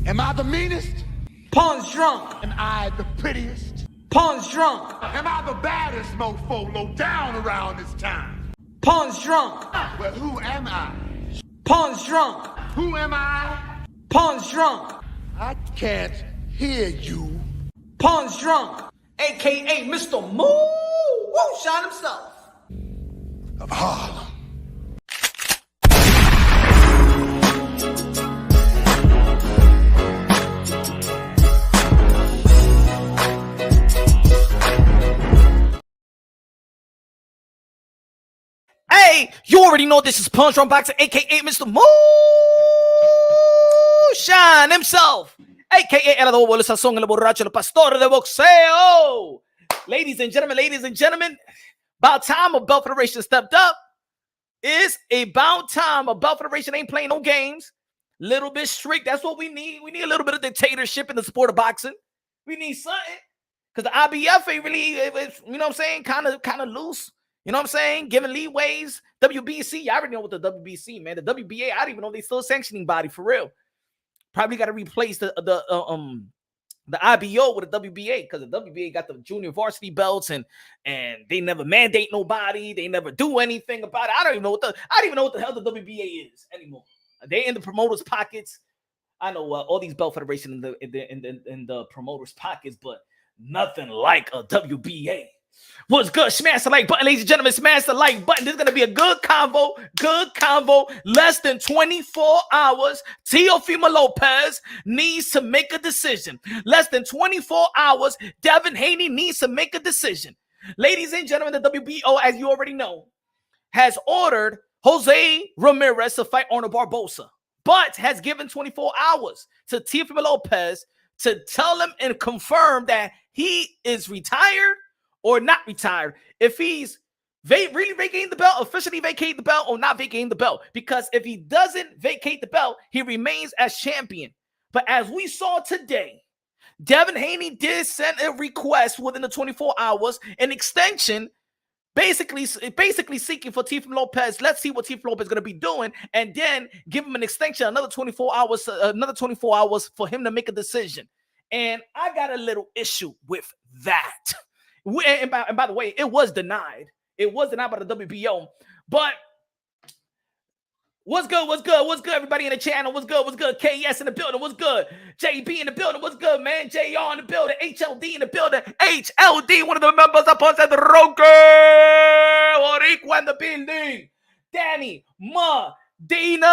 Am I the meanest? Pawn's drunk. Am I the prettiest? Pawn's drunk. Am I the baddest mofo low down around this time? Pawn's drunk. Well, who am I? Pawn's drunk. Who am I? Pawn's drunk. I can't hear you. Pawn's drunk. AKA Mr. Moonshine himself. Of Harlem. Hey, you already know this is Punch Run Boxing, aka Mr. Moonshine himself, aka El Adobo, el Sazón, el Borracho, el Pastor de Boxeo. Ladies and gentlemen, about time a belt federation stepped up. It's about time a belt federation ain't playing no games. Little bit strict. That's what we need. We need a little bit of dictatorship in the sport of boxing. We need something. Because the IBF ain't really, you know what I'm saying, kind of loose. You know what I'm saying? Giving leeways. WBC, I already know what the WBC, man. The WBA, I don't even know they still sanctioning body for real. Probably got to replace the IBO with the WBA, because the WBA got the junior varsity belts and they never mandate nobody. They never do anything about it. I don't even know what the hell the WBA is anymore. They in the promoters' pockets. I know all these belt federations in the promoters' pockets, but nothing like a WBA. What's good? Smash the like button, ladies and gentlemen. Smash the like button. This is going to be a good convo. Less than 24 hours. Teofimo Lopez needs to make a decision. Less than 24 hours. Devin Haney needs to make a decision. Ladies and gentlemen, the WBO, as you already know, has ordered Jose Ramirez to fight Arnold Barbosa, but has given 24 hours to Teofimo Lopez to tell him and confirm that he is retired or not retired. If he's really vacating the belt, officially vacating the belt, or not vacating the belt. Because if he doesn't vacate the belt, he remains as champion. But as we saw today, Devin Haney did send a request within the 24 hours, an extension, basically seeking for Teofimo Lopez. Let's see what Teofimo Lopez is going to be doing, and then give him an extension, another 24 hours for him to make a decision. And I got a little issue with that. And by the way, it was denied. It was denied by the WBO. But what's good, everybody in the channel? What's good? KS in the building. What's good? JB in the building. What's good, man? JR in the building. HLD in the building. HLD, one of the members of Ponce de Roque. Oricua in the building. Danny Medina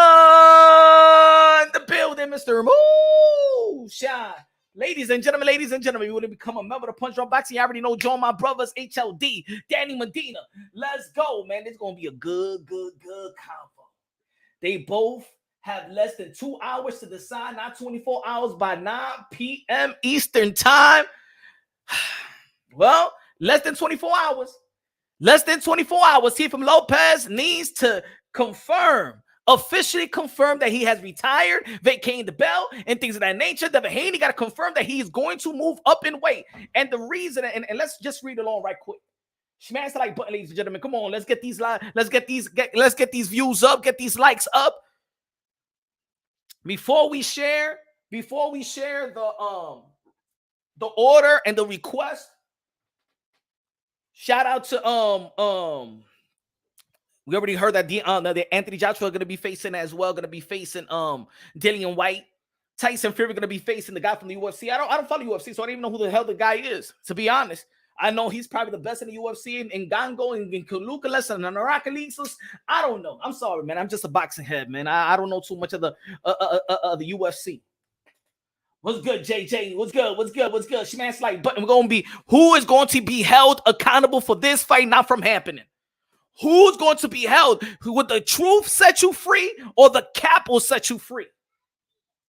in the building. Mr. Moonshine. Ladies and gentlemen, you want to become a member of Punch Drunk Boxing? You already know, join my brothers, HLD, Danny Medina. Let's go, man. It's going to be a good combo. They both have less than 2 hours to decide, not 24 hours, by 9 p.m. Eastern time. Well, less than 24 hours. Teofimo Lopez needs to officially confirm that he has retired, vacating the belt, and things of that nature. Devin Haney got to confirm that he's going to move up in weight. And the reason, and let's just read along right quick. Smash the like button, ladies and gentlemen. Come on, let's get these views up, get these likes up. Before we share the order and the request, shout out to we already heard that the Anthony Joshua going to be facing as well. Going to be facing Dillian White. Tyson Fury going to be facing the guy from the UFC. I don't follow UFC, so I don't even know who the hell the guy is. To be honest, I know he's probably the best in the UFC in Gango and in Kaluka and Narakalisos. I don't know. I'm sorry, man. I'm just a boxing head, man. I don't know too much of the UFC. What's good, JJ? What's good? Smash like button. We're going to be who is going to be held accountable for this fight not from happening. Who's going to be held? Will the truth set you free, or the cap will set you free?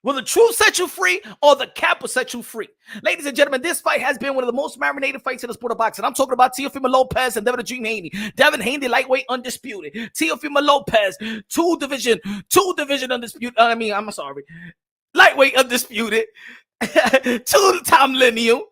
Will the truth set you free, or the cap will set you free? Ladies and gentlemen, this fight has been one of the most marinated fights in the sport of boxing. I'm talking about Teofimo Lopez and Devin Haney. Devin Haney, lightweight undisputed. Teofimo Lopez, two division undisputed. Lightweight undisputed. Two-time lineal.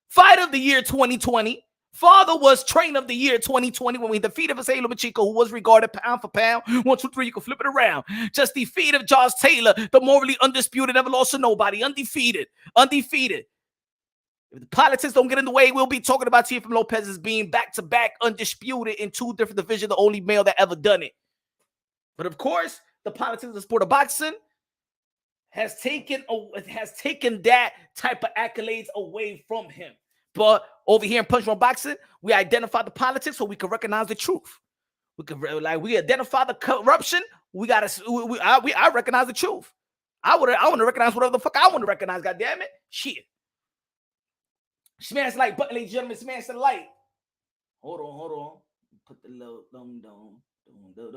Fight of the year 2020. Father was Trainer of the Year 2020 when we defeated Vasily Lomachenko, who was regarded pound for pound. 1, 2, 3, you can flip it around. Just defeated Josh Taylor, the morally undisputed, never lost to nobody, undefeated. If the politics don't get in the way, we'll be talking about Teofimo Lopez as being back-to-back undisputed in 2 different divisions, the only male that ever done it. But of course, the politics of the sport of boxing has taken that type of accolades away from him. But over here in Punchline Boxing, we identify the politics so we can recognize the truth. We identify the corruption. I recognize the truth. I want to recognize whatever the fuck I want to recognize. God damn it, shit. Smash the like button, ladies and gentlemen. Smash the like. Hold on. Put the little dum. Let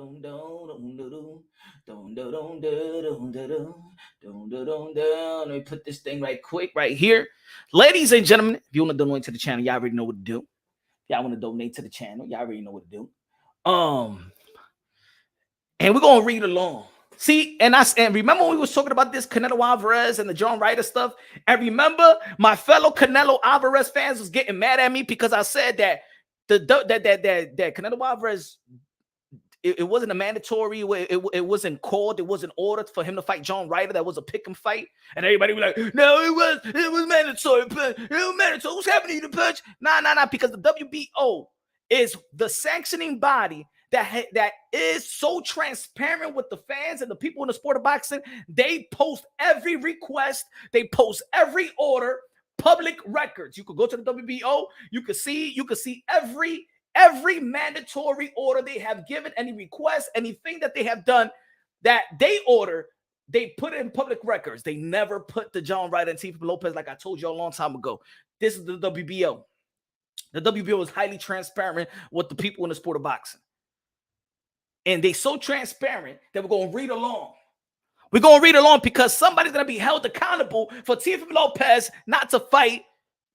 me put this thing right quick right here. Ladies and gentlemen, if you want to donate to the channel, y'all already know what to do. Y'all want to donate to the channel, y'all already know what to do. And we're gonna read along. See, and remember when we was talking about this Canelo Alvarez and the John Ryder stuff? And remember, my fellow Canelo Alvarez fans was getting mad at me because I said that that Canelo Alvarez, it wasn't a mandatory. It wasn't called. It wasn't ordered for him to fight John Ryder. That was a pick and fight. And everybody was like, no, it was mandatory. It was mandatory. What's happening to the punch? Nah. Because the WBO is the sanctioning body that is so transparent with the fans and the people in the sport of boxing. They post every request. They post every order. Public records. You could go to the WBO. You could see every mandatory order they have given, any request, anything that they have done that they order, they put it in public records. They never put the John Ryder and Teofimo Lopez, like I told you a long time ago. This is the WBO. The WBO is highly transparent with the people in the sport of boxing. And they're so transparent that we're going to read along. We're going to read along because somebody's going to be held accountable for Teofimo Lopez not to fight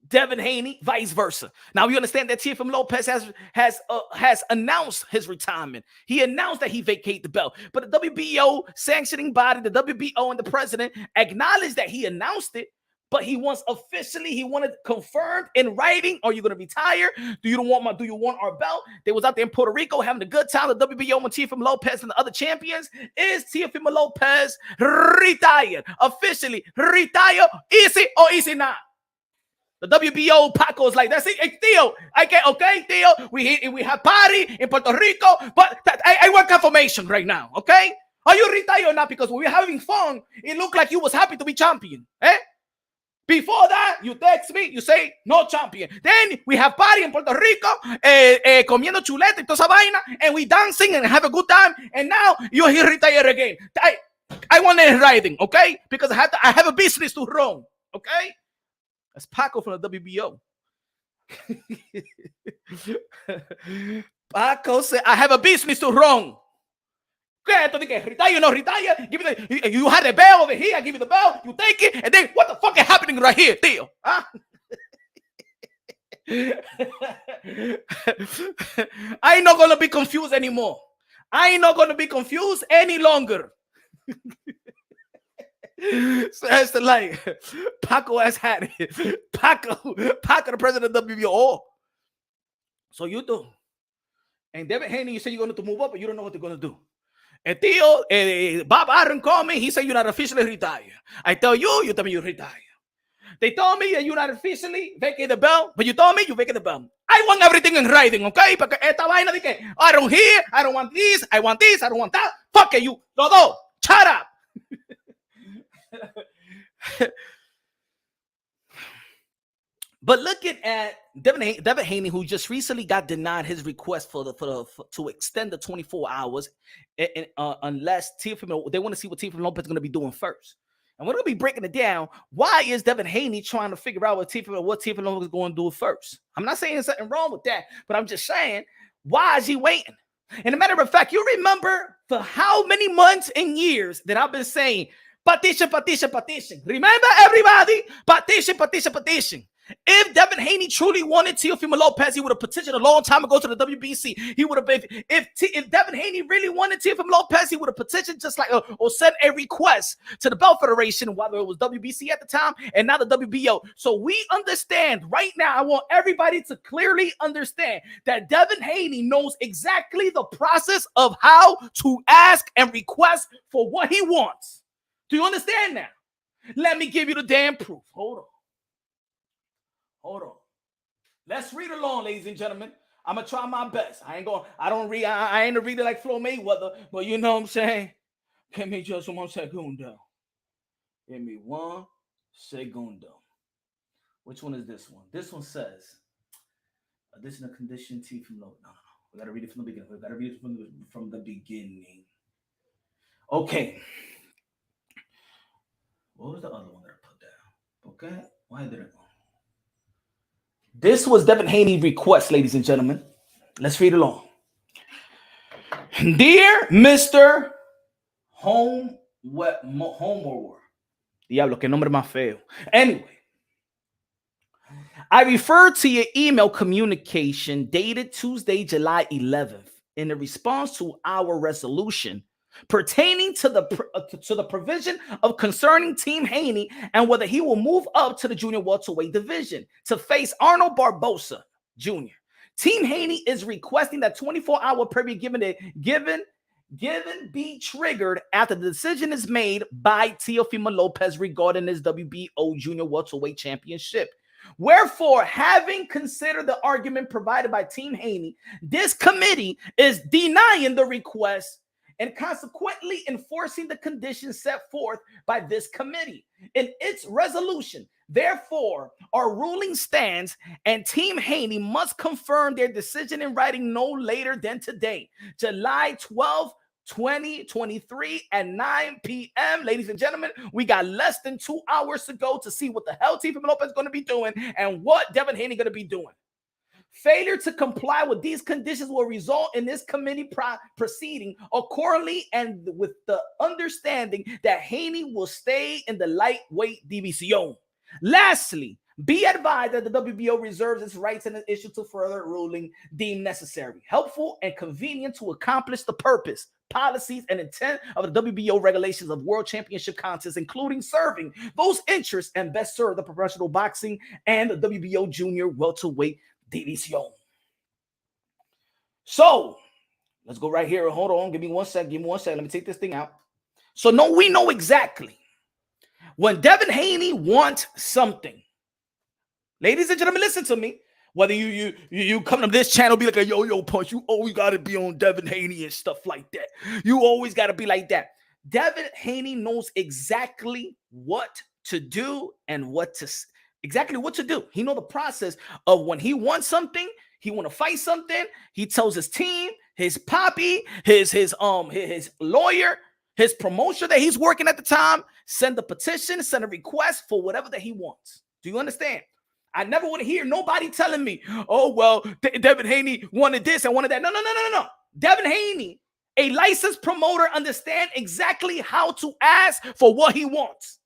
Devin Haney, vice versa. Now we understand that Teofimo Lopez has announced his retirement. He announced that he vacated the belt, but the WBO sanctioning body, the WBO and the president acknowledged that he announced it, but he wanted confirmed in writing. Are you going to retire? Do you want our belt? They was out there in Puerto Rico having a good time. The WBO and Teofimo Lopez and the other champions. Is Teofimo Lopez retired? Officially retired? Easy or easy not? The WBO Paco is like, that's it. Hey, Theo, okay, Theo, we have party in Puerto Rico, but I want confirmation right now, okay? Are you retired or not? Because when we were having fun, it looked like you was happy to be champion, eh? Before that, you text me, you say, no champion. Then we have party in Puerto Rico, comiendo chuleta y toda esa vaina, and we dancing and have a good time, and now you're here retired again. I want it in writing, okay? Because I have a business to run, okay? That's Paco from the WBO. Paco said, I have a business to run. Retire, no retire. You had the bell over here. I give you the bell. You take it. And then what the fuck is happening right here, Theo? Huh? I ain't not going to be confused anymore. I ain't not going to be confused any longer. So that's the like Paco has had it. Paco, the president of the WBO. So you do. And Devin Haney, you say you're going to move up, but you don't know what they're going to do. And Theo, Bob Aaron called me. He said you're not officially retired. I tell you tell me you're retired. They told me that you're not officially vacate the belt, but you told me you vacate the belt. I want everything in writing, okay? Porque esta vaina de que I don't hear, I don't want this, I want this, I don't want that. Fuck you, Dodo. Shut up. But looking at Devin Haney, who just recently got denied his request to extend the 24 hours, unless Teofimo, they want to see what Teofimo Lopez is going to be doing first. And we're going to be breaking it down. Why is Devin Haney trying to figure out what Teofimo Lopez is going to do first? I'm not saying there's something wrong with that, but I'm just saying, why is he waiting? And a matter of fact, you remember for how many months and years that I've been saying, petition. Remember, everybody? Petition. If Devin Haney truly wanted Teofimo Lopez, he would have petitioned a long time ago to the WBC. He would have been, if Devin Haney really wanted Teofimo Lopez, he would have petitioned just like, or sent a request to the Belt Federation, whether it was WBC at the time and now the WBO. So we understand right now, I want everybody to clearly understand that Devin Haney knows exactly the process of how to ask and request for what he wants. Do you understand now? Let me give you the damn proof. Hold on. Let's read along, ladies and gentlemen. I'm gonna try my best. I ain't a reader like Flo Mayweather, but you know what I'm saying? Give me just 1 segundo. Give me 1 segundo. Which one is this one? This one says, additional condition T from low. No. We gotta read it from the beginning. Okay. What was the other one that I put down? Okay. Why did it go? This was Devin Haney's request, ladies and gentlemen. Let's read along. Dear Mr. Homeower. Diablo, que nombre más feo. Anyway, I refer to your email communication dated Tuesday, July 11th in response to our resolution pertaining to the provision of concerning Team Haney and whether he will move up to the junior welterweight division to face Arnold Barbosa Jr. Team Haney is requesting that 24-hour period given be triggered after the decision is made by Teofimo Lopez regarding his WBO junior welterweight championship. Wherefore, having considered the argument provided by Team Haney, this committee is denying the request and consequently enforcing the conditions set forth by this committee in its resolution. Therefore, our ruling stands and Team Haney must confirm their decision in writing no later than today, July 12th, 2023 at 9 p.m. Ladies and gentlemen, we got less than 2 hours to go to see what the hell Teofimo Lopez is going to be doing and what Devin Haney going to be doing. Failure to comply with these conditions will result in this committee proceeding accordingly and with the understanding that Haney will stay in the lightweight division. Lastly, be advised that the WBO reserves its rights and issue to further ruling deemed necessary, helpful, and convenient to accomplish the purpose, policies, and intent of the WBO regulations of World Championship contests, including serving those interests and best serve the professional boxing and the WBO junior welterweight division. So let's go right here. Hold on. Give me 1 second. Let me take this thing out. So we know exactly when Devin Haney wants something. Ladies and gentlemen, listen to me. Whether you come to this channel, be like a yo-yo punch, you always got to be on Devin Haney and stuff like that. You always got to be like that. Devin Haney knows exactly what to do and exactly what to do. He knows the process of when he wants something, he want to fight something. He tells his team, his poppy, his lawyer, his promoter that he's working at the time, send a petition, send a request for whatever that he wants. Do you understand? I never want to hear nobody telling me, oh, well, Devin Haney wanted this and wanted that. No. Devin Haney, a licensed promoter, understand exactly how to ask for what he wants.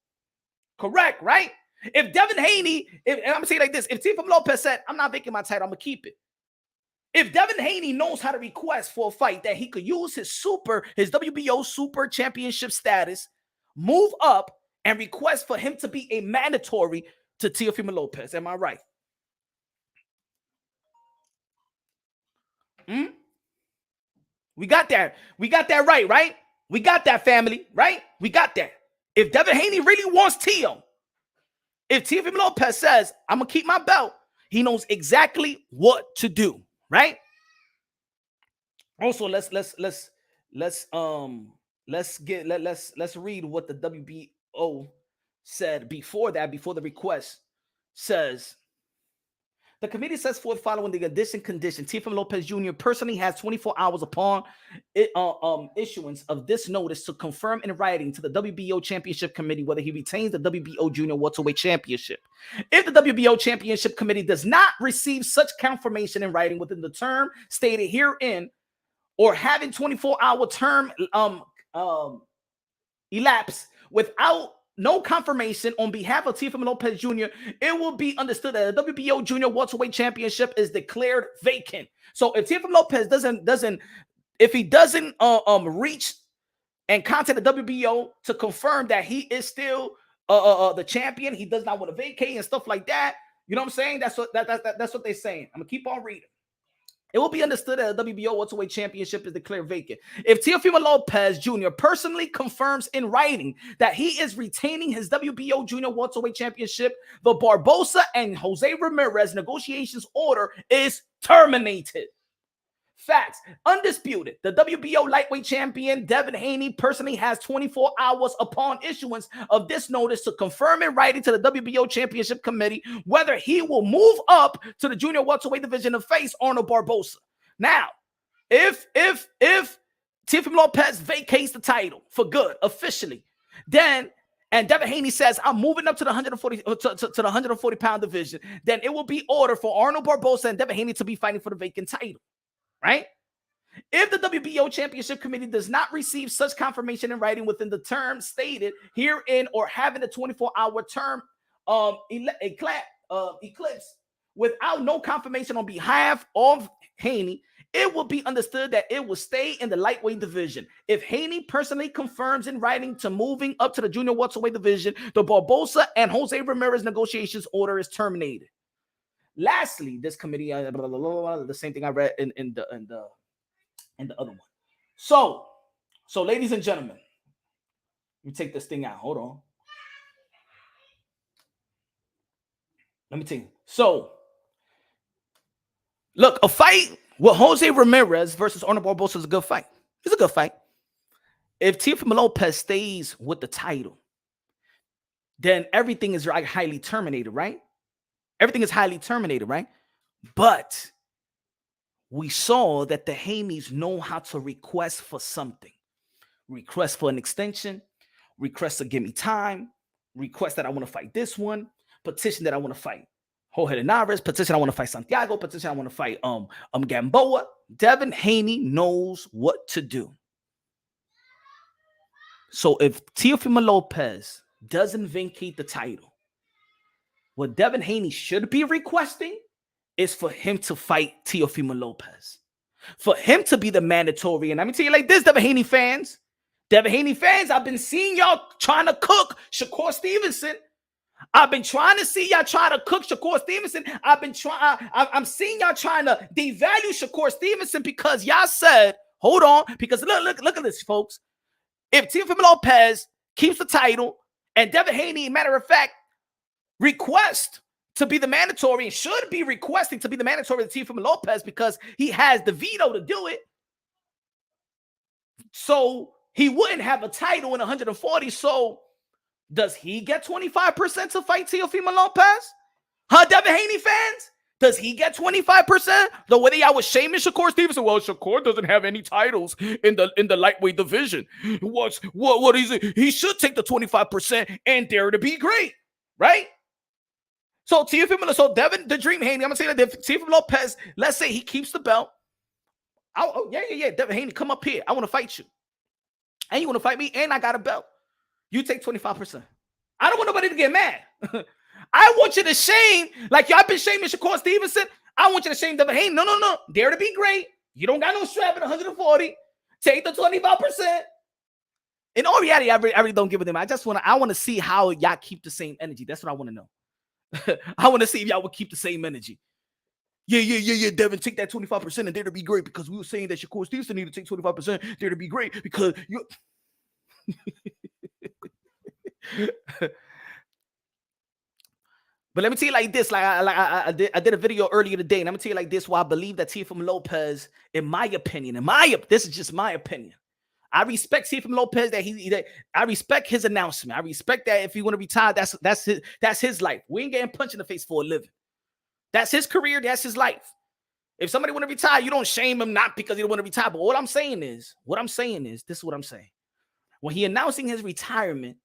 Correct, right? If Devin Haney, and I'm going to say it like this, if Teofimo Lopez said, I'm not making my title, I'm going to keep it. If Devin Haney knows how to request for a fight that he could use his WBO super championship status, move up and request for him to be a mandatory to Teofimo Lopez. Am I right? We got that. We got that right? We got that, family, right? We got that. If Devin Haney really wants Teo, if Teofimo Lopez says, I'm going to keep my belt, he knows exactly what to do, right? Also, let's read what the WBO said before the request says. The committee sets forth following the addition condition. Teofimo Lopez Jr. personally has 24 hours upon issuance of this notice to confirm in writing to the WBO Championship Committee whether he retains the WBO Junior Welterweight Championship. If the WBO Championship Committee does not receive such confirmation in writing within the term stated herein, or having 24-hour term elapse without no confirmation on behalf of Teofimo Lopez Jr., it will be understood that the WBO Junior Welterweight Championship is declared vacant. So if Teofimo Lopez doesn't reach and contact the WBO to confirm that he is still the champion, he does not want to vacate and stuff like that. You know what I'm saying? That's what they're saying. I'm gonna keep on reading. It will be understood that the WBO Welterweight Championship is declared vacant if Teofimo Lopez Jr. personally confirms in writing that he is retaining his WBO Junior Welterweight Championship. The Barbosa and Jose Ramirez negotiations order is terminated. Facts. Undisputed. The WBO lightweight champion, Devin Haney, personally has 24 hours upon issuance of this notice to confirm in writing to the WBO Championship Committee whether he will move up to the junior welterweight division to face Arnold Barbosa. Now, if Teofimo Lopez vacates the title for good, officially, then and Devin Haney says, I'm moving up to the 140-pound division, then it will be ordered for Arnold Barbosa and Devin Haney to be fighting for the vacant title. Right? If the WBO Championship Committee does not receive such confirmation in writing within the term stated herein or having a 24-hour term eclipse without no confirmation on behalf of Haney, it will be understood that it will stay in the lightweight division. If Haney personally confirms in writing to moving up to the junior welterweight division, the Barbosa and Jose Ramirez negotiations order is terminated. Lastly, this committee, the same thing I read in the other one. So, ladies and gentlemen, let me take this thing out. Hold on. Let me tell you. So, look, a fight with Jose Ramirez versus Arnold Barbosa is a good fight. It's a good fight. If Teofimo Lopez stays with the title, then everything is highly terminated, right? Everything is highly terminated, right? But we saw that the Haneys know how to request for something. Request for an extension, request to give me time, request that I want to fight this one, petition that I want to fight Jorge Linares, petition I want to fight Santiago, petition I want to fight Gamboa. Devin Haney knows what to do. So if Teofimo Lopez doesn't vacate the title, what Devin Haney should be requesting is for him to fight Teofimo Lopez. For him to be the mandatory. And let me tell you like this, Devin Haney fans, I've been seeing y'all trying to cook Shakur Stevenson. I've been trying to see y'all try to cook Shakur Stevenson. I'm seeing y'all trying to devalue Shakur Stevenson because y'all said, hold on, because look at this, folks. If Teofimo Lopez keeps the title and Devin Haney, matter of fact, request to be the mandatory and should be requesting to be the mandatory to Teofimo Lopez because he has the veto to do it. So he wouldn't have a title in 140. So does he get 25% to fight Teofimo Lopez? Huh, Devin Haney fans? Does he get 25%? The way that I was shaming Shakur Stevenson. Well, Shakur doesn't have any titles in the lightweight division. What is it? He should take the 25% and dare to be great, right? So Devin the Dream Haney, I'm gonna say that Teofimo Lopez, let's say he keeps the belt. Devin Haney, come up here. I want to fight you. And you want to fight me, and I got a belt. You take 25%. I don't want nobody to get mad. I want you to shame, like y'all been shaming Shakur Stevenson. I want you to shame Devin Haney. No. Dare to be great. You don't got no strap at 140. Take the 25%. In all reality, I really don't give a damn. I want to see how y'all keep the same energy. That's what I want to know. I want to see if y'all would keep the same energy. Yeah, Devin, take that 25% and dare to be great because we were saying that Shakur Stevenson needed to take 25%, dare to be great because you. But let me tell you like this, I did a video earlier today, and I'm gonna tell you like this, why I believe that Teofimo Lopez, in my opinion, this is just my opinion. I respect Teofimo Lopez that I respect his announcement. I respect that if he want to retire, that's his life. We ain't getting punched in the face for a living. That's his career. That's his life. If somebody want to retire, you don't shame him not because he don't want to retire. But what I'm saying is, this is what I'm saying. When he announcing his retirement,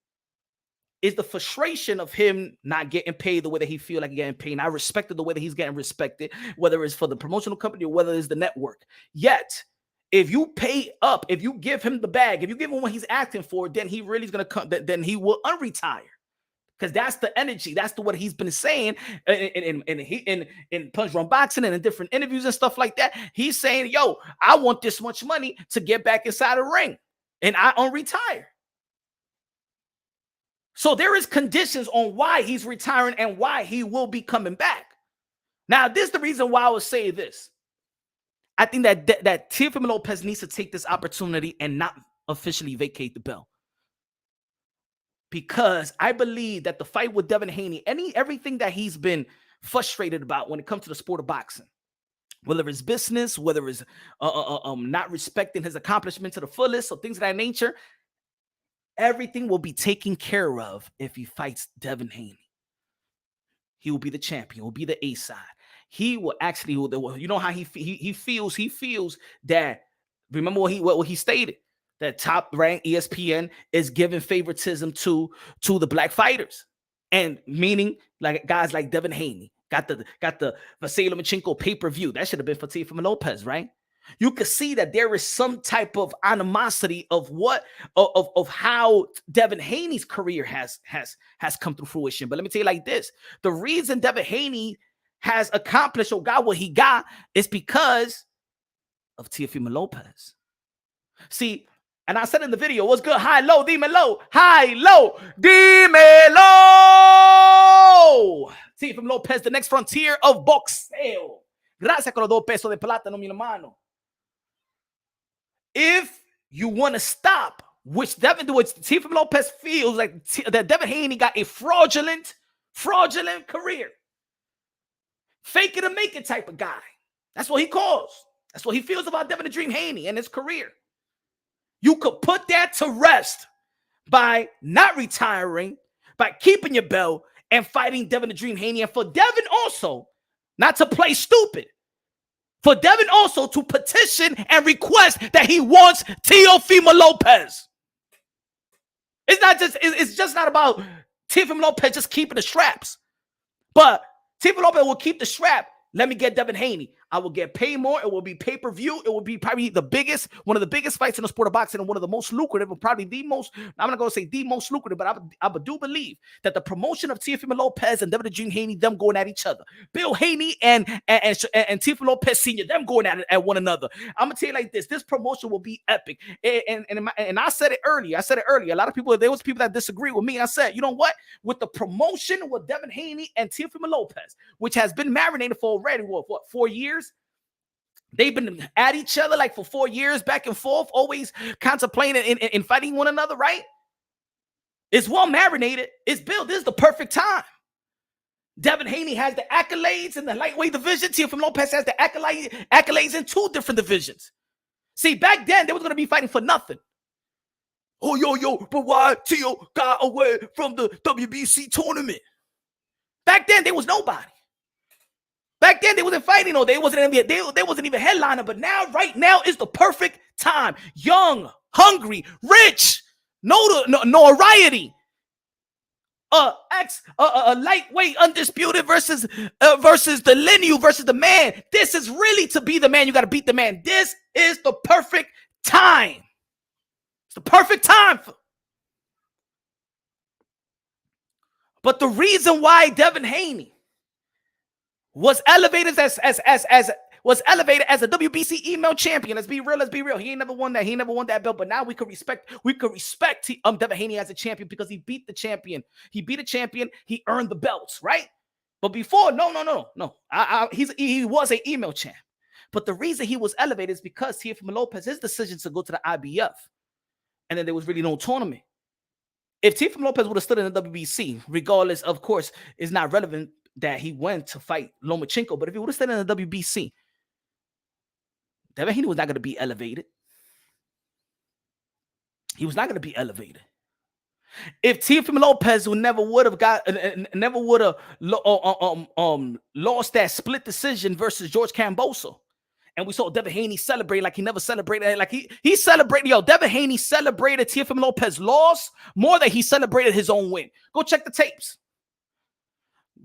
is the frustration of him not getting paid the way that he feel like he's getting paid. And I respected the way that he's getting respected, whether it's for the promotional company or whether it's the network. Yet, if you pay up, if you give him the bag, if you give him what he's asking for, then he really is going to come, then he will unretire. Because that's the energy. That's what he's been saying in Punch Run Boxing and in different interviews and stuff like that. He's saying, yo, I want this much money to get back inside the ring. And I unretire. So there is conditions on why he's retiring and why he will be coming back. Now, this is the reason why I would say this. I think that Teofimo Lopez needs to take this opportunity and not officially vacate the belt. Because I believe that the fight with Devin Haney, everything that he's been frustrated about when it comes to the sport of boxing, whether it's business, whether it's not respecting his accomplishment to the fullest, or things of that nature, everything will be taken care of if he fights Devin Haney. He will be the champion. He will be the A side. He will actually, you know how he feels. He feels that. Remember what he stated. That top ranked ESPN is giving favoritism to the black fighters, and meaning like guys like Devin Haney got the Vasily Lomachenko pay-per-view. That should have been for Teofimo Lopez, right? You could see that there is some type of animosity of how Devin Haney's career has come to fruition. But let me tell you like this: the reason Devin Haney has accomplished or got what he got is because of Teofimo Lopez. See. And I said in the video, what's good? High, low, dime low. High, low, dime low. Teofimo Lopez, the next frontier of boxeo. Gracias con los 2 pesos de plátano, mi hermano. If you want to stop, which Teofimo Lopez feels like that Devin Haney got a fraudulent career. Fake it or make it type of guy. That's what he calls. That's what he feels about Devin the Dream Haney and his career. You could put that to rest by not retiring, by keeping your belt and fighting Devin the Dream Haney. And for Devin also not to play stupid. For Devin also to petition and request that he wants Teofimo Lopez. It's just not about Teofimo Lopez just keeping the straps. But Teofimo Lopez will keep the strap. Let me get Devin Haney. I will get paid more. It will be pay-per-view. It will be probably one of the biggest fights in the sport of boxing and one of the most lucrative, and probably the most, I'm not going to say the most lucrative, but I do believe that the promotion of Teofimo Lopez and Devin the Dream Haney, them going at each other. Bill Haney and Teofimo Lopez Sr., them going at one another. I'm going to tell you like this. This promotion will be epic. And I said it earlier. A lot of people, there was people that disagree with me. I said, you know what? With the promotion with Devin Haney and Teofimo Lopez, which has been marinated for already, what 4 years? They've been at each other like for 4 years, back and forth, always contemplating in fighting one another, right? It's well marinated. It's built. This is the perfect time. Devin Haney has the accolades in the lightweight division. Teofimo Lopez has the accolades in 2 different divisions. See, back then, they was going to be fighting for nothing. Oh, yo, but why Teo got away from the WBC tournament? Back then, there was nobody. Back then, they wasn't fighting, or they wasn't even headliner. But now, right now, is the perfect time. Young, hungry, rich, notoriety. A lightweight undisputed versus the lineal versus the man. This is really to be the man. You got to beat the man. This is the perfect time. It's the perfect time. But the reason why Devin Haney was elevated as a WBC email champion. Let's be real. He ain't never won that. He never won that belt. But now we could respect Devin Haney as a champion because he beat the champion. He beat a champion. He earned the belts, right? But before, no. He was an email champ. But the reason he was elevated is because Teofimo Lopez, his decision to go to the IBF, and then there was really no tournament. If Teofimo Lopez would have stood in the WBC, regardless, of course, it's not relevant that he went to fight Lomachenko. But if he would have stayed in the WBC, Devin Haney was not going to be elevated. He was not going to be elevated. If Teofimo Lopez never would have lost that split decision versus George Camboso, and we saw Devin Haney celebrate like he never celebrated, like he celebrated. Devin Haney celebrated Teofimo Lopez' loss more than he celebrated his own win. Go check the tapes.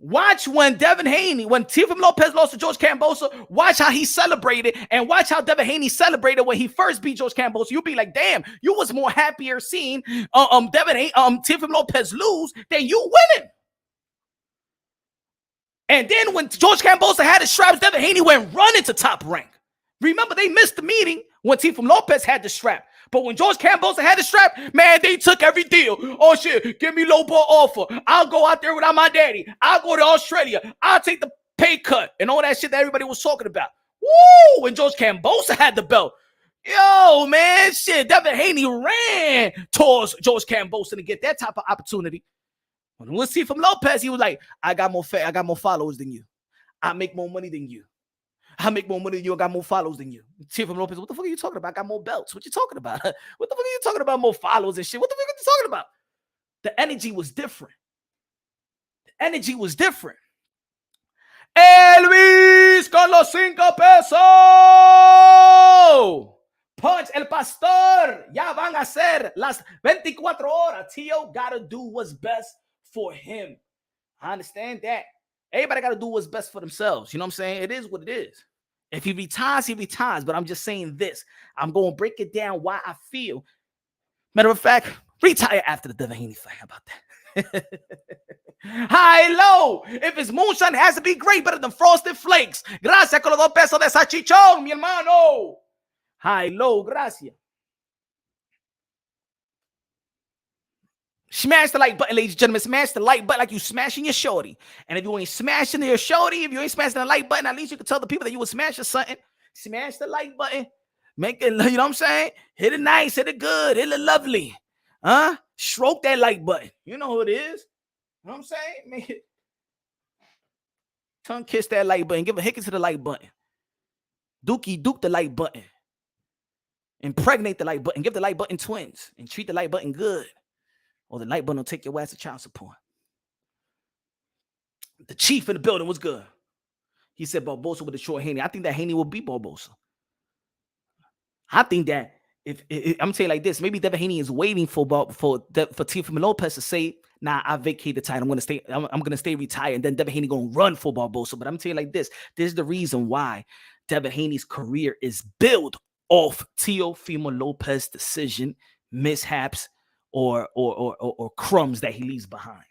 Watch when Teofimo Lopez lost to George Kambosos, watch how he celebrated, and watch how Devin Haney celebrated when he first beat George Kambosos. You'll be like, damn, you was more happier seeing Teofimo Lopez lose than you winning. And then when George Kambosos had his straps, Devin Haney went running to top rank. Remember, they missed the meeting when Teofimo Lopez had the strap. But when George Kambosos had the strap, man, they took every deal. Oh, shit, give me low ball offer. I'll go out there without my daddy. I'll go to Australia. I'll take the pay cut and all that shit that everybody was talking about. Woo! When George Kambosos had the belt. Yo, man, shit, Devin Haney ran towards George Kambosos to get that type of opportunity. When we see from Lopez, he was like, I got more followers than you. I make more money than you. I make more money than you. I got more followers than you. Teofimo Lopez, what the fuck are you talking about? I got more belts. What you talking about? What the fuck are you talking about? More followers and shit. What the fuck are you talking about? The energy was different. The energy was different. Elvis con los 5 pesos. Punch el pastor. Ya van a ser las 24 horas. Tio gotta do what's best for him. I understand that. Everybody got to do what's best for themselves. You know what I'm saying? It is what it is. If he retires, he retires. But I'm just saying this. I'm going to break it down why I feel. Matter of fact, retire after the Devin Haney fight. How about that? High, low. If it's moonshine, it has to be great, better than frosted flakes. Gracias con los 2 pesos de salchichón, mi hermano. High, low, gracias. Smash the like button, ladies and gentlemen. Smash the like button like you smashing your shorty. And if you ain't smashing your shorty, if you ain't smashing the like button, at least you can tell the people that you would smash or something. Smash the like button. Make it, you know what I'm saying? Hit it nice, hit it good, hit it lovely. Stroke that like button. You know who it is. You know what I'm saying? Make it. Tongue kiss that like button. Give a hickey to the like button. Duke the like button. Impregnate the like button. Give the like button twins. And treat the like button good. Or the like button will take your ass to child support. The chief in the building was good. He said Barbosa would destroy Haney. I think that Haney will beat Barbosa. I think that if I'm gonna tell you like this, maybe Devin Haney is waiting for Teofimo Lopez to say, nah, I vacate the title. I'm gonna stay retired, and then Devin Haney gonna run for Barbosa. But I'm telling you like this is the reason why Devin Haney's career is built off Teofimo Lopez decision, mishaps, or crumbs that he leaves behind.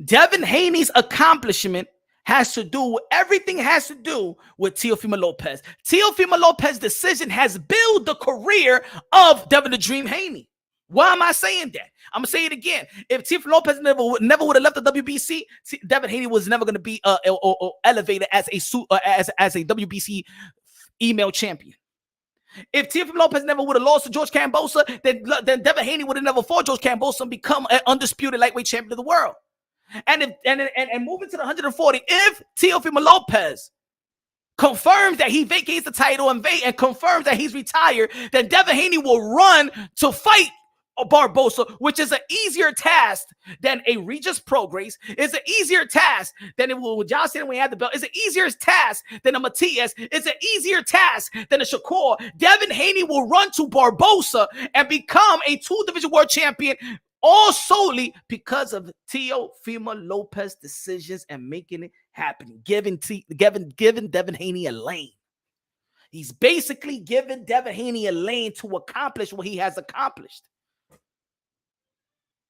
Devin Haney's accomplishment everything has to do with Teofimo Lopez. Teofimo Lopez's decision has built the career of Devin the Dream Haney. Why am I saying that? I'm gonna say it again. If Teofimo Lopez never would have left the WBC, Devin Haney was never gonna be elevated as a WBC email champion. If Teofimo Lopez never would have lost to George Kambosos, then Devin Haney would have never fought George Kambosos and become an undisputed lightweight champion of the world. And moving to the 140, if Teofimo Lopez confirms that he vacates the title and confirms that he's retired, then Devin Haney will run to fight Barbosa, which is an easier task than a Regis Prograis. It's an easier task than it will Josh said when he had the belt. It's an easier task than a Matias. It's an easier task than a Shakur. Devin Haney will run to Barbosa and become a 2-division world champion, all solely because of Teofimo Lopez decisions and making it happen, giving Devin Haney a lane. He's basically giving Devin Haney a lane to accomplish what he has accomplished.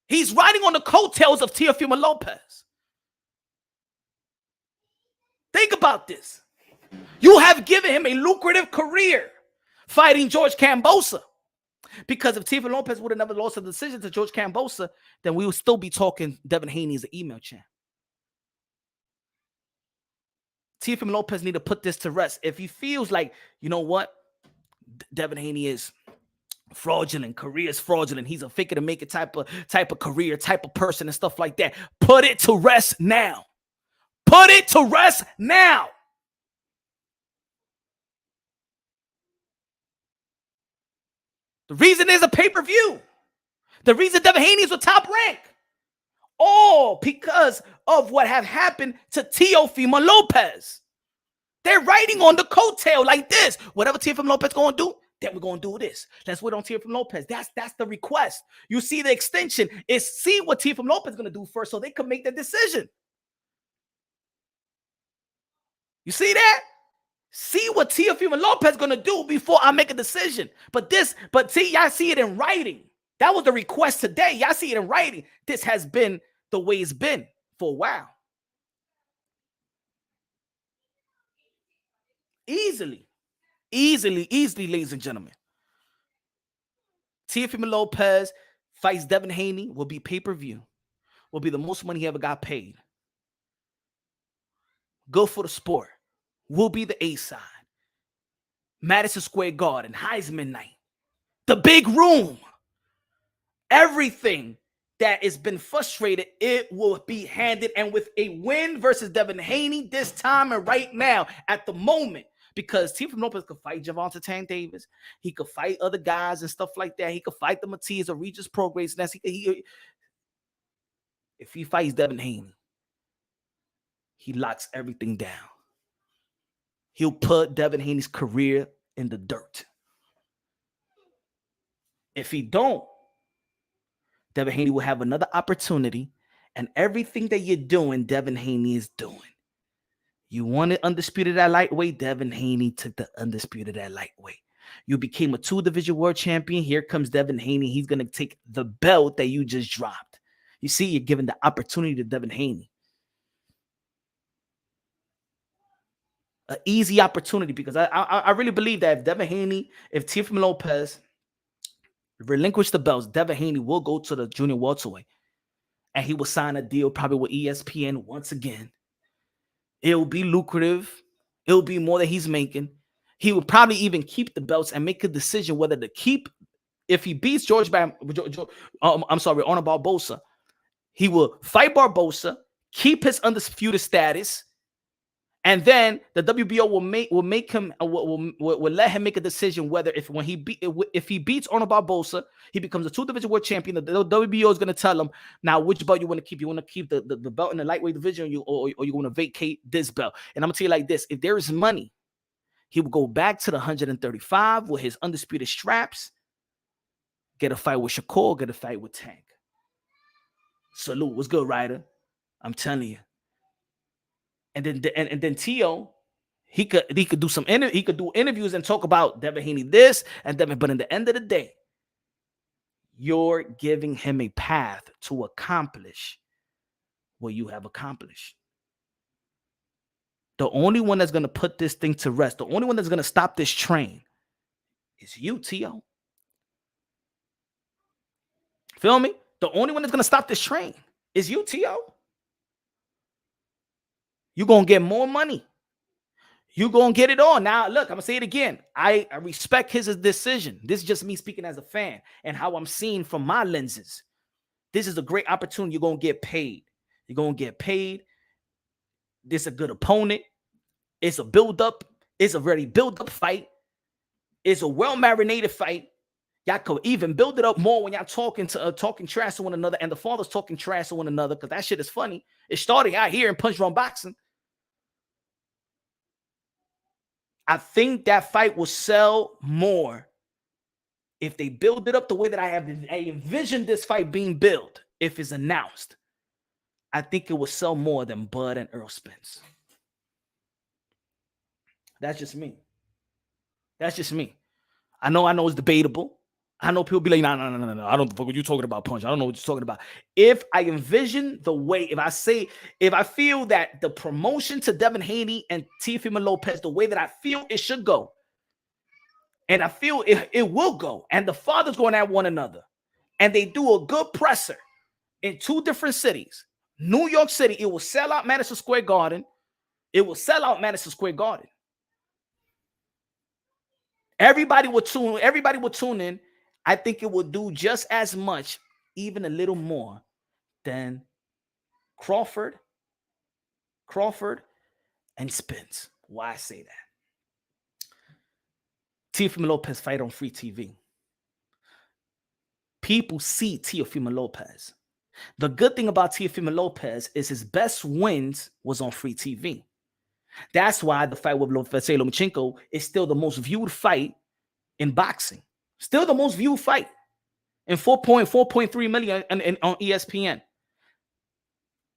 He's riding on the coattails of Teofimo Lopez. Think about this. You have given him a lucrative career fighting George Kambosos. Because if Teofimo Lopez would have never lost a decision to George Kambosos, then we would still be talking Devin Haney as an email champ. Teofimo Lopez need to put this to rest. If he feels like, you know what, Devin Haney is fraudulent, career is fraudulent, he's a fake it to make it type of career, type of person and stuff like that, put it to rest now. Put it to rest now. The reason is a pay-per-view. The reason Devin Haney is a top rank. All because of what have happened to Teofimo Lopez. They're riding on the coattail like this. Whatever Teofimo Lopez going to do, then we're going to do this. Let's wait on Teofimo Lopez. That's the request. You see the extension is see what Teofimo Lopez is going to do first so they can make the decision. You see that? See what Teofimo Lopez gonna do before I make a decision. But see, y'all see it in writing. That was the request today. Y'all see it in writing. This has been the way it's been for a while. Easily, ladies and gentlemen. Teofimo Lopez fights Devin Haney will be pay-per-view. Will be the most money he ever got paid. Good for the sport. Will be the A side. Madison Square Garden, Heisman night. The big room. Everything that has been frustrated, it will be handed. And with a win versus Devin Haney this time and right now at the moment, because Teofimo Lopez could fight Gervonta Tank Davis. He could fight other guys and stuff like that. He could fight the Matias or Regis Prograis. If he fights Devin Haney, he locks everything down. He'll put Devin Haney's career in the dirt. If he don't, Devin Haney will have another opportunity, and everything that you're doing, Devin Haney is doing. You wanted undisputed at lightweight, Devin Haney took the undisputed at lightweight. You became a 2-division world champion. Here comes Devin Haney. He's going to take the belt that you just dropped. You see, you're giving the opportunity to Devin Haney. An easy opportunity, because I really believe that if Devin Haney, if Teofimo Lopez relinquish the belts, Devin Haney will go to the junior welterweight, and he will sign a deal probably with ESPN once again. It'll be lucrative. It'll be more than he's making. He will probably even keep the belts and make a decision whether to keep. If he beats Arnold Barbosa, he will fight Barbosa, keep his undisputed status, and then the WBO will let him make a decision whether if he beats Arnold Barbosa, he becomes a 2-division world champion. The WBO is going to tell him, now which belt you want to keep. You want to keep the belt in the lightweight division, or you want to vacate this belt. And I'm going to tell you like this: if there is money, he will go back to the 135 with his undisputed straps, get a fight with Shakur, get a fight with Tank. Salute. What's good, Ryder? I'm telling you. And then Tio, he could do interviews and talk about Devin Haney this and Devin, but in the end of the day, you're giving him a path to accomplish what you have accomplished. The only one that's going to put this thing to rest, the only one that's going to stop this train is you, Tio. Feel me? The only one that's going to stop this train is you, Tio. You're going to get more money. You're going to get it all. Now, look, I'm going to say it again. I respect his decision. This is just me speaking as a fan and how I'm seeing from my lenses. This is a great opportunity. You're going to get paid. You're going to get paid. This is a good opponent. It's a build-up. It's a very build-up fight. It's a well-marinated fight. Y'all could even build it up more when y'all talking trash to one another, and the fathers talking trash to one another, because that shit is funny. It's starting out here in Punch Drunk Boxing. I think that fight will sell more if they build it up the way that I envisioned this fight being built. If it's announced, I think it will sell more than Bud and Earl Spence. That's just me. That's just me. I know it's debatable. I know people be like, no. I don't know what you're talking about, Punch. I don't know what you're talking about. If I envision the way, if I feel that the promotion to Devin Haney and Teofimo Lopez, the way that I feel it should go, and I feel it will go, and the fathers going at one another, and they do a good presser in 2 different cities. New York City, it will sell out Madison Square Garden. It will sell out Madison Square Garden. Everybody will tune in. I think it will do just as much, even a little more, than Crawford and Spence. Why I say that? Teofimo Lopez fight on free TV. People see Teofimo Lopez. The good thing about Teofimo Lopez is his best wins was on free TV. That's why the fight with Lomachenko is still the most viewed fight in boxing. Still the most viewed fight in 4.3 million on ESPN.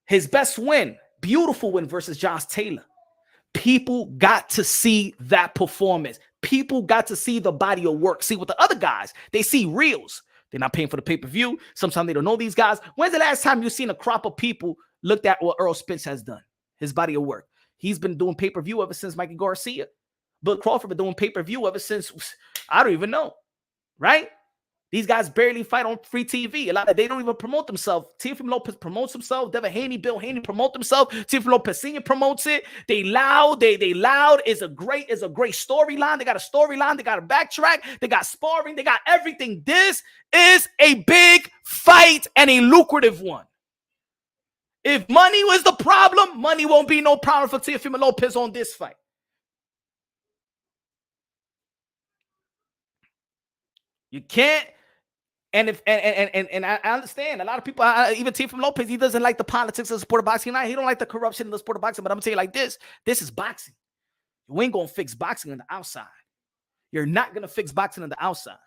His best win, beautiful win versus Josh Taylor. People got to see that performance. People got to see the body of work. See, with the other guys, they see reels. They're not paying for the pay-per-view. Sometimes they don't know these guys. When's the last time you've seen a crop of people looked at what Earl Spence has done? His body of work. He's been doing pay-per-view ever since Mikey Garcia. But Crawford been doing pay-per-view ever since, I don't even know, right? These guys barely fight on free TV. A lot of they don't even promote themselves. Teofimo Lopez promotes himself. Devin Haney, Bill Haney promote themselves. Teofimo Lopez Sr. promotes it. They loud. They loud is a great storyline. They got a storyline. They got a backtrack. They got sparring. They got everything. This is a big fight and a lucrative one. If money was the problem, money won't be no problem for Teofimo Lopez on this fight. You can't. And I understand a lot of people, even Teofimo Lopez, he doesn't like the politics of the sport of boxing. He don't like the corruption in the sport of boxing. But I'm gonna tell you like this: this is boxing. You ain't gonna fix boxing on the outside. You're not gonna fix boxing on the outside.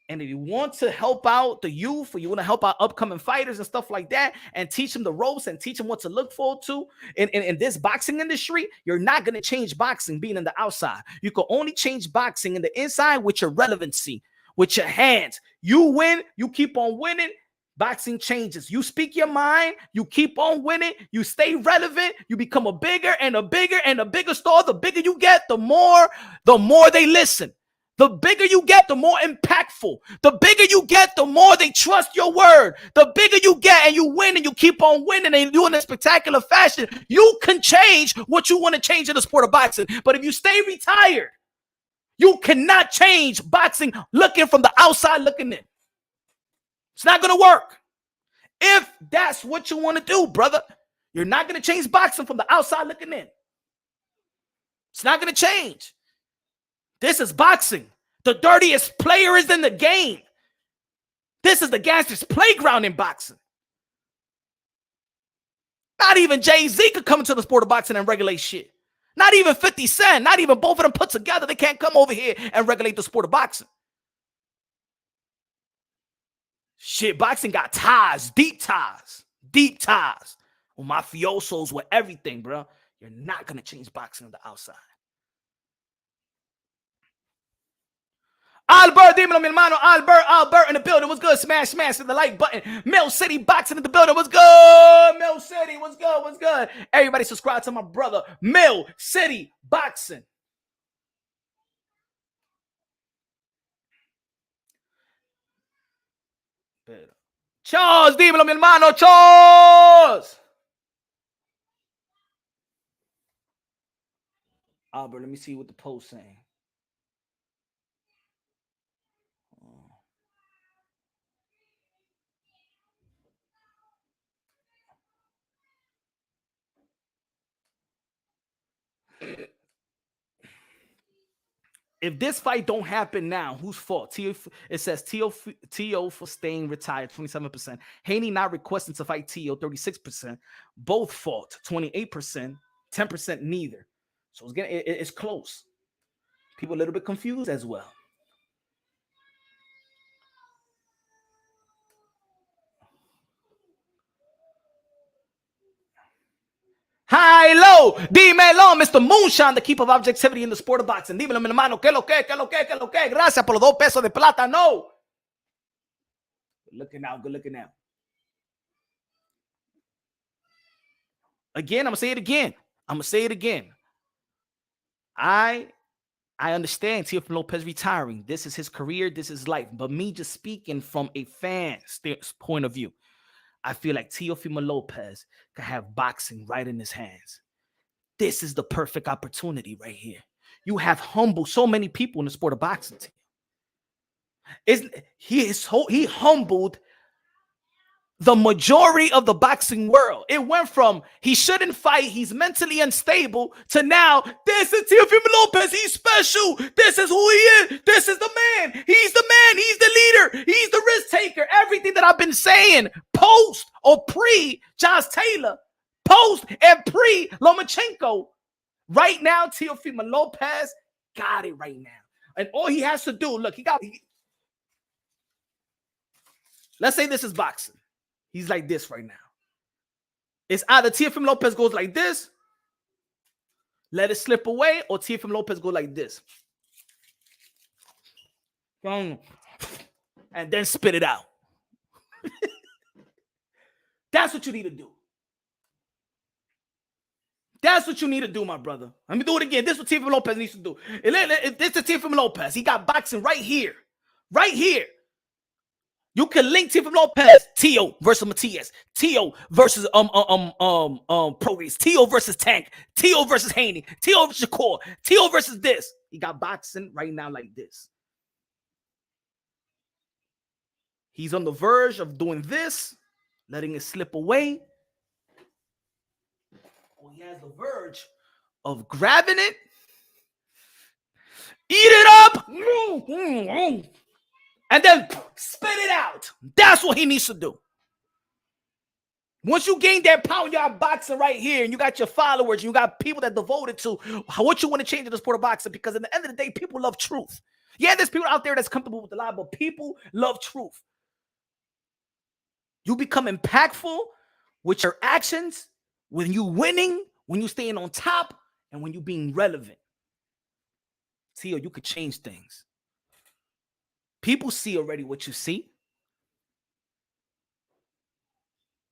And if you want to help out the youth, or you want to help out upcoming fighters and stuff like that, and teach them the ropes and teach them what to look forward to in this boxing industry, you're not gonna change boxing being in the outside. You can only change boxing in the inside with your relevancy. With your hands. You win, you keep on winning, boxing changes. You speak your mind, you keep on winning, you stay relevant, you become a bigger and a bigger and a bigger star. The bigger you get, the more they listen. The bigger you get, the more impactful. The bigger you get, the more they trust your word. The bigger you get and you win and you keep on winning and you do it in a spectacular fashion, you can change what you want to change in the sport of boxing. But if you stay retired, you cannot change boxing looking from the outside looking in. It's not going to work. If that's what you want to do, brother, you're not going to change boxing from the outside looking in. It's not going to change. This is boxing. The dirtiest player is in the game. This is the gangster's playground in boxing. Not even Jay-Z could come into the sport of boxing and regulate shit. Not even 50 Cent, not even both of them put together. They can't come over here and regulate the sport of boxing. Shit, boxing got ties, deep ties with mafiosos, with everything, bro. You're not going to change boxing on the outside. Albert, dímelo, mi hermano. Albert in the building. What's good? Smash to the like button. Mill City Boxing in the building. What's good? Mill City. What's good? Everybody subscribe to my brother, Mill City Boxing. Charles, dímelo, mi hermano. Charles. Albert, let me see what the post saying. If this fight don't happen now, whose fault? It says Teo for staying retired, 27%. Haney not requesting to fight Teo, 36%. Both fault, 28%. 10% neither. So it's close. People a little bit confused as well. High, low, dímelo, Mr. Moonshine, the keeper of objectivity in the sport of boxing. Dímelo, mi hermano, que lo que. Gracias por los 2 pesos de plata, no. Good looking out. Again, I'm going to say it again. I understand Teofimo Lopez retiring. This is his career. This is life. But me just speaking from a fan's point of view, I feel like Teofimo Lopez could have boxing right in his hands. This is the perfect opportunity right here. You have humbled so many people in the sport of boxing. He humbled the majority of the boxing world. It went from he shouldn't fight, he's mentally unstable, to now, this is Teofimo Lopez, he's special, this is who he is, this is the man, he's the leader, he's the risk taker. Everything that I've been saying, post or pre Josh Taylor, post and pre Lomachenko, right now, Teofimo Lopez got it right now. And all he has to do, look, let's say this is boxing. He's like this right now. It's either Teofimo Lopez goes like this, Let it slip away, or Teofimo Lopez go like this. And then spit it out. That's what you need to do. That's what you need to do, my brother. Let me do it again. This is what Teofimo Lopez needs to do. This is Teofimo Lopez. He got boxing right here. Right here. You can link Teofimo Lopez, Teo versus Matias, Teo versus Progress, Teo versus Tank, Teo versus Haney, Teo versus Shakur, Teo versus this. He got boxing right now like this. He's on the verge of doing this, letting it slip away. Or he has the verge of grabbing it, eat it up, and then spit it out. That's what he needs to do. Once you gain that power, you got boxing right here, and you got your followers, you got people that devoted to what you want to change in the sport of boxing, because at the end of the day, people love truth. Yeah, there's people out there that's comfortable with the lie, but people love truth. You become impactful with your actions when you winning, when you staying on top, and when you being relevant. See, you could change things. People see already what you see,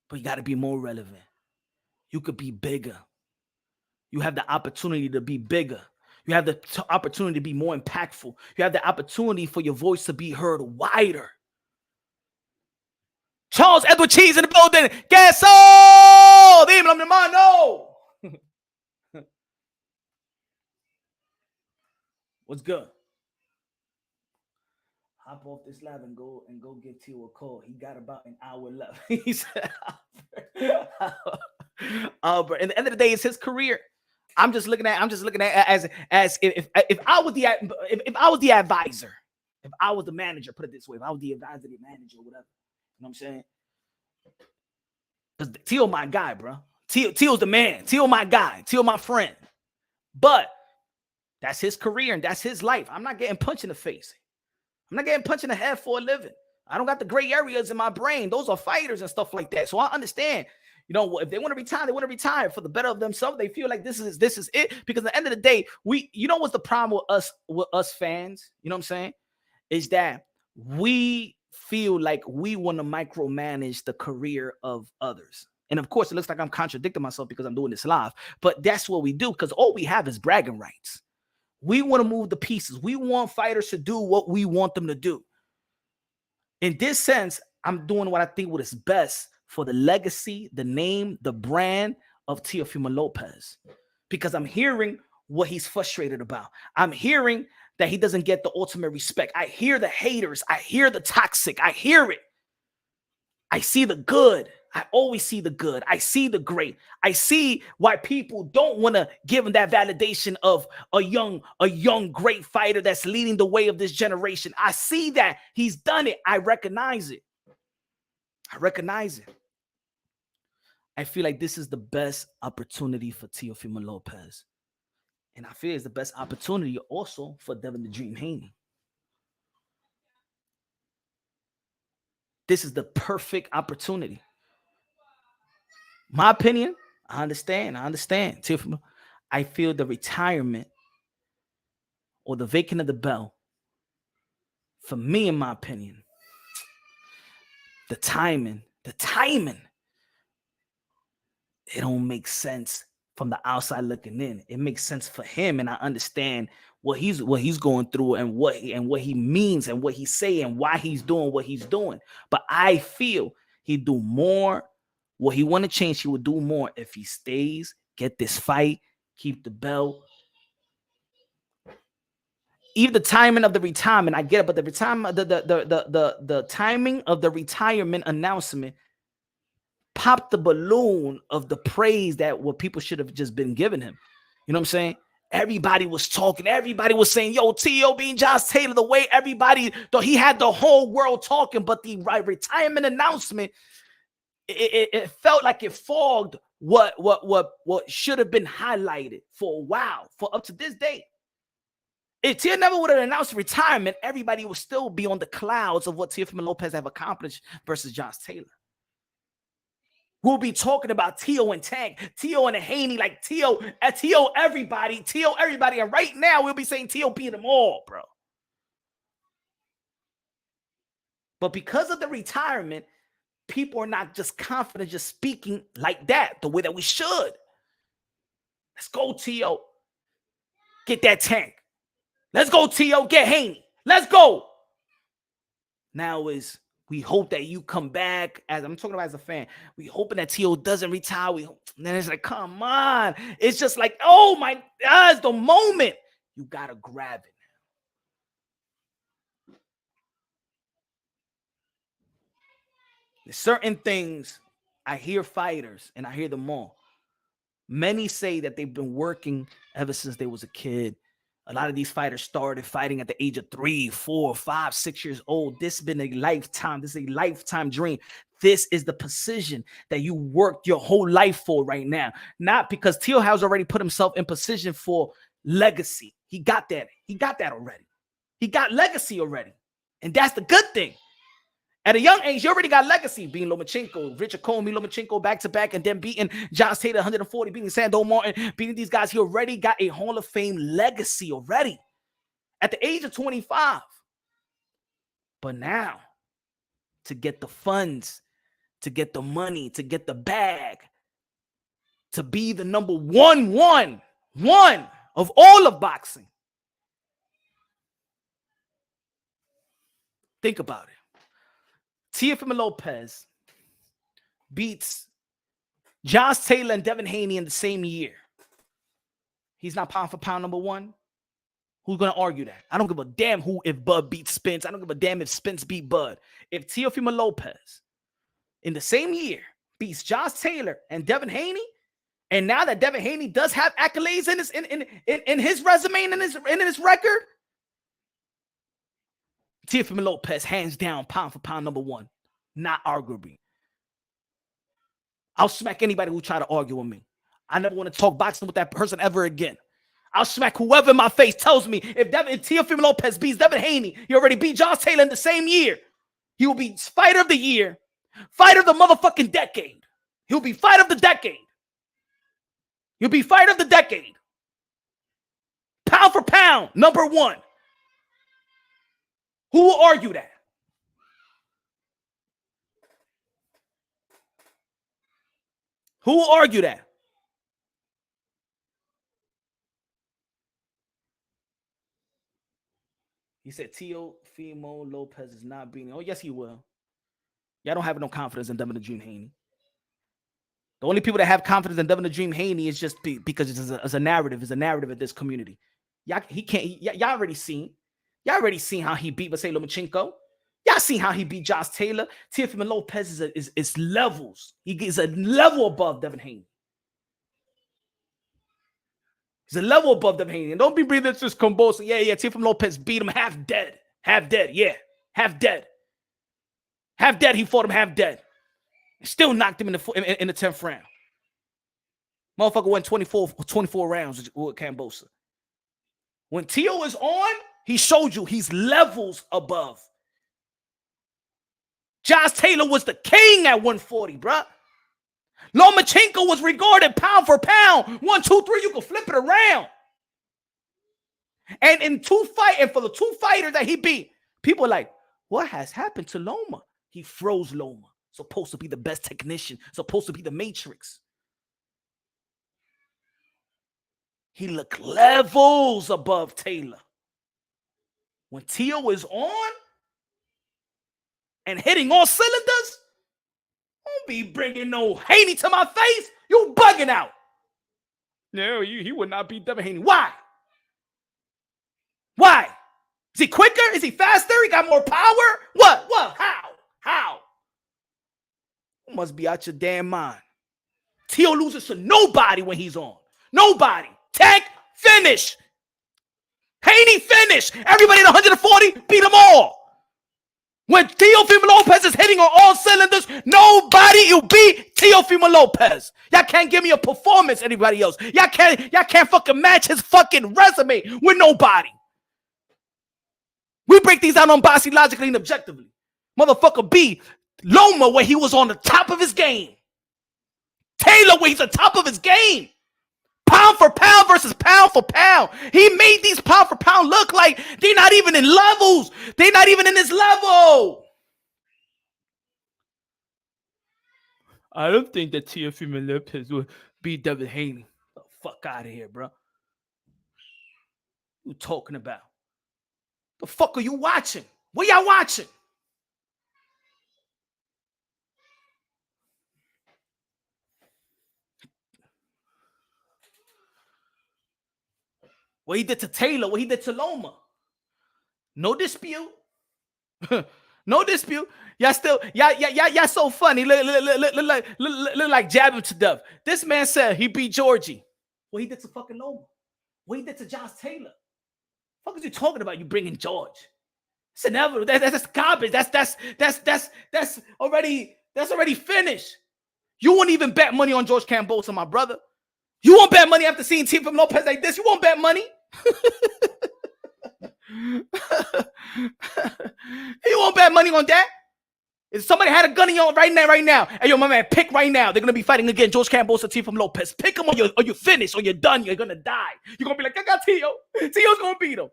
but you got to be more relevant. You could be bigger. You have the opportunity to be bigger. You have the opportunity to be more impactful. You have the opportunity for your voice to be heard wider. Charles Edward Cheese in the building. Guess so. Dímelo, mi hermano. What's good? Hop off this live and go give Tio a call. He got about an hour left. He said, Albert. And at the end of the day, it's his career. I'm just looking at as if I was the advisor, if I was the manager, put it this way, if I was the advisor, the manager, whatever. You know what I'm saying? Because Tio my guy, bro. Tio's the man. Tio my guy. Tio my friend. But that's his career and that's his life. I'm not getting punched in the face. I'm not getting punched in the head for a living. I don't got the gray areas in my brain. Those are fighters and stuff like that. So I understand. You know, if they want to retire, they want to retire for the better of themselves. They feel like this is it. Because at the end of the day, you know what's the problem with us fans? You know what I'm saying? Is that we feel like we want to micromanage the career of others. And of course, it looks like I'm contradicting myself because I'm doing this live. But that's what we do, because all we have is bragging rights. We want to move the pieces. We want fighters to do what we want them to do. In this sense, I'm doing what I think what is best for the legacy, the name, the brand of Teofimo Lopez. Because I'm hearing what he's frustrated about. I'm hearing that he doesn't get the ultimate respect. I hear the haters. I hear the toxic. I hear it. I see the good. I always see the good. I see the great. I see why people don't want to give him that validation of a young, great fighter that's leading the way of this generation. I see that. He's done it. I recognize it. I recognize it. I feel like this is the best opportunity for Teofimo Lopez. And I feel it's the best opportunity also for Devin the Dream Haney. This is the perfect opportunity. My opinion, I understand. Teofimo, I feel the retirement or the vacant of the belt, for me, in my opinion, the timing, it don't make sense from the outside looking in. It makes sense for him, and I understand what he's going through and what he means and what he's saying and why he's doing what he's doing. But I feel he'd do more. What he want to change, he would do more if he stays, get this fight, keep the belt. Even the timing of the retirement, I get it, but the retirement, the timing of the retirement announcement popped the balloon of the praise that what people should have just been giving him. You know what I'm saying? Everybody was talking. Everybody was saying, yo, T.O. being Josh Taylor, the way everybody, though he had the whole world talking, but the retirement announcement, it felt like it fogged what should have been highlighted for a while, for up to this day. If Tia never would have announced retirement, everybody would still be on the clouds of what Teofimo Lopez have accomplished versus Josh Taylor. We'll be talking about Teo and Tank, Teo and Haney, like Teo everybody, and right now we'll be saying Teo beat them all, bro. But because of the retirement, people are not just confident just speaking like that, the way that we should. Let's go, Teo. Get that Tank. Let's go, Teo. Get Haney. Let's go. Now is we hope that you come back. As I'm talking about as a fan, we hoping that Teo doesn't retire. Then it's like, come on. It's just like, oh my God, it's the moment. You gotta grab it. There's certain things I hear fighters, and I hear them all. Many say that they've been working ever since they was a kid. A lot of these fighters started fighting at the age of 3, 4, 5, 6 years old. This has been a lifetime. This is a lifetime dream. This is the position that you worked your whole life for right now. Not because Teo has already put himself in position for legacy. He got that. He got that already. He got legacy already. And that's the good thing. At a young age, you already got legacy, beating Lomachenko, Richard Coleman, Lomachenko back-to-back, and then beating Josh Taylor 140, beating Sando Martin, beating these guys. He already got a Hall of Fame legacy already at the age of 25. But now, to get the funds, to get the money, to get the bag, to be the number one of all of boxing. Think about it. Teofimo Lopez beats Josh Taylor and Devin Haney in the same year. He's not pound for pound number one. Who's going to argue that? I don't give a damn if Bud beats Spence. I don't give a damn if Spence beat Bud. If Teofimo Lopez in the same year beats Josh Taylor and Devin Haney, and now that Devin Haney does have accolades in his resume and in his record, Teofimo Lopez, hands down, pound for pound number one. Not arguably. I'll smack anybody who try to argue with me. I never want to talk boxing with that person ever again. I'll smack whoever in my face tells me if Teofimo Lopez beats Devin Haney, he already beat Josh Taylor in the same year. He will be fighter of the year, fighter of the motherfucking decade. He'll be fighter of the decade. He'll be fighter of the decade. Pound for pound, number one. Who will argue that? Who will argue that? He said Teofimo Lopez is not beating. Oh, yes, he will. Y'all don't have no confidence in Devin the Dream Haney. The only people that have confidence in Devin the Dream Haney is just because it's a narrative. It's a narrative of this community. Y'all already seen. Y'all already seen how he beat Vasily Lomachenko. Y'all seen how he beat Josh Taylor. Teofimo Lopez is levels. He is a level above Devin Haney. He's a level above Devin Haney. And don't be breathing this convulsing. Yeah, Teofimo Lopez beat him half dead. Half dead, yeah. Half dead. Half dead, he fought him half dead. Still knocked him in the 10th round. Motherfucker went 24 rounds with Cambosa. When Teo is on, he showed you he's levels above. Josh Taylor was the king at 140, bruh. Lomachenko was regarded pound for pound. 1, 2, 3, you can flip it around. And for the two fighters that he beat, people are like, what has happened to Loma? He froze Loma. Supposed to be the best technician. Supposed to be the Matrix. He looked levels above Taylor. When Teo is on and hitting all cylinders, don't be bringing no Haney to my face. You bugging out. No, he would not beat Devin Haney. Why? Why? Is he quicker? Is he faster? He got more power? What? How? You must be out your damn mind. Teo loses to nobody when he's on. Nobody. Tank, finish. Haney, finish. Everybody at 140, beat them all. When Teofimo Lopez is hitting on all cylinders, nobody you beat Teofimo Lopez. Y'all can't give me a performance, anybody else. Y'all can't fucking match his fucking resume with nobody. We break these down on boxing logically and objectively. Motherfucker beat Loma when he was on the top of his game. Taylor where he's on top of his game. Pound for pound versus pound for pound. He made these pound for pound look like they're not even in levels. They're not even in this level. I don't think that Teofimo Lopez will beat Devin Haney. The fuck out of here, bro. What you talking about? The fuck are you watching? What y'all watching? What he did to Taylor, what he did to Loma. No dispute. No dispute. Y'all still, y'all so funny. Look like jabbing to death. This man said he beat Georgie. What he did to fucking Loma. What he did to Josh Taylor. What the fuck is you talking about? You bringing George? It's inevitable. That's garbage. That's already finished. You won't even bet money on George Cambosa, my brother. You won't bet money after seeing Teofimo Lopez like this. You won't bet money. You won't bet money on that. If somebody had a gun in you right now, hey, yo, my man, pick right now. They're going to be fighting again. George Cambosa, Teofimo Lopez. Pick him or you're finished or you're done. You're going to die. You're going to be like, I got Tio. Tio's going to beat him.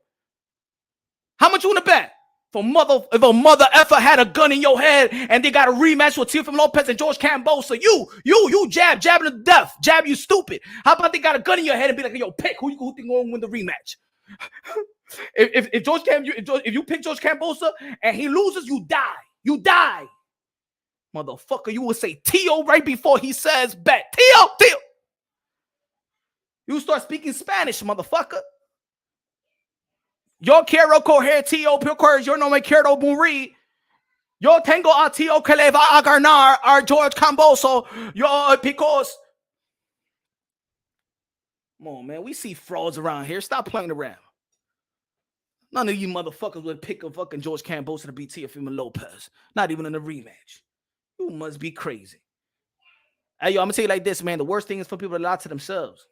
How much you want to bet? If a mother effer had a gun in your head and they got a rematch with Teofimo Lopez and George Cambosa, you jabbing to death. Jab, you stupid. How about they got a gun in your head and be like, yo, pick who think going to win the rematch? If you pick George Cambosa and he loses, you die. You die. Motherfucker, you will say Tio right before he says bet. Tio. You start speaking Spanish, motherfucker. Yo quiero coger Tio porque yo no me quiero morir. Yo tengo a Tio que le va a ganar a George Cambosa. Yo because. Come on, man. We see frauds around here. Stop playing around. None of you motherfuckers would pick a fucking George Cambosa to beat Teofimo Lopez. Not even in a rematch. You must be crazy. Hey, yo, I'm gonna tell you like this, man. The worst thing is for people to lie to themselves.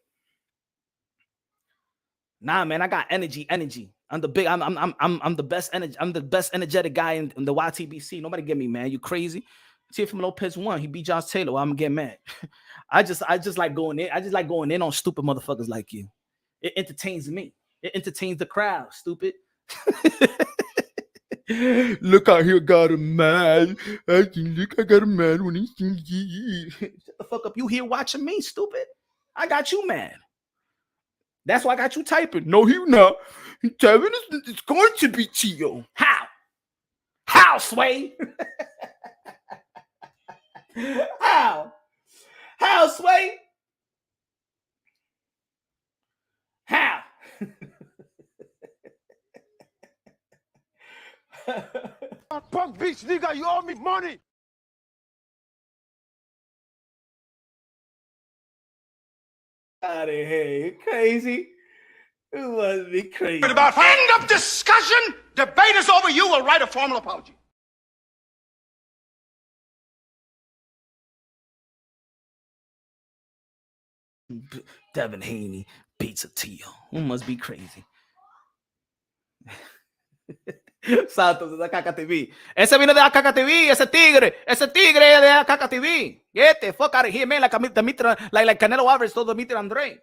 Nah, man, I got energy. I'm the best energy. I'm the best energetic guy in the YTBC. Nobody get me, man. You crazy? Teofimo Lopez won. He beat Josh Taylor. Well, I'm gonna get mad. I just like going in. I just like going in on stupid motherfuckers like you. It entertains me. It entertains the crowd. Stupid. Look out here, got a man. I got a man when he's shut the fuck up. You here watching me, stupid? I got you mad. That's why I got you typing. No, he not. Devin is going to be Tio. How, Sway? How, Sway? How? Punk bitch nigga, you owe me money. Out of here, you crazy? You must be crazy. About end of discussion. Debate is over. You will write a formal apology. Devin Haney beats a Tio. You must be crazy. Santos de Acaca TV. Ese vino de Acaca TV, ese tigre de Acaca TV. Get the fuck out of here, man. Like Canelo Alvarez told Dimitri Andre.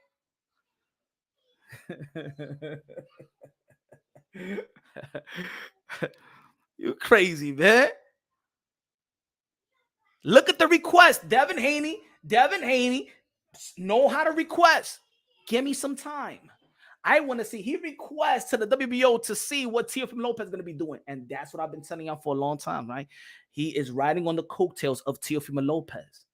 You crazy, man. Look at the request. Devin Haney know how to request. Give me some time. I want to see. He requests to the WBO to see what Teofimo Lopez is going to be doing. And that's what I've been telling y'all for a long time, right? He is riding on the coattails of Teofimo Lopez.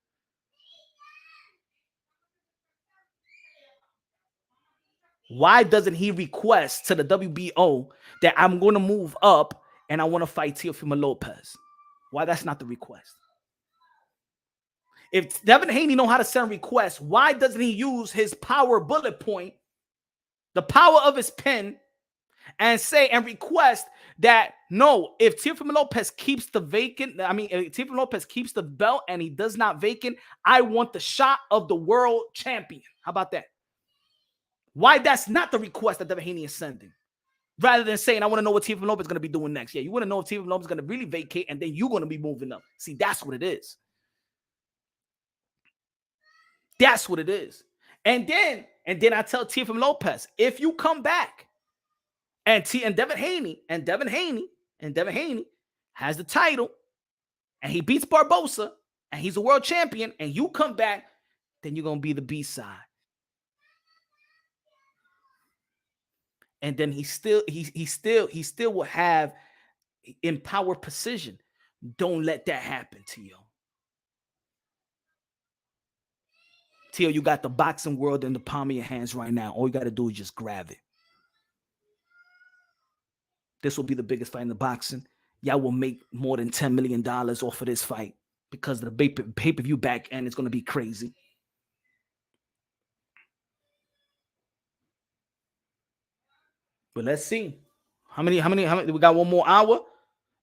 Why doesn't he request to the WBO that I'm going to move up and I want to fight Teofimo Lopez? Why that's not the request? If Devin Haney know how to send requests, why doesn't he use his power bullet point, the power of his pen, and say and request that no, if Teofimo Lopez keeps the vacant, if Teofimo Lopez keeps the belt and he does not vacant, I want the shot of the world champion. How about that? Why that's not the request that Devin Haney is sending? Rather than saying, I want to know what Teofimo Lopez is going to be doing next. Yeah, you want to know if Teofimo Lopez is going to really vacate and then you're going to be moving up. See, that's what it is. That's what it is. And then I tell Teofimo Lopez, if you come back and Devin Haney has the title and he beats Barbosa and he's a world champion and you come back, then you're gonna be the B side. And then he still will have empowered precision. Don't let that happen, Tio. Tio, you got the boxing world in the palm of your hands right now. All you got to do is just grab it. This will be the biggest fight in the boxing. Y'all will make more than $10 million off of this fight because of the pay-per-view back end. It's going to be crazy. But let's see. How many? We got 1 more hour.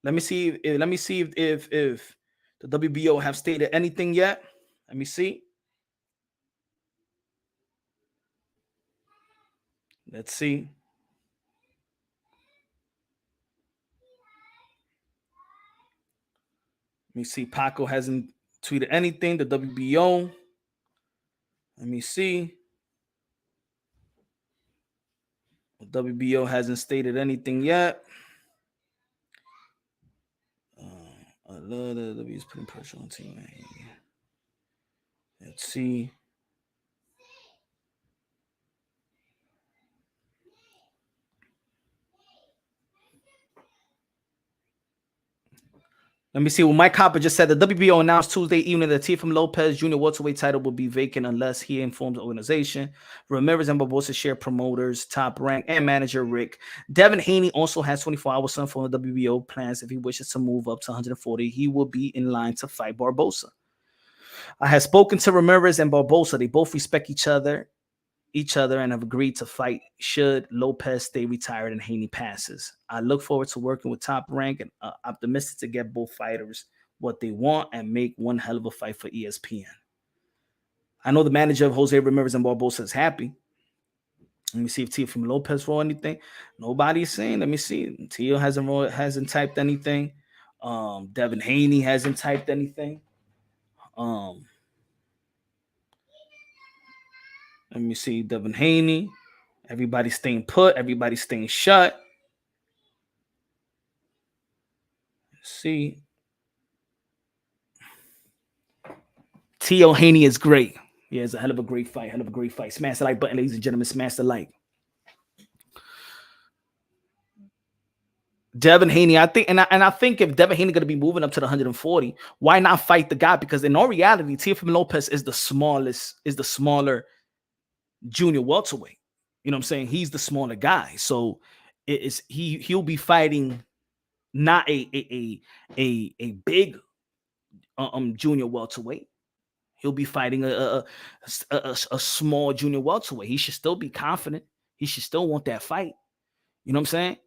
Let me see if the WBO have stated anything yet. Let me see. Let's see. Let me see. Paco hasn't tweeted anything. The WBO. Let me see. The WBO hasn't stated anything yet. I love that the WBO's putting pressure on team. Let's see. Let me see. Well, Mike Hopper just said the WBO announced Tuesday evening that Teofimo Lopez Jr. welterweight title will be vacant unless he informs the organization. Ramirez and Barbosa share promoters, Top Rank, and manager Rick. Devin Haney also has 24 hours from the WBO plans. If he wishes to move up to 140, he will be in line to fight Barbosa. I have spoken to Ramirez and Barbosa. They both respect each other and have agreed to fight should Lopez stay retired and Haney passes. I look forward to working with Top Rank and optimistic to get both fighters what they want and make one hell of a fight for ESPN. I know the manager of Jose Ramirez and Barbosa is happy. Let me see if Teofimo Lopez wrote anything. Nobody's saying. Let me see. Teo hasn't typed anything. Devin Haney hasn't typed anything. Let me see. Devin Haney. Everybody's staying put. Everybody's staying shut. Let's see. Teo Haney is great. Yeah, it's a hell of a great fight. Smash the like button, ladies and gentlemen. Smash the like. Devin Haney, I think, and I think if Devin Haney going to be moving up to the 140, why not fight the guy? Because in all reality, Teofimo Lopez is the smaller junior welterweight. You know what I'm saying? He's the smaller guy, so he'll be fighting not a big junior welterweight. He'll be fighting a small junior welterweight. He should still be confident. He should still want that fight. You know what I'm saying?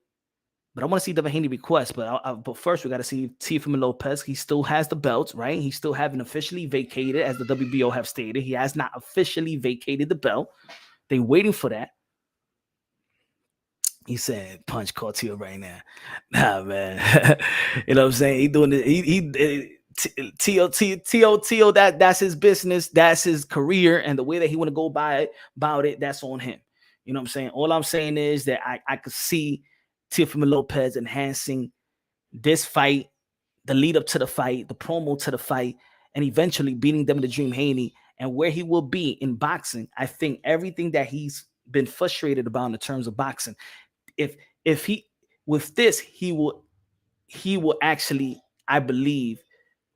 But I want to see Devin Haney request. But first, we got to see Teofimo Lopez. He still has the belt, right? He still haven't officially vacated, as the WBO have stated. He has not officially vacated the belt. They're waiting for that. He said, "Punch Corteo right now." Nah, man. You know what I'm saying? He doing it. Tio. That's his business. That's his career, and the way that he want to go about it, that's on him. You know what I'm saying? All I'm saying is that I could see Teofimo Lopez enhancing this fight, the lead up to the fight, the promo to the fight, and eventually beating Devin the Dream Haney. And where he will be in boxing, I think everything that he's been frustrated about in terms of boxing, if he with this, he will actually, I believe,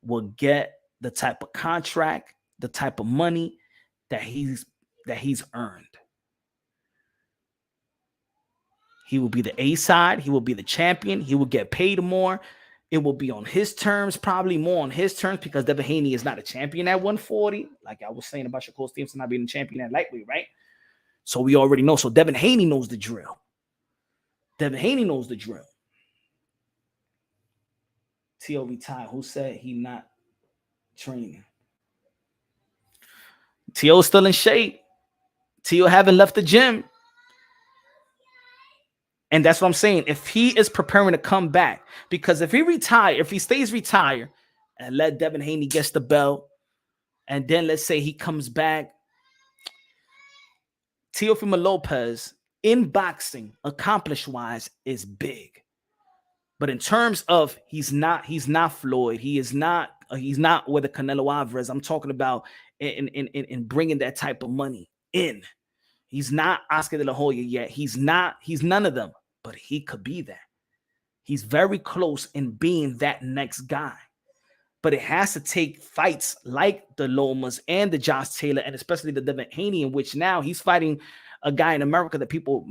will get the type of contract, the type of money that he's earned. He will be the A side. He will be the champion. He will get paid more. It will be on his terms, probably more on his terms, because Devin Haney is not a champion at 140. Like I was saying about Shakur Stevenson not being a champion at lightweight, right? So we already know. So Devin Haney knows the drill. T.O. retired. Who said he not training? T.O. still in shape. T.O. haven't left the gym. And that's what I'm saying. If he is preparing to come back, because if he stays retired and let Devin Haney get the belt, and then let's say he comes back Teofimo Lopez in boxing, accomplished-wise, is big. But in terms of he's not Floyd. He's not with the Canelo Alvarez. I'm talking about in bringing that type of money in. He's not Oscar de la Hoya yet. He's none of them, but he could be that. He's very close in being that next guy. But it has to take fights like the Lomas and the Josh Taylor, and especially the Devin Haney, in which now he's fighting a guy in America that people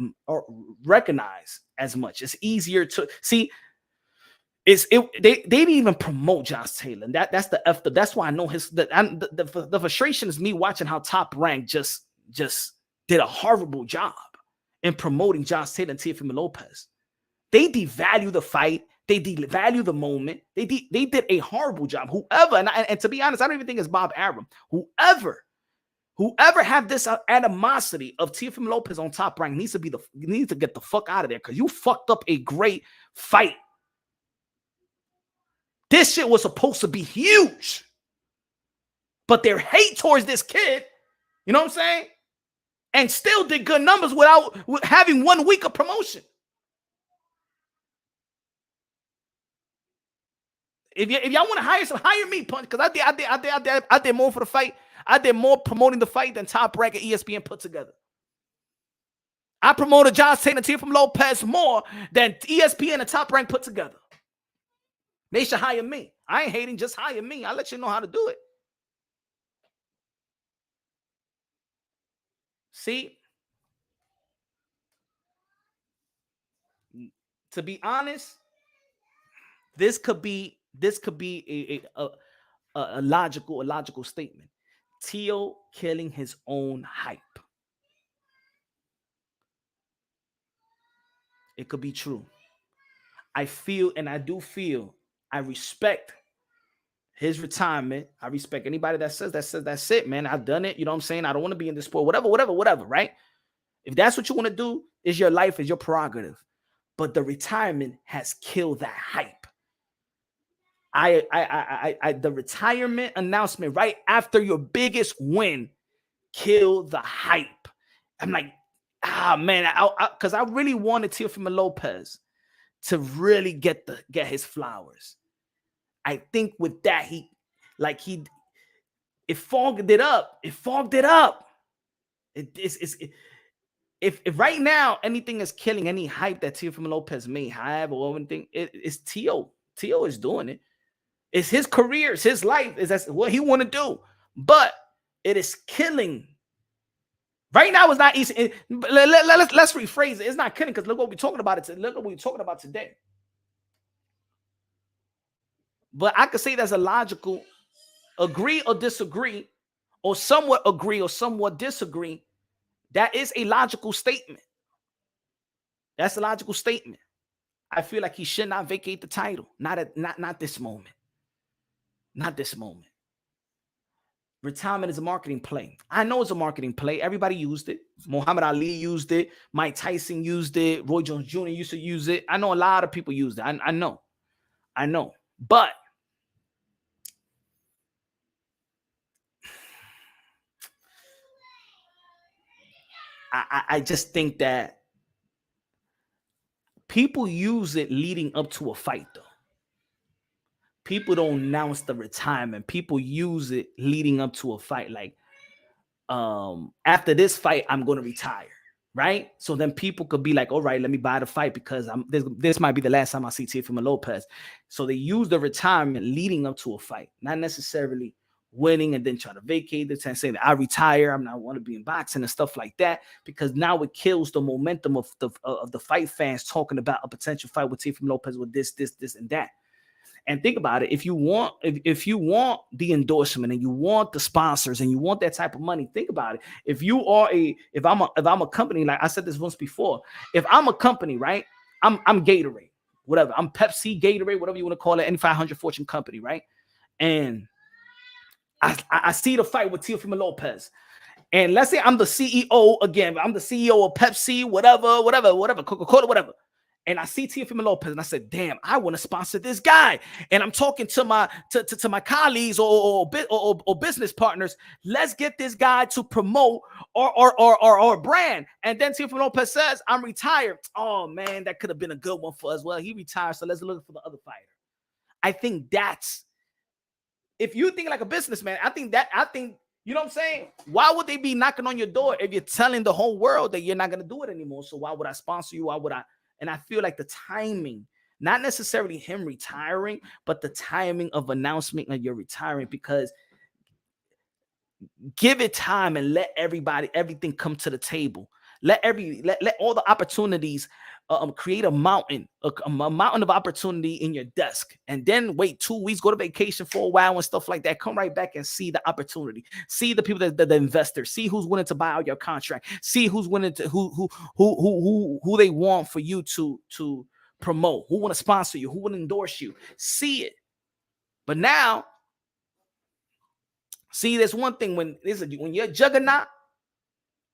recognize as much. It's easier to see. They didn't even promote Josh Taylor. And that's the F. That's why I know the frustration is me watching how Top Rank just did a horrible job in promoting Josh Taylor and Teofimo Lopez. They devalue the fight. They devalue the moment. They did a horrible job. Whoever, and to be honest, I don't even think it's Bob Arum. Whoever have this animosity of Teofimo Lopez on Top Rank needs to get the fuck out of there, because you fucked up a great fight. This shit was supposed to be huge, but their hate towards this kid, you know what I'm saying, and still did good numbers without having 1 week of promotion. If y'all want to hire me, Punch, because I did more for the fight. I did more promoting the fight than Top Rank and ESPN put together. I promoted Josh Taylor and Teofimo Lopez more than ESPN and Top Rank put together. They should hire me. I ain't hating, just hire me. I'll let you know how to do it. See, to be honest, this could be a logical statement. Teo killing his own hype. It could be true. I respect his retirement. I respect anybody that says that's it, man. I've done it. You know what I'm saying? I don't want to be in this sport. Whatever, right? If that's what you want to do, is your life, is your prerogative. But the retirement has killed that hype. The retirement announcement right after your biggest win killed the hype. I'm like, man, because I really wanted Teofimo Lopez to really get his flowers. I think with that, it fogged it up. If right now anything is killing any hype that Teofimo Lopez may have or anything, it's Teo. Teo is doing it. It's his career, it's his life, that's what he want to do. But it is killing. Right now, it's not easy. Let's rephrase it. It's not killing, because look what we're talking about. Look what we're talking about today. But I could say there's a logical agree or disagree, or somewhat agree or somewhat disagree. That is a logical statement. That's a logical statement. I feel like he should not vacate the title. Not this moment. Not this moment. Retirement is a marketing play. I know it's a marketing play. Everybody used it. Muhammad Ali used it. Mike Tyson used it. Roy Jones Jr. used to use it. I know a lot of people used it. I know. But I just think that people use it leading up to a fight, though. People don't announce the retirement. People use it leading up to a fight. Like, after this fight, I'm going to retire, right? So then people could be like, all right, let me buy the fight because this might be the last time I see Teofimo Lopez. So they use the retirement leading up to a fight, not necessarily winning and then try to vacate it and say that I retire, I'm not want to be in boxing and stuff like that, because now it kills the momentum of the fight fans talking about a potential fight with Teofimo Lopez with this, and that. And think about it. If you want the endorsement and you want the sponsors and you want that type of money, think about it. If I'm a company, like I said this once before, if I'm a company, right? I'm Gatorade, whatever. I'm Pepsi, Gatorade, whatever you want to call it, any 500 Fortune company, right? And I see the fight with Teofimo Lopez. And let's say I'm the CEO again. I'm the CEO of Pepsi, whatever, Coca-Cola, whatever. and I see Teofimo Lopez, and I said, "Damn, I want to sponsor this guy." And I'm talking to my to my colleagues or business partners. Let's get this guy to promote or brand. And then Teofimo Lopez says, "I'm retired." Oh man, that could have been a good one for us. Well, he retired, so let's look for the other fighter. I think that's, if you think like a businessman, I think you know what I'm saying? Why would they be knocking on your door if you're telling the whole world that you're not going to do it anymore? So why would I sponsor you? Why would I? And I feel like the timing, not necessarily him retiring, but the timing of announcement that you're retiring, because give it time and let everything come to the table. Let all the opportunities create a mountain of opportunity in your desk, and then wait 2 weeks, go to vacation for a while and stuff like that. Come right back and see the opportunity. See the people that the investors. See who's willing to buy out your contract. See who's willing to who they want for you to promote. Who want to sponsor you? Who want to endorse you? See it. But now, see, there's one thing when you're a juggernaut.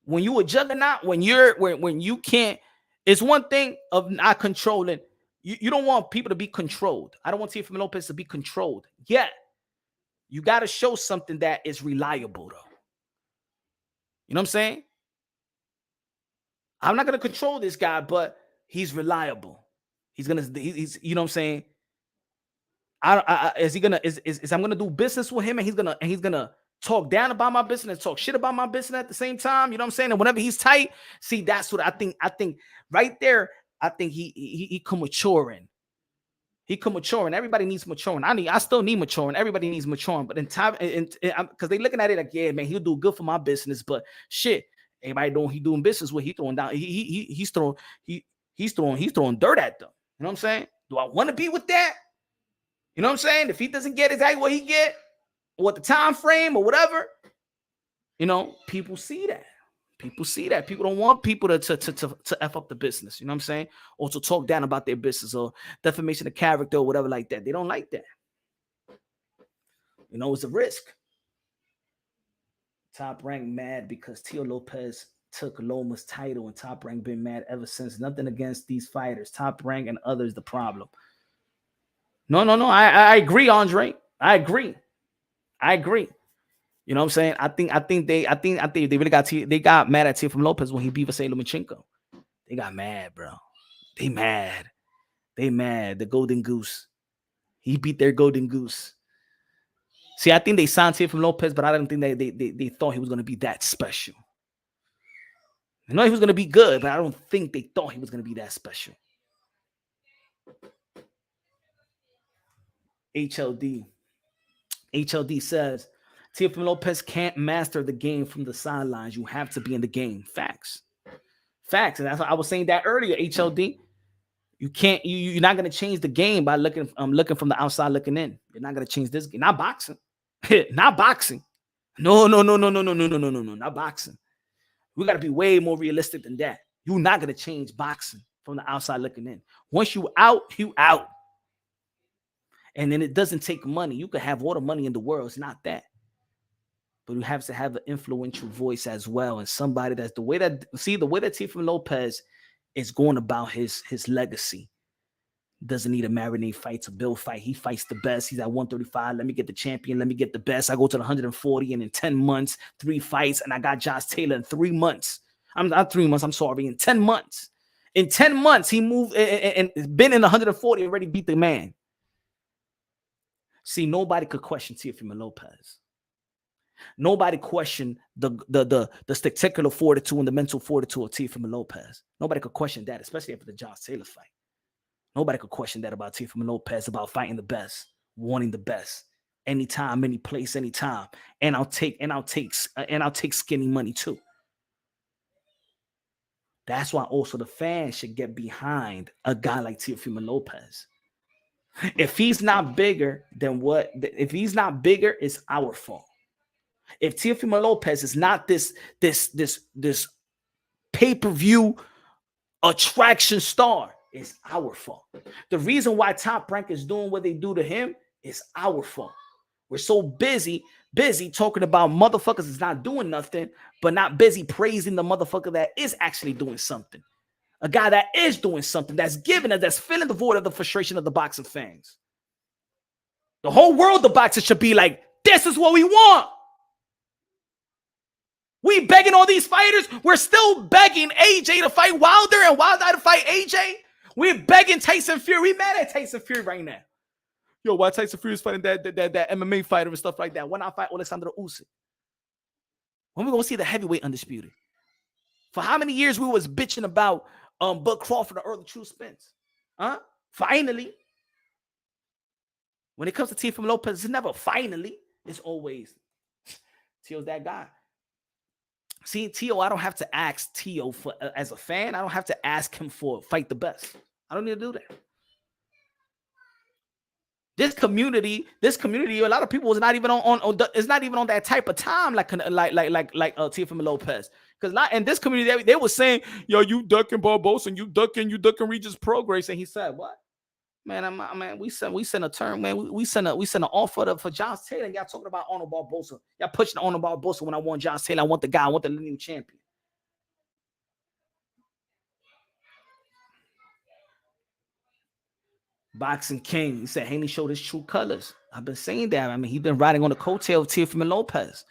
When you a juggernaut, when you can't, it's one thing of not controlling. You don't want people to be controlled. I don't want Teofimo Lopez to be controlled. Yeah, you got to show something that is reliable, though. You know what I'm saying? I'm not gonna control this guy, but he's reliable. He's you know what I'm saying? Is I'm gonna do business with him, and he's gonna talk down about my business and talk shit about my business at the same time. You know what I'm saying? And whenever he's tight, see, that's what I think right there. I think he come maturing. He come maturing. Everybody needs maturing. I still need maturing. Everybody needs maturing. But in time, because they looking at it like, yeah, man, he'll do good for my business. But shit, everybody doing business with, he throwing down. He's throwing dirt at them. You know what I'm saying? Do I want to be with that? You know what I'm saying? If he doesn't get exactly what he get, or what the time frame or whatever, you know, people see that. People see that. People don't want people to F up the business, you know what I'm saying? Or to talk down about their business or defamation of character or whatever like that. They don't like that. You know, it's a risk. Top Rank mad because Teo Lopez took Loma's title, and Top Rank been mad ever since. Nothing against these fighters. Top Rank and others the problem. No. I agree, Andre. I agree. You know what I'm saying? I think they really got mad at Teofimo Lopez when he beat Vasily Lomachenko. They got mad, bro. They mad. The golden goose. He beat their golden goose. See, I think they signed Teofimo Lopez, but I don't think they thought he was going to be that special. I know he was going to be good, but I don't think they thought he was going to be that special. HLD says, Teofimo Lopez can't master the game from the sidelines. You have to be in the game. Facts. And that's what I was saying that earlier, HLD. You can't, you're not going to change the game by looking from the outside looking in. You're not going to change this game. Not boxing. Not boxing. No, not boxing. We got to be way more realistic than that. You're not going to change boxing from the outside looking in. Once you out. And then it doesn't take money. You can have all the money in the world. It's not that. But you have to have an influential voice as well. And somebody that's the way that Teofimo Lopez is going about his legacy. Doesn't need a marinade fight to build fight. He fights the best. He's at 135. Let me get the champion. Let me get the best. I go to the 140, and in 10 months, 3 fights, and I got Josh Taylor in 3 months. I'm not 3 months. I'm sorry. In 10 months. In 10 months, he moved and been in 140, already beat the man. See, nobody could question Teofimo Lopez. Nobody questioned the spectacular fortitude and the mental fortitude of Teofimo Lopez. Nobody could question that, especially after the Josh Taylor fight. Nobody could question that about Teofimo Lopez, about fighting the best, wanting the best, anytime, any place, anytime. And I'll take skinny money too. That's why also the fans should get behind a guy like Teofimo Lopez. If he's not bigger, it's our fault. If Teofimo Lopez is not this pay-per-view attraction star, it's our fault. The reason why Top Rank is doing what they do to him is our fault. We're so busy talking about motherfuckers is not doing nothing, but not busy praising the motherfucker that is actually doing something. A guy that is doing something, that's giving us, that's filling the void of the frustration of the boxing fans. The whole world of boxing should be like, this is what we want. We begging all these fighters. We're still begging AJ to fight Wilder and Wilder to fight AJ. We're begging Tyson Fury. We mad at Tyson Fury right now. Yo, why Tyson Fury is fighting that MMA fighter and stuff like that? Why not fight Alexander Usyk? When we gonna see the heavyweight undisputed? For how many years we was bitching about Bud Crawford or Earl True Spence? Huh? Finally. When it comes to Teofimo Lopez, it's never finally. It's always Teo's that guy. See, Teo, I don't have to ask Teo for as a fan. I don't have to ask him for fight the best. I don't need to do that. This community, a lot of people is not even it's not even on that type of time like Teofimo Lopez. Because in this community, they were saying, yo, you ducking Barbosa and you ducking Regis Progress. And he said, what? Man, we sent a term, man. We sent an offer for Josh Taylor. Y'all talking about Arnold Barbosa. Y'all pushing Arnold Barbosa when I want Josh Taylor. I want the new champion. Boxing King. He said Haney showed his true colors. I've been saying that. I mean, he's been riding on the coattail of Teofimo Lopez.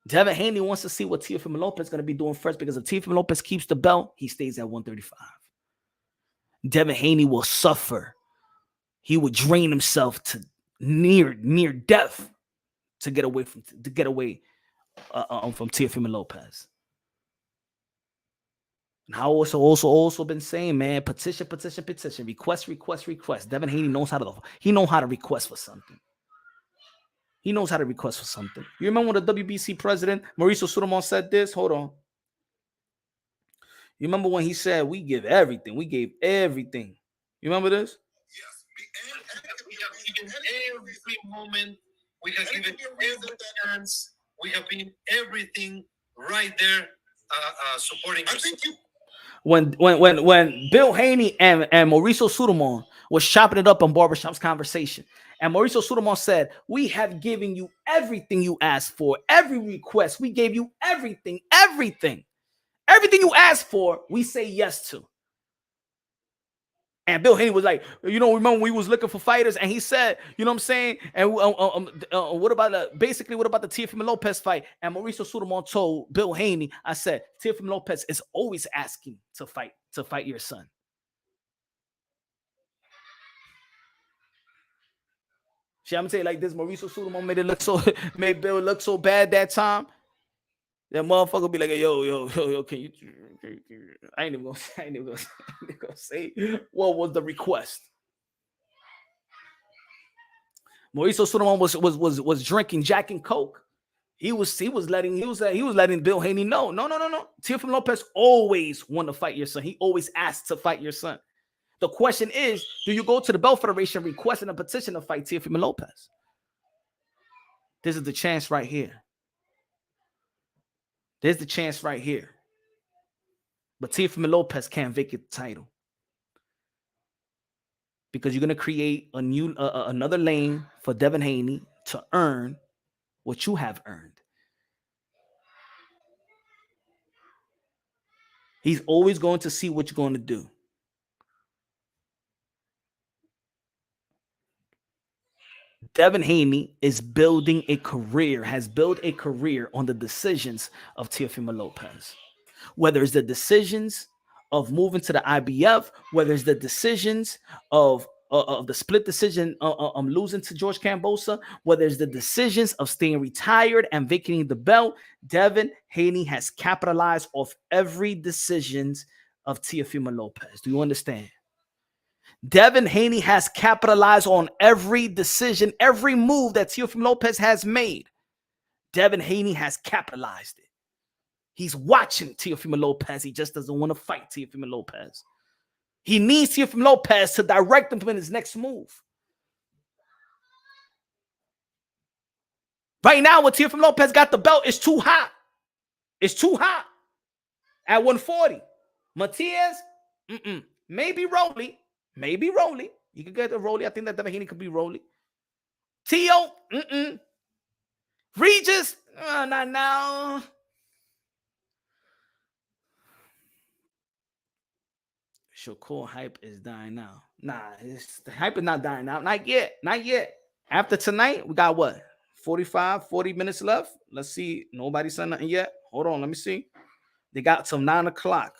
Devin Haney wants to see what Teofimo Lopez is going to be doing first, because if Teofimo Lopez keeps the belt, he stays at 135. Devin Haney will suffer. He would drain himself to near death to get away from Teofimo Lopez. And I also been saying, man, petition, request. Devin Haney knows how to request for something. He knows how to request for something. You remember when the WBC president Mauricio Sulaimán said this? Hold on. You remember when he said, we give everything? We gave everything. You remember this? Yes. We have given every moment. We have given every chance. We have been everything right there supporting us. When Bill Haney and Mauricio Sulaimán was chopping it up on Barbershop's Conversation, and Mauricio Sulaimán said, we have given you everything you asked for, every request. We gave you everything. Everything you asked for, we say yes to. And Bill Haney was like, remember when we was looking for fighters, and he said, you know what I'm saying? And what about the Teofimo Lopez fight? And Mauricio Sulaimán told Bill Haney, I said, Teofimo Lopez is always asking to fight your son. See, I'm gonna say like this: Mauricio Sulaimán made Bill look so bad that time. That motherfucker be like, yo, can you? I ain't even gonna say what was the request. Mauricio Sulaimán was drinking Jack and Coke. He was letting Bill Haney know. No. Teofimo Lopez always want to fight your son. He always asks to fight your son. The question is, do you go to the Belt Federation requesting a petition to fight Teofimo Lopez? This is the chance right here. There's the chance right here. But Teofimo Lopez can't vacate the title, because you're going to create another lane for Devin Haney to earn what you have earned. He's always going to see what you're going to do. Devin Haney has built a career on the decisions of Teofimo Lopez. Whether it's the decisions of moving to the IBF, whether it's the decisions of the split decision losing to George Kambosos, whether it's the decisions of staying retired and vacating the belt, Devin Haney has capitalized off every decisions of Teofimo Lopez. Do you understand? Devin Haney has capitalized on every decision, every move that Teofimo Lopez has made. Devin Haney has capitalized it. He's watching Teofimo Lopez. He just doesn't want to fight Teofimo Lopez. He needs Teofimo Lopez to direct him in his next move. Right now, when Teofimo Lopez got the belt, it's too hot. It's too hot. At 140. Matias, maybe Rolly. You could get a Rolly. I think that Devin Haney could be Rolly. Teo, Regis, not now. Shakur hype is dying now. Nah, the hype is not dying out. Not yet. Not yet. After tonight, we got what? 40 minutes left. Let's see. Nobody said nothing yet. Hold on. Let me see. They got till 9 o'clock.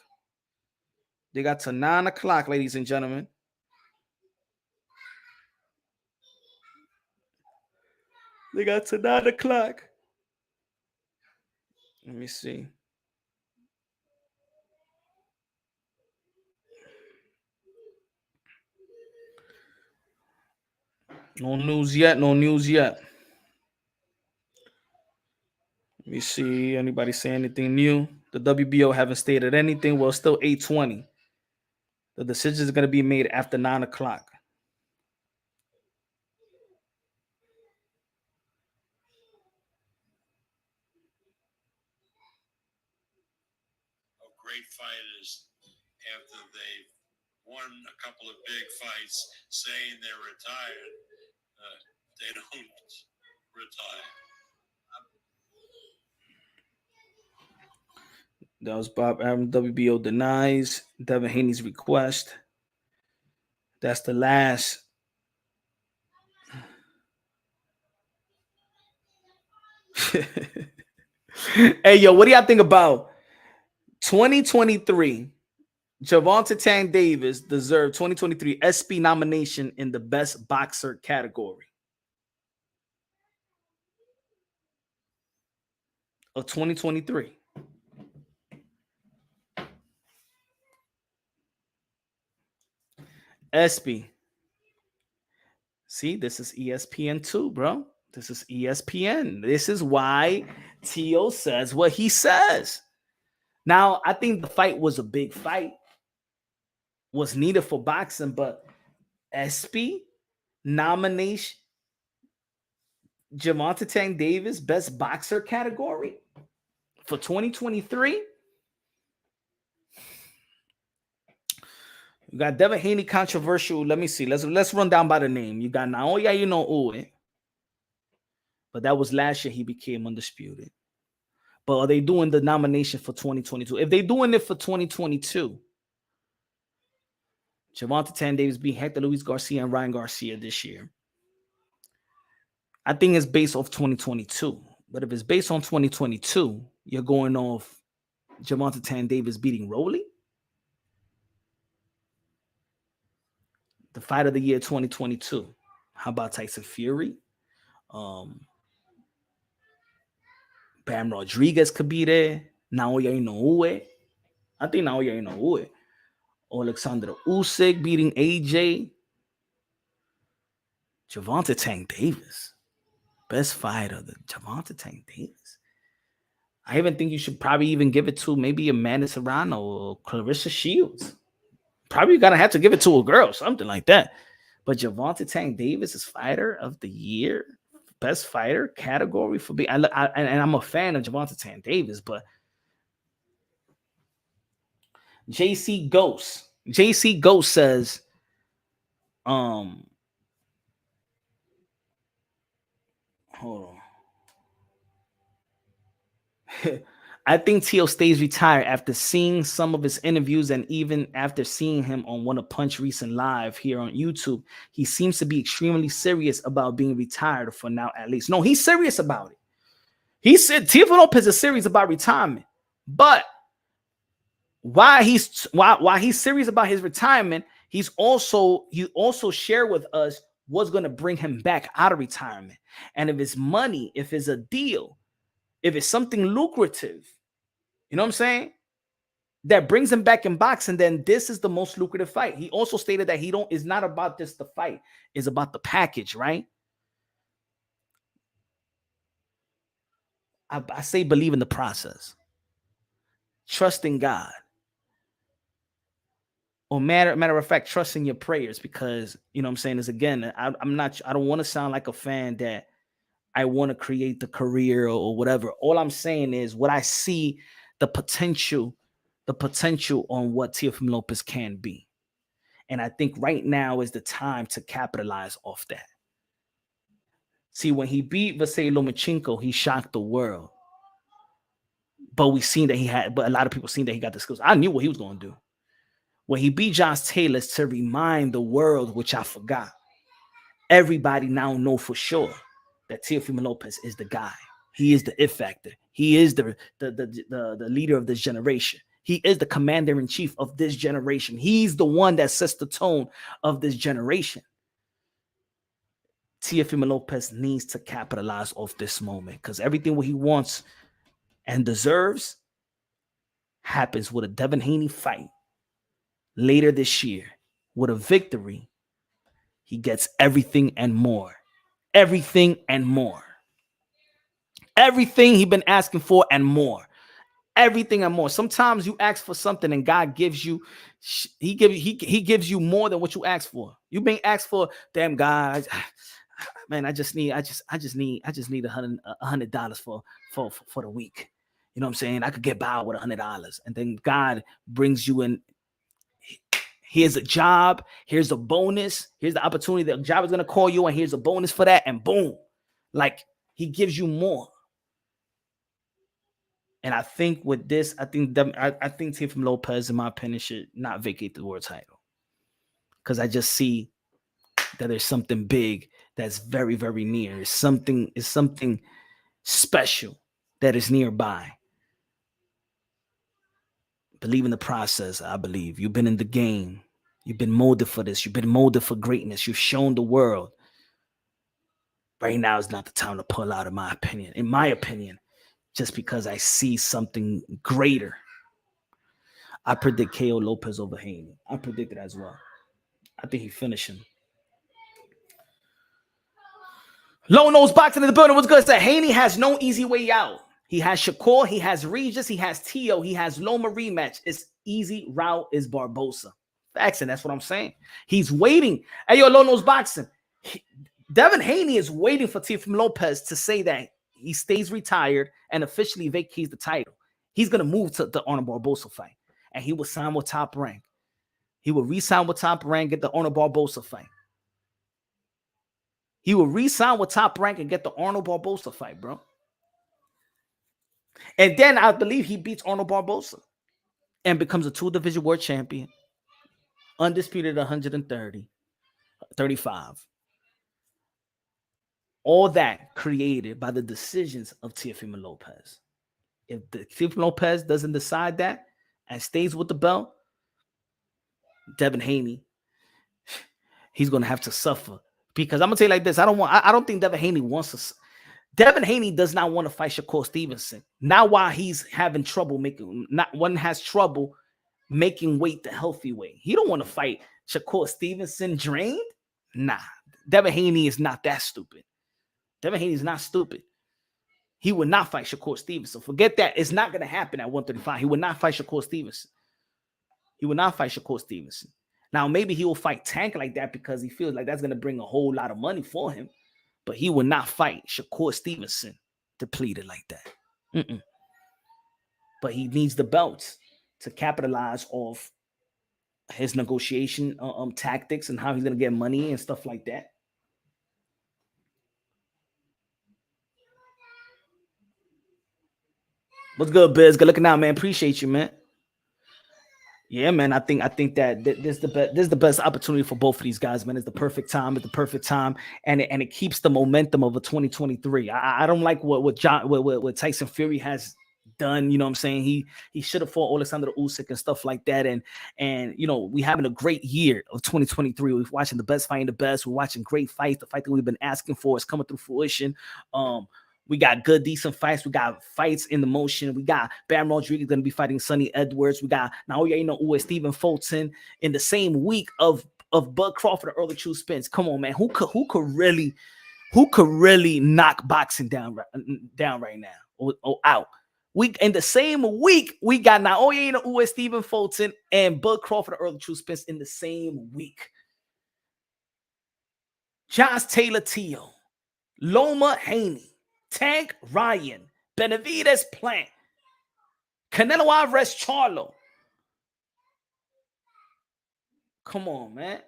They got till 9 o'clock, ladies and gentlemen. They got till 9 o'clock. Let me see. No news yet. No news yet. Let me see. Anybody say anything new? The WBO haven't stated anything. Well, still 8:20. The decision is going to be made after 9 o'clock. Great fighters, after they've won a couple of big fights, saying they're retired, they don't retire. That was Bob Arum. WBO denies Devin Haney's request. That's the last. Hey, yo, what do y'all think about 2023? Gervonta Tank Davis deserved 2023 SP nomination in the best boxer category of 2023. SP. See, this is ESPN too, bro. This is ESPN. This is why Teo says what he says. Now, I think the fight was a big fight, was needed for boxing, but SP nomination, Gervonta Tank Davis, best boxer category for 2023. You got Devin Haney controversial. Let me see. Let's run down by the name. You got Naoya Inoue. But that was last year he became undisputed. But are they doing the nomination for 2022? If they're doing it for 2022, Gervonta Tank Davis beat Hector Luis Garcia and Ryan Garcia this year. I think it's based off 2022. But if it's based on 2022, you're going off Gervonta Tank Davis beating Rolly. The fight of the year 2022. How about Tyson Fury? Bam Rodriguez could be there. Naoya Inoue. I think Naoya Inoue. Alexander Usyk beating AJ. Gervonta Tank Davis. Best fighter, the Gervonta Tank Davis. I even think you should probably even give it to maybe Amanda Serrano or Clarissa Shields. Probably gonna have to give it to a girl, something like that. But Gervonta Tank Davis is fighter of the year, best fighter category for me. And I'm a fan of Gervonta Tank Davis, but JC Ghost says, hold on. I think Teo stays retired after seeing some of his interviews and even after seeing him on One a Punch recent live here on YouTube. He seems to be extremely serious about being retired for now, at least. No, he's serious about it. He said Teofimo Lopez is serious about retirement, but why he's serious about his retirement, he also shared with us what's going to bring him back out of retirement, and if it's money, if it's a deal, if it's something lucrative, you know what I'm saying, that brings him back in boxing, then this is the most lucrative fight. He also stated that it's not about just the fight, it's about the package, right? I say believe in the process. Trust in God. Or matter of fact, trust in your prayers, because, you know what I'm saying, is again, I don't want to sound like a fan that I want to create the career or whatever. All I'm saying is what I see, the potential on what Teofimo Lopez can be. And I think right now is the time to capitalize off that. See, when he beat Vasily Lomachenko, he shocked the world. But a lot of people seen that he got the skills. I knew what he was going to do. When he beat Josh Taylor, to remind the world, which I forgot, everybody now know for sure that Teofimo Lopez is the guy. He is the it factor. He is the leader of this generation. He is the commander-in-chief of this generation. He's the one that sets the tone of this generation. Teofimo Lopez needs to capitalize off this moment because everything what he wants and deserves happens with a Devin Haney fight later this year. With a victory, he gets everything and more. Everything and more. Everything he's been asking for and more. Everything and more. Sometimes you ask for something and God gives you, he gives you more than what you asked for. You've been asked for, damn God, man, I just need $100 for the week. You know what I'm saying? I could get by with $100, and then God brings you in. Here's a job. Here's a bonus. Here's the opportunity. The job is gonna call you, and here's a bonus for that. And boom, like he gives you more. And I think with this, I think Teofimo Lopez, in my opinion, should not vacate the world title because I just see that there's something big that's very, very near. It's something special that is nearby. Believe in the process. I believe you've been in the game. You've been molded for this. You've been molded for greatness. You've shown the world. Right now is not the time to pull out, in my opinion, just because I see something greater. I predict KO Lopez over Haney. I predict it as well. I think he finished him. Low Nose Boxing in the building. What's good? That Haney has no easy way out. He has Shakur, he has Regis, he has Tio, he has Loma rematch. His easy route is Barbosa. Facts, and that's what I'm saying. He's waiting. Hey, yo, Low Nose Boxing. Devin Haney is waiting for Teofimo Lopez to say that he stays retired and officially vacates the title. He's going to move to the Arnold Barbosa fight, and he will sign with Top Rank. He will re-sign with Top Rank, get the Arnold Barbosa fight. He will re-sign with Top Rank and get the Arnold Barbosa fight, bro. And then I believe he beats Arnold Barbosa and becomes a 2-division world champion. Undisputed 130, 35. All that created by the decisions of Teofimo Lopez. If Teofimo Lopez doesn't decide that and stays with the belt, Devin Haney, he's going to have to suffer. Because I'm going to tell you like this, I don't think Devin Haney wants to. Devin Haney does not want to fight Shakur Stevenson. Not while he's having trouble has trouble making weight the healthy way. He don't want to fight Shakur Stevenson drained. Nah, Devin Haney is not that stupid. Devin Haney is not stupid. He would not fight Shakur Stevenson. Forget that. It's not going to happen at 135. He would not fight Shakur Stevenson. He would not fight Shakur Stevenson. Now, maybe he will fight Tank like that because he feels like that's going to bring a whole lot of money for him. But he will not fight Shakur Stevenson depleted like that. But he needs the belts to capitalize off his negotiation tactics and how he's going to get money and stuff like that. What's good, Biz? Good looking out, man. Appreciate you, man. Yeah, man. I think that this is the best opportunity for both of these guys, man. It's the perfect time. It's the perfect time, and it keeps the momentum of a 2023. I don't like what Tyson Fury has done. You know what I'm saying? He should have fought Alexander Usyk and stuff like that. And you know, we having a great year of 2023. We're watching the best fighting the best. We're watching great fights. The fight that we've been asking for is coming through fruition. We got good, decent fights. We got fights in the motion. We got Bam Rodriguez going to be fighting Sonny Edwards. We got Naoya Inoue, Stephen Fulton in the same week of Bud Crawford and Early True Spence. Come on, man. Who could really knock boxing down right now or out? In the same week, we got Naoya Inoue, Stephen Fulton, and Bud Crawford and Early True Spence in the same week. Josh Taylor Tio, Loma-Haney, Tank Ryan, Benavidez Plant, Canelo Alvarez Charlo. Come on, man.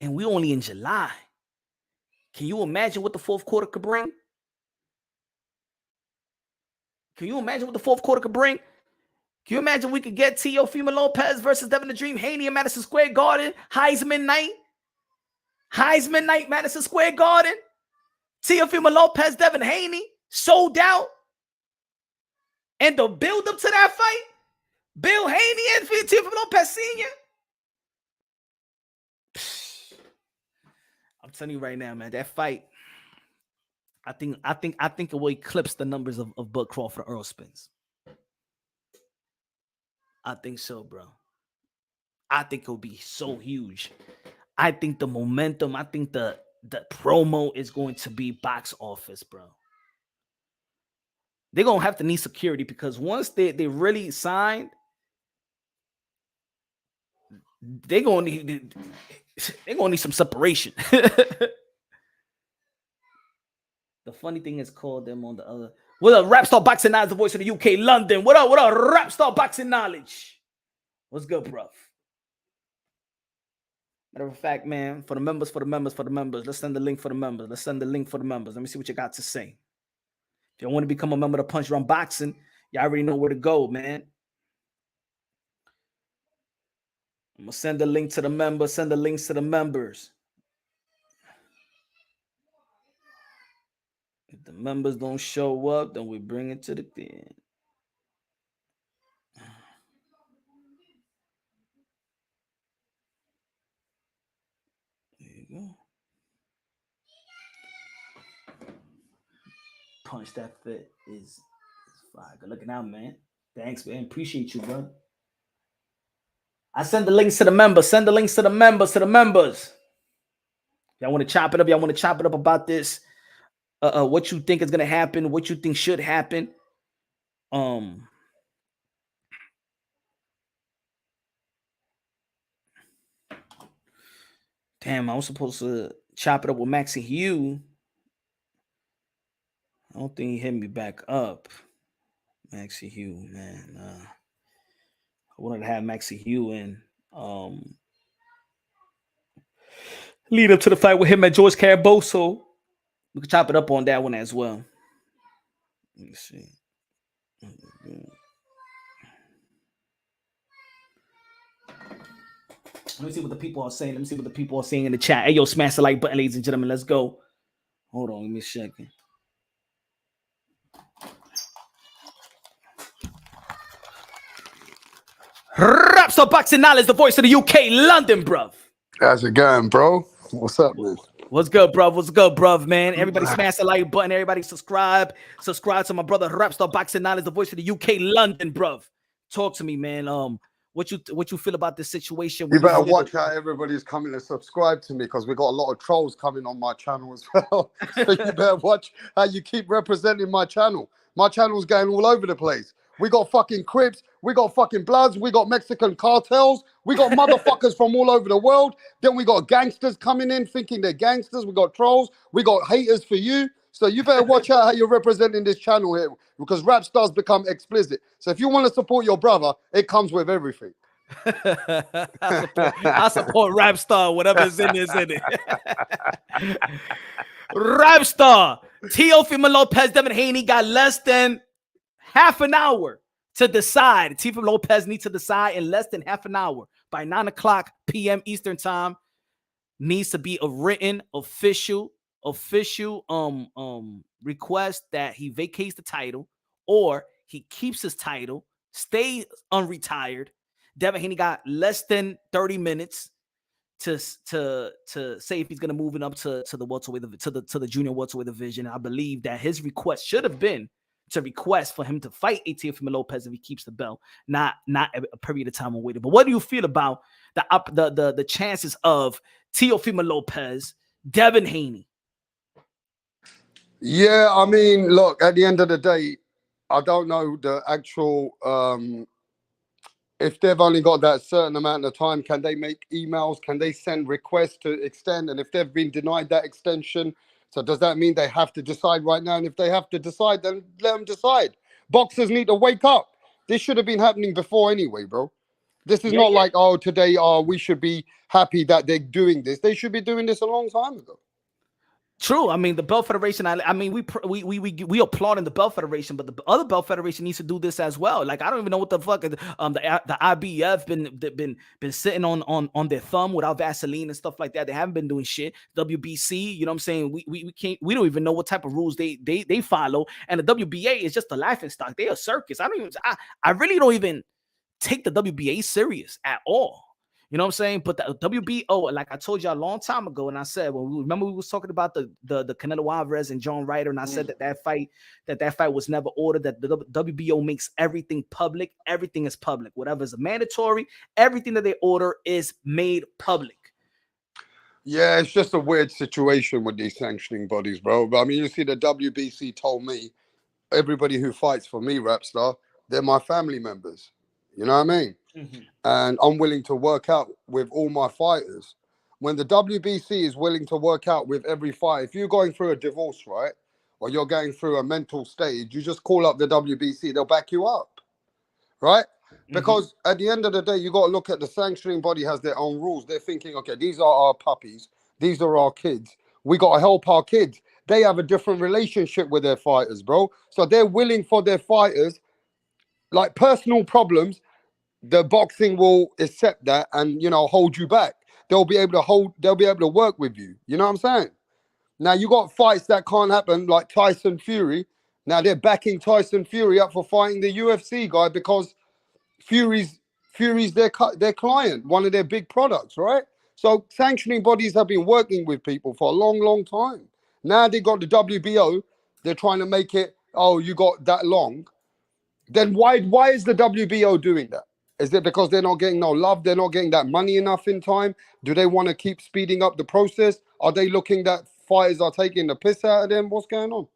And we only in July. Can you imagine what the fourth quarter could bring? Can you imagine we could get Teofimo Lopez versus Devin the Dream Haney in Madison Square Garden? Heisman night, Madison Square Garden. Teofimo Lopez, Devin Haney, sold out. And the build up to that fight, Bill Haney and Teofimo Lopez Sr. I'm telling you right now, man, that fight, I think it will eclipse the numbers of Bud Crawford and Earl Spence. I think so, bro. I think it'll be so huge. I think the momentum, I think the promo is going to be box office, bro. They're going to have to need security because once they really signed, they're going to need some separation. The funny thing is called them on the other. What up, Rap Star Boxing Knowledge, the voice of the UK, London. What up, Rap Star Boxing Knowledge? What's good, bro? Matter of fact, man, for the members, let's send the link for the members. Let me see what you got to say. If you want to become a member of Punch Run Boxing, you already know where to go, man. I'm going to send the link to the members, send the links to the members. If the members don't show up, then we bring it to the den. There you go. Punch that fit is fire. Good looking out, man. Thanks, man. Appreciate you, bro. I send the links to the members. Send the links to the members. Y'all want to chop it up? Y'all want to chop it up about this? What you think is gonna happen? What you think should happen? Damn, I was supposed to chop it up with Maxie Hugh. I don't think he hit me back up. Maxie Hugh, man. I wanted to have Maxie Hugh in. Lead up to the fight with him at George Caraboso. We can chop it up on that one as well. Let me see. Let me see what the people are saying. Let me see what the people are saying in the chat. Hey, yo, smash the like button, ladies and gentlemen. Let's go. Hold on. Give me a second. Rap Star Boxing Knowledge, the voice of the UK, London, bruv. How's it going, bro? What's up, man? What's good, bruv, man? Everybody smash the like button. Everybody subscribe. Subscribe to my brother, Rap Star Boxing Knowledge, the voice of the UK, London, bruv. Talk to me, man. What you feel about this situation? You better watch how everybody's coming to subscribe to me because we got a lot of trolls coming on my channel as well. So you better watch how you keep representing my channel. My channel's going all over the place. We got fucking Crips, we got fucking Bloods, we got Mexican cartels, we got motherfuckers from all over the world. Then we got gangsters coming in thinking they're gangsters. We got trolls, we got haters for you. So you better watch out how you're representing this channel here because rap stars become explicit. So if you want to support your brother, it comes with everything. I support Rap Star, whatever's in there is in it. Rap Star, Teofimo Lopez, Devin Haney got less than half an hour to decide. Teofimo Lopez needs to decide in less than half an hour. By 9:00 p.m. Eastern time, needs to be a written official request that he vacates the title or he keeps his title, stays unretired. Devin Haney got less than 30 minutes to say if he's going to move it up to the welterweight, to the junior welterweight division. I believe that his request should have been to request for him to fight Teofimo Lopez if he keeps the belt, not a period of time awaited. But what do you feel about the chances of Teofimo Lopez, Devin Haney? Yeah, I mean, look, at the end of the day, I don't know the actual if they've only got that certain amount of time, can they make emails? Can they send requests to extend? And if they've been denied that extension, so does that mean they have to decide right now? And if they have to decide, then let them decide. Boxers need to wake up. This should have been happening before anyway, bro. This is not like, oh, today, we should be happy that they're doing this. They should be doing this a long time ago. True. I mean, the Belt Federation. I mean, we applaud in the Belt Federation, but the other Belt Federation needs to do this as well. Like, I don't even know what the fuck the IBF been sitting on their thumb without Vaseline and stuff like that. They haven't been doing shit. WBC, you know what I'm saying? We don't even know what type of rules they follow. And the WBA is just a laughing stock. They're a circus. I really don't even take the WBA serious at all. You know what I'm saying? But the WBO, like I told you a long time ago, and I said, we was talking about the Canelo Alvarez and John Ryder, and I said that fight was never ordered, that the WBO makes everything public. Everything is public. Whatever is mandatory, everything that they order is made public. Yeah, it's just a weird situation with these sanctioning bodies, bro. But I mean, you see, the WBC told me, everybody who fights for me, Rapstar, they're my family members. You know what I mean? Mm-hmm. And I'm willing to work out with all my fighters. When the WBC is willing to work out with every fight, if you're going through a divorce, right, or you're going through a mental stage, you just call up the WBC, they'll back you up, right? Mm-hmm. Because at the end of the day, you got to look at the sanctioning body has their own rules. They're thinking, okay, these are our puppies, these are our kids. We got to help our kids. They have a different relationship with their fighters, bro. So they're willing for their fighters, like personal problems, the boxing will accept that and, you know, hold you back. They'll be able to work with you. You know what I'm saying? Now, you got fights that can't happen, like Tyson Fury. Now, they're backing Tyson Fury up for fighting the UFC guy because Fury's their client, one of their big products, right? So sanctioning bodies have been working with people for a long, long time. Now they got the WBO. They're trying to make it, oh, you got that long. Then why is the WBO doing that? Is it because they're not getting no love? They're not getting that money enough in time? Do they want to keep speeding up the process? Are they looking that fighters are taking the piss out of them? What's going on?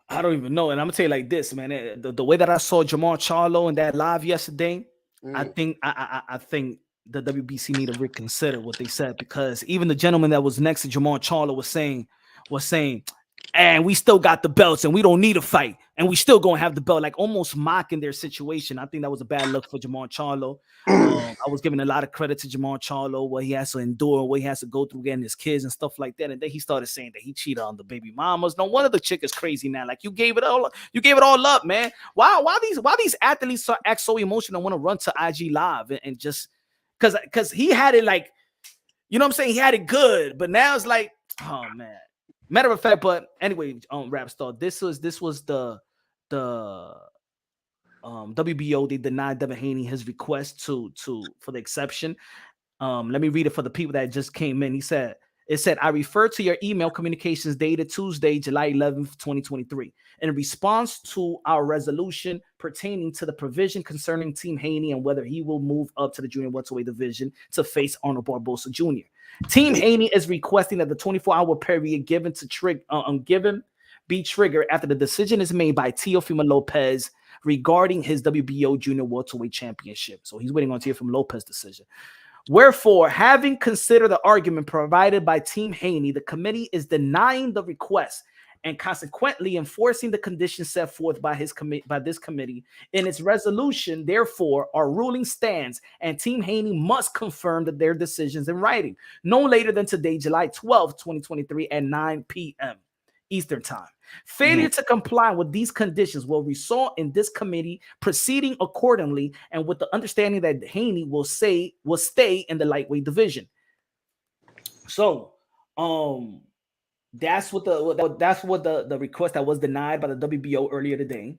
I don't even know. And I'm gonna tell you like this, man. The way that I saw Jamal Charlo in that live yesterday, I think the WBC need to reconsider what they said, because even the gentleman that was next to Jamal Charlo was saying, and we still got the belts and we don't need a fight and we still gonna have the belt, like almost mocking their situation. I think that was a bad look for Jamal Charlo. I was giving a lot of credit to Jamal Charlo, what he has to endure, what he has to go through getting his kids and stuff like that. And then he started saying that he cheated on the baby mamas. No wonder the chick is crazy now. Like, you gave it all up, man. Why these athletes act so emotional and want to run to IG Live and just because he had it, like, you know what I'm saying? He had it good, but now it's like, oh man. Matter of fact, but anyway, Rapstar, this was the WBO. They denied Devin Haney his request for the exception. Let me read it for the people that just came in. It said, I refer to your email communications dated Tuesday, July 11th, 2023, in response to our resolution pertaining to the provision concerning Team Haney and whether he will move up to the junior welterweight division to face Arnold Barbosa Jr. Team Haney is requesting that the 24-hour period given be triggered after the decision is made by Teofimo Lopez regarding his WBO junior welterweight championship. So he's waiting on Teofimo Lopez's decision. Wherefore, having considered the argument provided by Team Haney, the committee is denying the request and consequently enforcing the conditions set forth by this committee in its resolution. Therefore, our ruling stands, and Team Haney must confirm that their decisions in writing no later than today, July 12th, 2023, at 9 p.m. Eastern Time. Failure to comply with these conditions will result in this committee proceeding accordingly, and with the understanding that Haney will stay in the lightweight division. So, that's what the request that was denied by the WBO earlier today.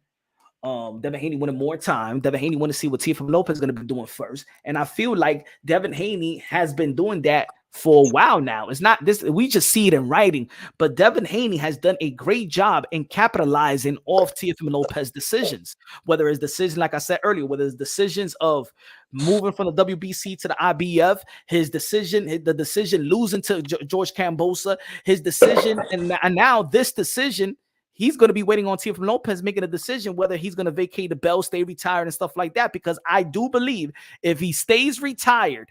Devin Haney wanted more time. Devin Haney wanted to see what Teofimo Lopez is going to be doing first, and I feel like Devin Haney has been doing that for a while now. It's not this, we just see it in writing, but Devin Haney has done a great job in capitalizing off Teofimo Lopez decisions, whether it's decision, like I said earlier, whether it's decisions of moving from the WBC to the IBF, the decision losing to George Kambosa, his decision, and now this decision. He's going to be waiting on Teofimo Lopez making a decision whether he's going to vacate the belt, stay retired, and stuff like that. Because I do believe if he stays retired,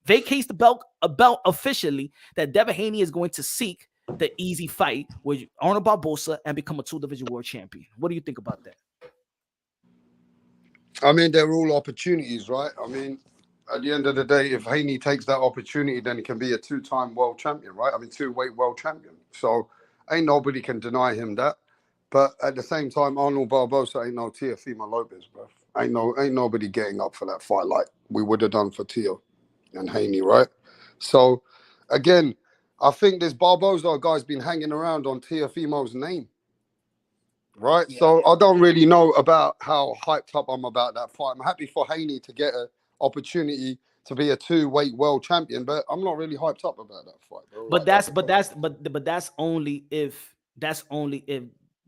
vacates the belt officially, that Devin Haney is going to seek the easy fight with Arnold Barbosa and become a 2-division world champion. What do you think about that? I mean, they're all opportunities, right? I mean, at the end of the day, if Haney takes that opportunity, then he can be a two-time world champion, right? I mean, two-weight world champion. So ain't nobody can deny him that. But at the same time, Arnold Barbosa ain't no Teofimo Lopez, bro. Ain't nobody getting up for that fight like we would have done for Teo and Haney, right? So again, I think this Barbosa guy's been hanging around on Teofimo's name, right? Yeah. So I don't really know about how hyped up I'm about that fight. I'm happy for Haney to get an opportunity to be a two-weight world champion, but I'm not really hyped up about that fight, bro. But that's only if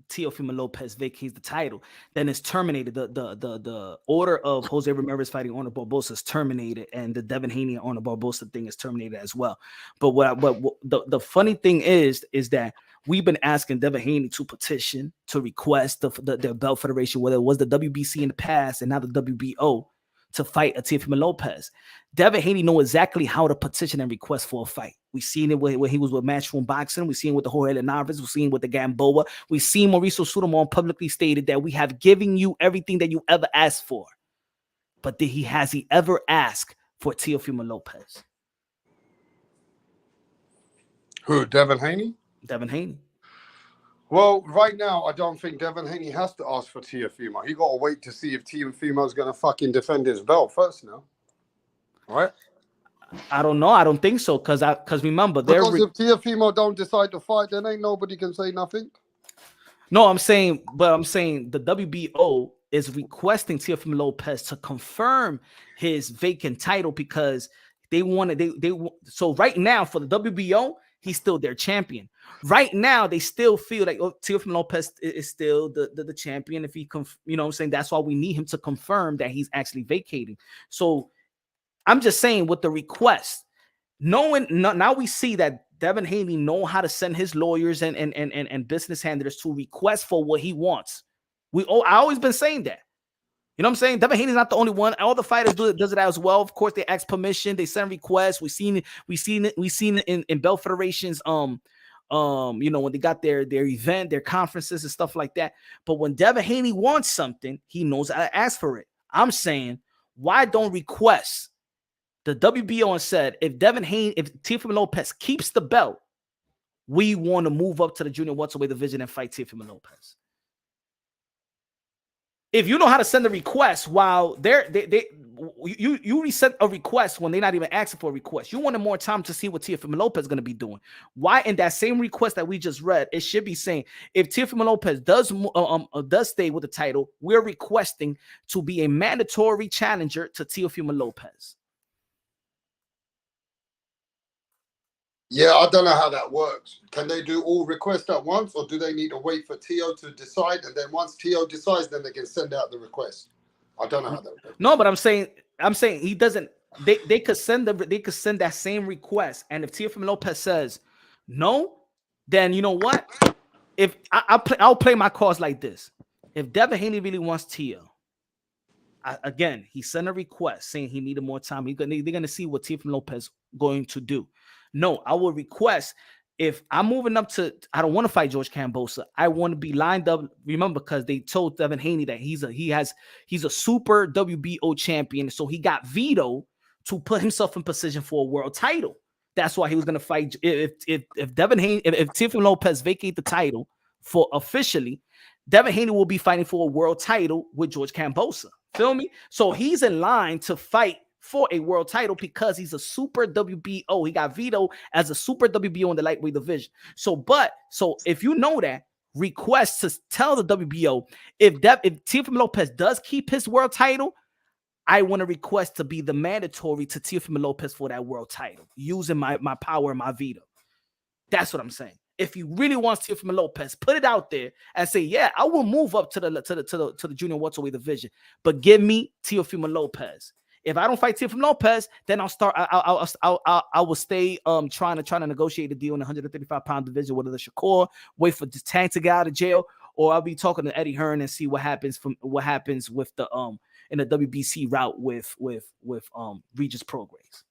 Teofimo Lopez vacates the title, then it's terminated. The order of Jose Ramirez fighting Arnold Barbosa is terminated, and the Devin Haney and Arnold Barbosa thing is terminated as well. But what the funny thing is that we've been asking Devin Haney to petition, to request the belt federation, whether it was the WBC in the past and now the WBO, to fight a Teofimo Lopez. Devin Haney know exactly how to petition and request for a fight. We've seen it when he was with Matchroom Boxing. We've seen it with the Jorge Linares. We've seen it with the Gamboa. We've seen Mauricio Sudamon publicly stated that we have given you everything that you ever asked for. But has he ever asked for Teofimo Lopez? Who, Devin Haney? Devin Haney. Well, right now, I don't think Devin Haney has to ask for Teofimo. He got to wait to see if Teofimo's going to fucking defend his belt first now. Right? I don't know. I don't think so. Because remember, because if Teofimo don't decide to fight, then ain't nobody can say nothing. No, I'm saying the WBO is requesting Teofimo Lopez to confirm his vacant title because they so right now for the WBO, he's still their champion. Right now, they still feel like Teofimo Lopez is still the champion. If he, you know what I'm saying? That's why we need him to confirm that he's actually vacating. So I'm just saying with the request, now we see that Devin Haney know how to send his lawyers and business handlers to request for what he wants. I always been saying that. You know what I'm saying? Devin Haney's not the only one. All the fighters does it as well. Of course, they ask permission, they send requests. We've seen it in Belt Federations, you know, when they got their event, their conferences and stuff like that. But when Devin Haney wants something, he knows how to ask for it. I'm saying, why don't request the WBO and said, if Teofimo Lopez keeps the belt, we want to move up to the junior welterweight division and fight Teofimo Lopez. If you know how to send a request while you resent a request when they're not even asking for a request. You wanted more time to see what Teofimo Lopez is going to be doing. Why in that same request that we just read, it should be saying if Teofimo Lopez does stay with the title, we're requesting to be a mandatory challenger to Teofimo Lopez. Yeah, I don't know how that works. Can they do all requests at once, or do they need to wait for Teo to decide, and then once Teo decides, then they can send out the request? I don't know how that works. No, but I'm saying he doesn't. They could send that same request, and if Teofimo Lopez says no, then you know what? If I'll play my cards like this. If Devin Haney really wants Teo, again, he sent a request saying he needed more time. They're gonna see what Teofimo Lopez going to do. No, I will request if I'm moving up to, I don't want to fight George Kambosos. I want to be lined up. Remember, because they told Devin Haney that he's a super WBO champion, so he got veto to put himself in position for a world title. That's why he was going to fight. If Devin Haney, if Teofimo Lopez vacate the title for officially, Devin Haney will be fighting for a world title with George Kambosos. Feel me? So he's in line to fight for a world title because he's a super WBO. He got veto as a super WBO in the lightweight division. So if you know that, request to tell the WBO if Teofimo Lopez does keep his world title, I want to request to be the mandatory to Teofimo Lopez for that world title, using my power and my veto. That's what I'm saying. If he really wants Teofimo Lopez, put it out there and say, yeah, I will move up to the junior welterweight division, but give me Teofimo Lopez. If I don't fight Teofimo Lopez, then I'll start. I will stay trying to negotiate a deal in the 135-pound division with the Shakur. Wait for this Tank to get out of jail, or I'll be talking to Eddie Hearn and see what happens with the in the WBC route with Regis Prograis.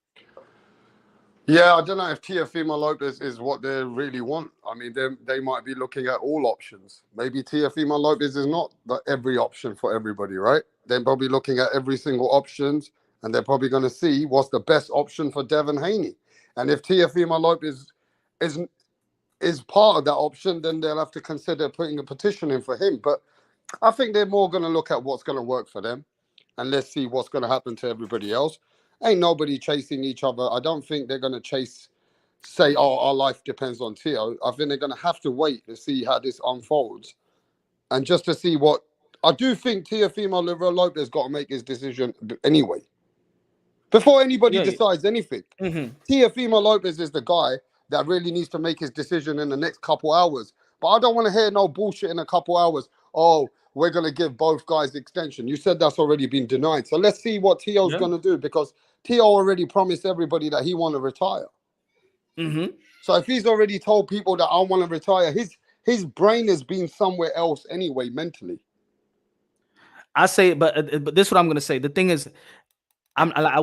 Yeah, I don't know if Teofimo Lopez is what they really want. I mean, they might be looking at all options. Maybe Teofimo Lopez is not every option for everybody, right? They're probably looking at every single options and they're probably going to see what's the best option for Devin Haney. And if Teofimo Lopez is part of that option, then they'll have to consider putting a petition in for him. But I think they're more going to look at what's going to work for them, and let's see what's going to happen to everybody else. Ain't nobody chasing each other. I don't think they're going to say, oh, our life depends on Teo. I think they're going to have to wait to see how this unfolds, and just to see what. I do think Teofimo Lopez got to make his decision anyway, before anybody decides anything. Teofimo Lopez is the guy that really needs to make his decision in the next couple hours. But I don't want to hear no bullshit in a couple hours. Oh, we're going to give both guys extension. You said that's already been denied. So let's see what Teo's going to do, because Teo already promised everybody that he want to retire. So if he's already told people that I want to retire, his brain has been somewhere else anyway, mentally. I say, but this is what I'm going to say. The thing is,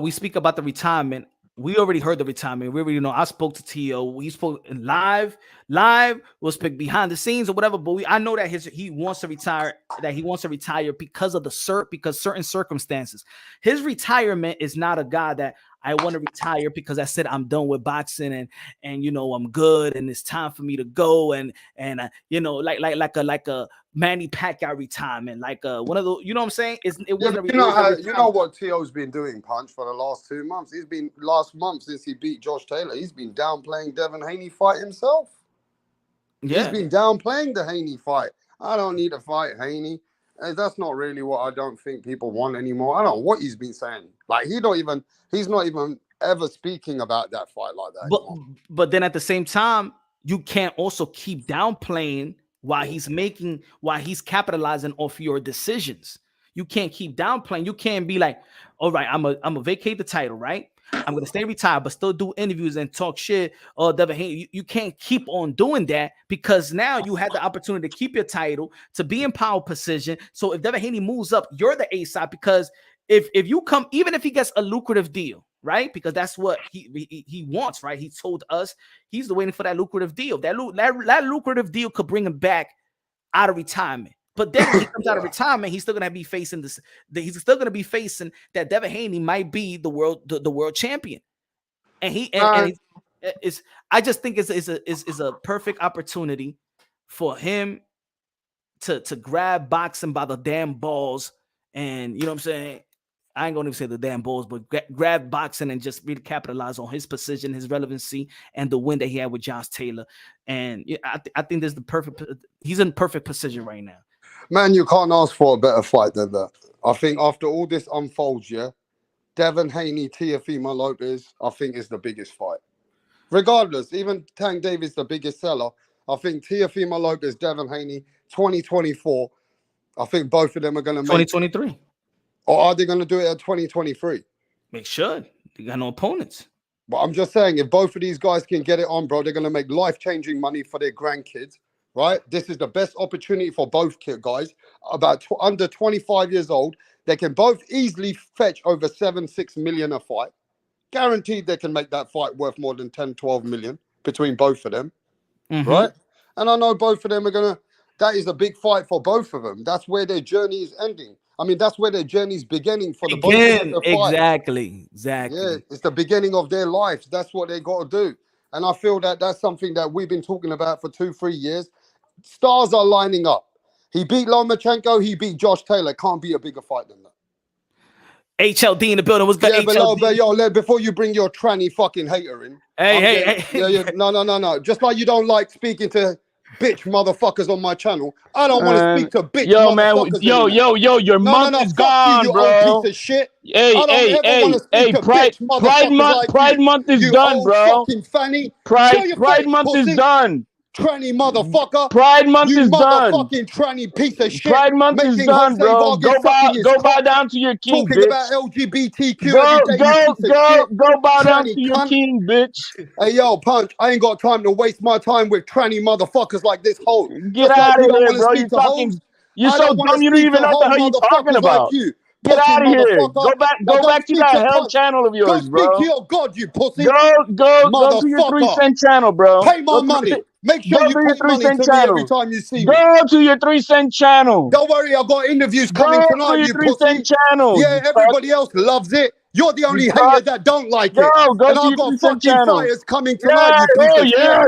we speak about the retirement. We already heard the retirement. We already know. I spoke to Teo. We spoke live. We'll speak behind the scenes or whatever. But I know that he wants to retire. That he wants to retire because of because certain circumstances. His retirement is not a guy that I want to retire because I said I'm done with boxing and I'm good and it's time for me to go and like a Manny Pacquiao retirement, like one of those, you know what I'm saying? It wasn't. You know what Teo's been doing, Punch, for the last 2 months. Last month since he beat Josh Taylor, he's been downplaying Devin Haney fight himself. Yeah, he's been downplaying the Haney fight. I don't need to fight Haney. That's not really what I don't think people want anymore. I don't know what he's been saying. Like he's not even ever speaking about that fight like that. But then at the same time, you can't also keep downplaying while he's capitalizing off your decisions. You can't keep downplaying. You can't be like, all right, I'm gonna vacate the title, right? I'm gonna stay retired, but still do interviews and talk shit. Oh, Devin Haney, you can't keep on doing that, because now you had the opportunity to keep your title, to be in power position. So if Devin Haney moves up, you're the A side, because if you come, even if he gets a lucrative deal, right? Because that's what he wants, right? He told us he's waiting for that lucrative deal. That lucrative deal could bring him back out of retirement. But then when he comes out of retirement, he's still gonna be facing this. He's still gonna be facing that Devin Haney might be the world champion, and I just think it's a perfect opportunity for him to grab boxing by the damn balls, and you know what I'm saying. I ain't gonna even say the damn balls, but grab boxing and just really capitalize on his position, his relevancy, and the win that he had with Josh Taylor. And I think he's in perfect position right now. Man, you can't ask for a better fight than that. I think after all this unfolds, Devin Haney, Teofimo Lopez, I think is the biggest fight. Regardless, even Tank Davis, the biggest seller, I think Teofimo Lopez, Devin Haney, 2024, I think both of them are going to make 2023. Or are they going to do it at 2023? They should. They got no opponents. But I'm just saying, if both of these guys can get it on, bro, they're going to make life-changing money for their grandkids, right? This is the best opportunity for both guys. About under 25 years old, they can both easily fetch over 7-6 million a fight. Guaranteed they can make that fight worth more than 10-12 million between both of them, right? And I know both of them are going to, that is a big fight for both of them. That's where their journey is ending. I mean, that's where their journey's beginning for the both of them. Exactly. Yeah, it's the beginning of their lives. That's what they got to do. And I feel that that's something that we've been talking about for 2-3 years. Stars are lining up. He beat Lomachenko. He beat Josh Taylor. Can't be a bigger fight than that. HLD in the building. What's good? But before you bring your tranny fucking hater in. Hey. No. Just like you don't like speaking to bitch motherfuckers on my channel, I don't want to speak to bitch motherfuckers. Your month is gone, you, bro. Old piece of shit. Hey, Pride month is done, bro. Pride month is done. Tranny motherfucker. Pride month is done. Motherfucking tranny piece of shit. Pride month is done, bro. Go bow down to your king, talking bitch. About LGBTQ. Go bow down to your king, bitch. Hey, yo, Punch, I ain't got time to waste my time with tranny motherfuckers like this hoe. Get out of here, bro. You're so dumb, you don't even know what the hell you're talking about. Get out of here. Go back to that hell channel of yours, bro. Go speak to your God, you pussy. Go to your 3-cent channel, bro. Pay my money. Make sure you pay money to me every time you see me. Go to your 3-cent channel. Don't worry, I've got interviews coming tonight, you pussy. Channel. Yeah, everybody else loves it. You're the only hater that don't like it. Go And to I've your got 3 cent fucking channel. fighters coming tonight, you piece of shit. Yeah.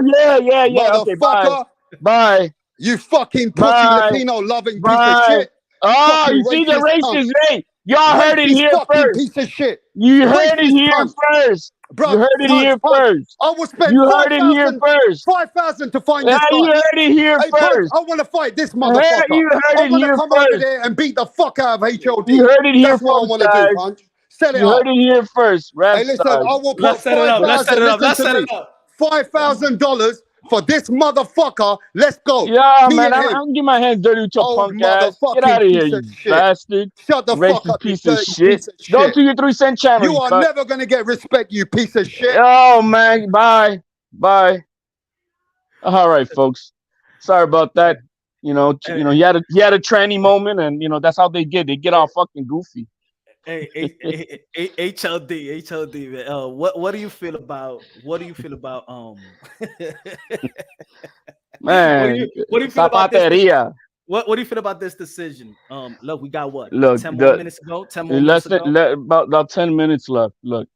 Okay, Motherfucker. Bye. You fucking pussy Latino loving piece of shit. Oh, Fucking you see the racist, hey. Y'all heard it racist here fucking first. piece of shit. You heard it Racist here cunt. first. Bro, You heard it here first. I will spend You heard it here first. 5,000 to find this guy. You heard it here Hey, first. Punch, I want to fight this motherfucker. You heard I it want to here come over first. there and beat the fuck out of HOD. You heard it here That's what I want to do, Punch. Set it You up. heard it here first. Hey, listen, I will put $5,000. $5,000 for this motherfucker. Let's go. Yeah, man, I'm getting my hands dirty with your punk ass. Get out of here, you bastard. Shut the fuck up, piece of shit. Go to your 3 cent channel. You are never gonna get respect, you piece of shit. Oh man, bye. All right, folks. Sorry about that. You know, he had a tranny moment, and that's how they get. They get all fucking goofy. Hey, HLD, man. What do you feel about? Man, what do you feel about this? What do you feel about this decision? Look, we got what? 10 more minutes ago. 10 more minutes ago. About 10 minutes left. Look.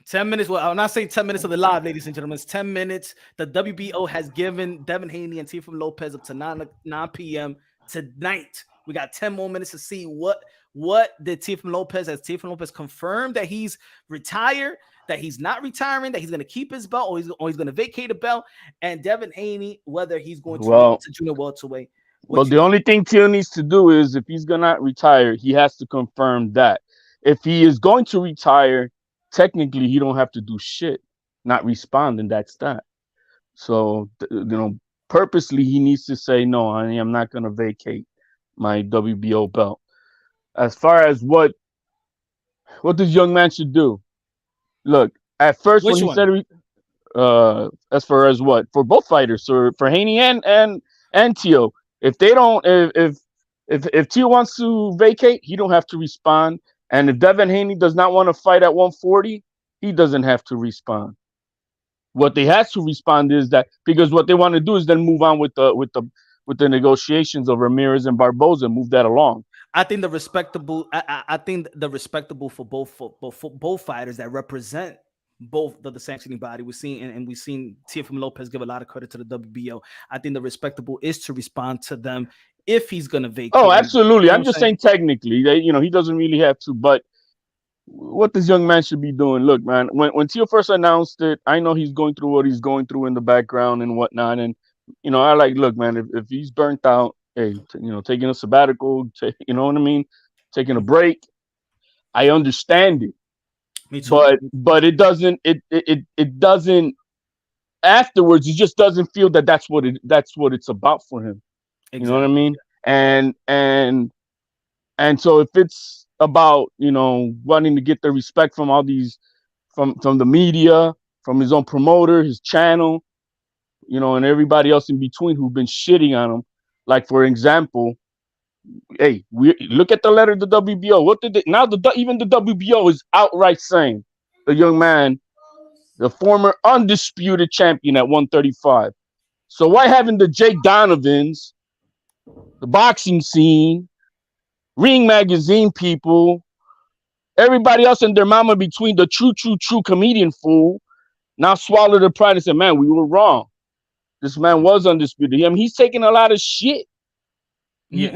10 minutes. Well, I'm not saying 10 minutes of the live, ladies and gentlemen. It's 10 minutes. The WBO has given Devin Haney and Teofimo Lopez up to 9 p.m. tonight. We got 10 more minutes to see what did Teofimo Lopez, has Teofimo Lopez confirmed that he's retired, that he's not retiring, that he's going to keep his belt, or he's going to vacate the belt, and Devin Haney, whether he's going to move to junior welterweight. Well, the only thing Teo needs to do is, if he's going to retire, he has to confirm that. If he is going to retire, technically he don't have to do shit, not respond, and that's that. So, purposely he needs to say, no, I am not going to vacate my WBO belt. As far as what this young man should do, look, at first when he said, as far as what, for both fighters, so for Haney and Teo, if they don't, if Teo wants to vacate, he don't have to respond, and if Devin Haney does not want to fight at 140, he doesn't have to respond. What they have to respond is that, because what they want to do is then move on with the negotiations of Ramirez and Barboza, move that along. I think the respectable for both fighters that represent both the sanctioning body. We've seen Teofimo Lopez give a lot of credit to the WBO. I think the respectable is to respond to them if he's gonna vacate. Oh, absolutely. I'm just saying technically, he doesn't really have to, but what this young man should be doing. Look, man, when Teo first announced it, I know he's going through what he's going through in the background and whatnot, and I look, man, if he's burnt out, hey, taking a sabbatical, you know what I mean, taking a break, I understand it. Me too. But it doesn't. It doesn't. Afterwards, he just doesn't feel that's what it's about for him. Exactly. You know what I mean? And so if it's about wanting to get the respect from all these, from the media, from his own promoter, his channel, and everybody else in between who've been shitting on him. Like, for example, hey, we look at the letter of the WBO. What did even the WBO is outright saying the young man, the former undisputed champion at 135. So why haven't the Jake Donovans, the boxing scene, Ring Magazine people, everybody else and their mama between the true comedian fool now swallow their pride and say, man, we were wrong. This man was undisputed. I mean, he's taking a lot of shit. Yeah.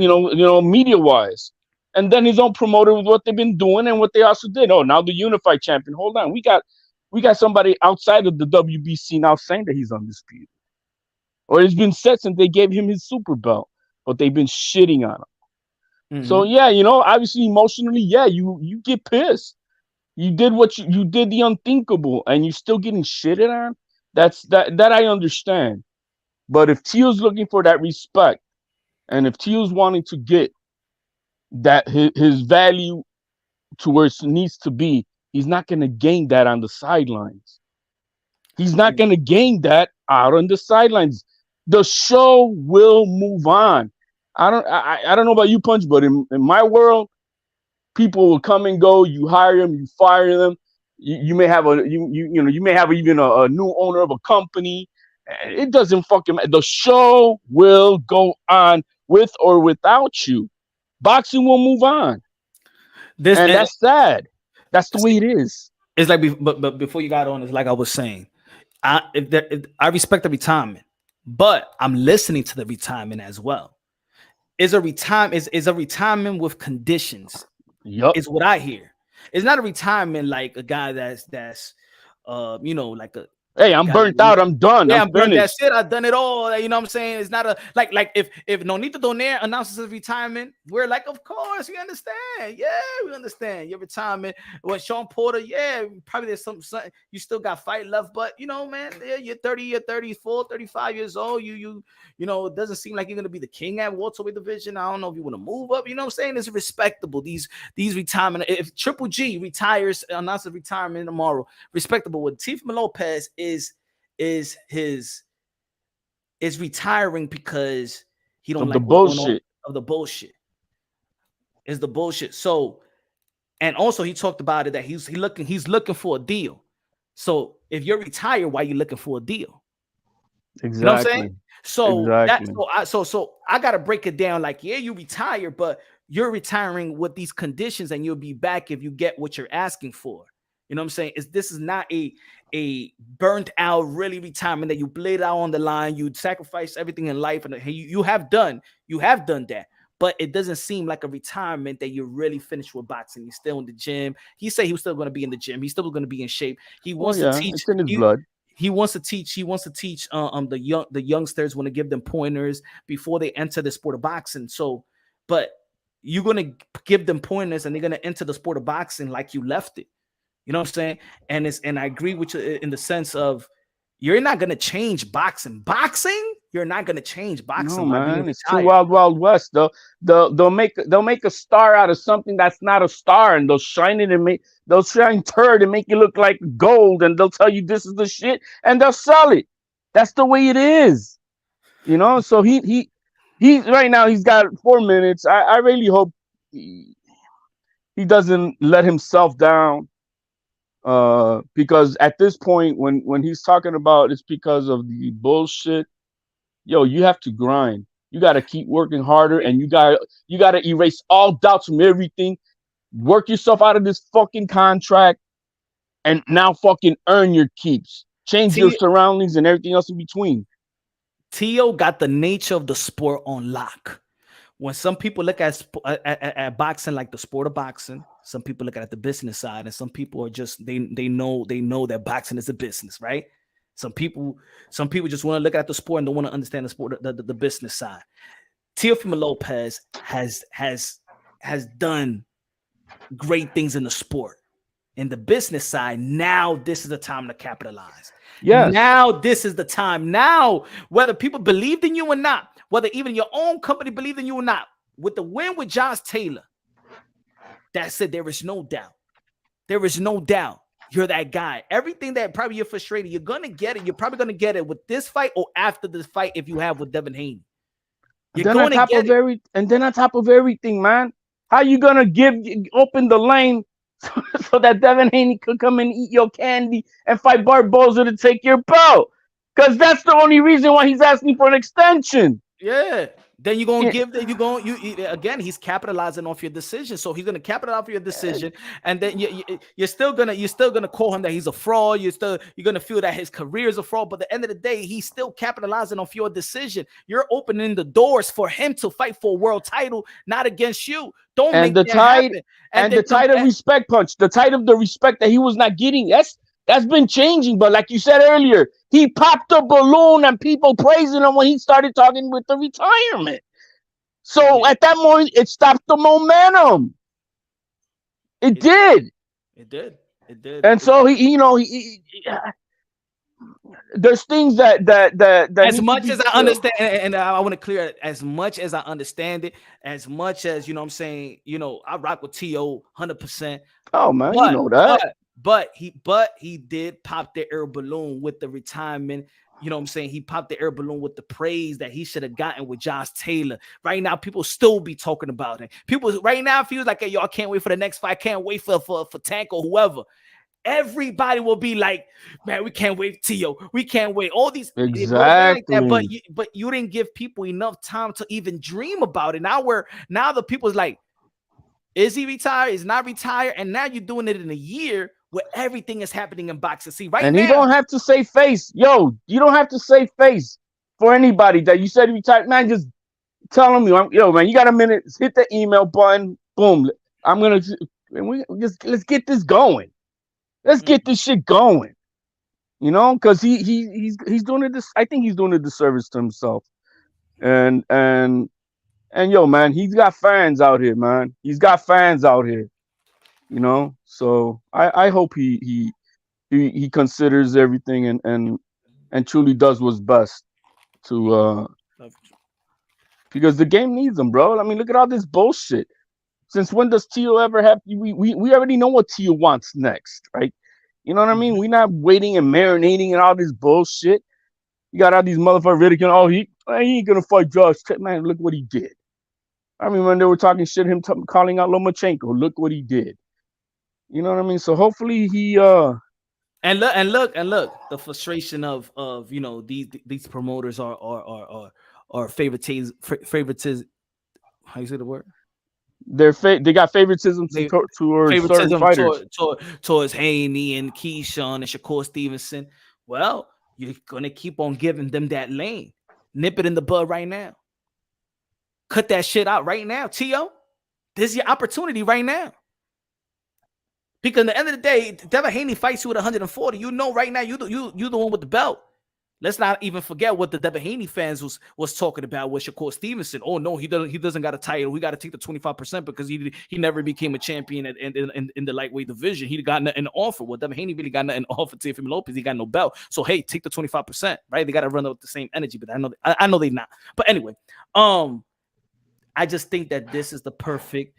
Media wise, and then his own promoter with what they've been doing and what they also did. Oh, now the unified champion. Hold on, we got somebody outside of the WBC now saying that he's undisputed, or it's been said since they gave him his super belt, but they've been shitting on him. Mm-hmm. So yeah, obviously emotionally, yeah, you get pissed. You did you did the unthinkable, and you're still getting shitted on. That I understand, but if Teo's looking for that respect, and if Teo's wanting to get that his value to where it needs to be, he's not going to gain that on the sidelines. He's not going to gain that out on the sidelines. The show will move on. I don't know about you, Punch, but in my world, people will come and go. You hire them, you fire them. You may have you may have even a new owner of a company. It doesn't fucking matter. The show will go on with or without you. Boxing will move on. That's sad. That's the way it is. It's like, but before you got on, it's like I was saying, if I respect the retirement, but I'm listening to the retirement as well. Is a retirement with conditions. Yup. Is what I hear. It's not a retirement like a guy that's like a Hey, I'm burnt out. I'm done. yeah, I'm I'm burnt. That's finished. it. I've done it all. You know what I'm saying? It's not a like if Nonito Donaire announces his retirement, we're like, of course, we understand. Yeah, we understand your retirement. When Sean Porter, yeah, probably there's something you still got fight left, but you know, man, yeah, you're 30, you're 34, 35 years old. You know, it doesn't seem like you're gonna be the king at welterweight division. I don't know if you want to move up. You know what I'm saying? It's respectable. These retirement. If Triple G retires, announces retirement tomorrow, respectable. With Teofimo Lopez is retiring because he don't Of like the what's going on bullshit. of the bullshit. Is the bullshit. So, and also he talked about it that he's looking for a deal. So if you're retired, why are you looking for a deal? Exactly. You know what I'm saying? So exactly. so I gotta break it down like, yeah, you retire, but you're retiring with these conditions, and you'll be back if you get what you're asking for. You know what I'm saying? This is not a burnt out really retirement that you played out on the line, you sacrificed everything in life, and you have done that. But it doesn't seem like a retirement that you're really finished with boxing. You're still in the gym. He said he was still going to be in the gym. He's still going to be in shape. He wants to teach. It's in his blood. He wants to teach. He wants to teach the youngsters, want to give them pointers before they enter the sport of boxing. So, but you're going to give them pointers, and they're going to enter the sport of boxing like you left it. You know what I'm saying? And I agree with you in the sense of you're not going to change boxing. You're not going to change boxing. No, man, it's too wild west. They'll make a star out of something that's not a star, and they'll shine turd and make it look like gold, and they'll tell you this is the shit, and they'll sell it. That's the way it is. You know, so he right now he's got 4 minutes. I really hope he doesn't let himself down. Because at this point, when he's talking about it's because of the bullshit, yo, you have to grind. You got to keep working harder, and you got to erase all doubts from everything. Work yourself out of this fucking contract, and now fucking earn your keeps. Change your surroundings and everything else in between. Tio got the nature of the sport on lock. When some people look at boxing like the sport of boxing, some people look at the business side, and some people are just they know that boxing is a business, right? Some people just want to look at the sport and don't want to understand the sport, the business side. Teofimo Lopez has done great things in the sport. In the business side, now this is the time to capitalize. Yes. Now this is the time. Now, whether people believed in you or not, whether even your own company believed in you or not, with the win with Josh Taylor, that's it. There is no doubt. There is no doubt. You're that guy. Everything that probably you're frustrated, you're gonna get it. You're probably gonna get it with this fight or after this fight if you have with Devin Haney. And then on top of everything, man, how you gonna open the lane so that Devin Haney could come and eat your candy and fight Barboza to take your belt? Because that's the only reason why he's asking for an extension. Yeah. Then you're gonna again. He's capitalizing off your decision, so he's gonna capitalize off your decision, and then you're still gonna call him that he's a fraud. You're gonna feel that his career is a fraud. But at the end of the day, he's still capitalizing off your decision. You're opening the doors for him to fight for a world title, not against you. Don't make that happen. And the tide of respect punch, the tide of the respect that he was not getting. That's been changing, but like you said earlier, he popped a balloon and people praising him when he started talking with the retirement. So at that moment, it stopped the momentum. It did. And so he there's things that as much as I understand, and I want to clear it, as much as I understand it, as much as you know what I'm saying, I rock with T.O. 100%. Oh man, you know that. But he did pop the air balloon with the retirement. You know what I'm saying? He popped the air balloon with the praise that he should have gotten with Josh Taylor. Right now, people still be talking about it. People right now feels like, hey, yo, I can't wait for the next fight. I can't wait for Tank or whoever. Everybody will be like, man, we can't wait, Tio. We can't wait. All these exactly. Like that, but you didn't give people enough time to even dream about it. Now the people's like, Is he retired? Is not retired? And now you're doing it in a year where everything is happening in boxing. See, right And now, he don't have to say face. Yo, you don't have to say face for anybody that you said he retired. Man, just tell him, yo, man, you got a minute. Hit the email button. Boom. I'm gonna. Let's get this going. Let's get this shit going. You know, because he's doing it. I think he's doing a disservice to himself. And yo, man, he's got fans out here, man. He's got fans out here. You know, so I hope he considers everything and truly does what's best to because the game needs him, bro. I mean, look at all this bullshit. Since when does Tio ever have? We already know what Tio wants next, right? You know what I mean? We're not waiting and marinating and all this bullshit. You got all these motherfuckers ridiculing. Oh, he ain't gonna fight Josh. Man, look what he did. I mean, when they were talking shit, him calling out Lomachenko. Look what he did. You know what I mean? So hopefully he and look, the frustration of you know these promoters are favoritism. How you say the word? They got favoritism towards certain fighters. Towards Haney and Keyshawn and Shakur Stevenson. Well, you're gonna keep on giving them that lane. Nip it in the bud right now. Cut that shit out right now, Tio. This is your opportunity right now. Because at the end of the day, Devin Haney fights you at 140. You know right now you the one with the belt. Let's not even forget what the Devin Haney fans was talking about with Shakur Stevenson. Oh no, he doesn't got a title. We got to take the 25% because he never became a champion in the lightweight division. He got nothing to offer. Well, Devin Haney really got nothing to offer Teofimo Lopez. He got no belt. So hey, take the 25%, right? They got to run up the same energy, but I know they not. But anyway, I just think that this is the perfect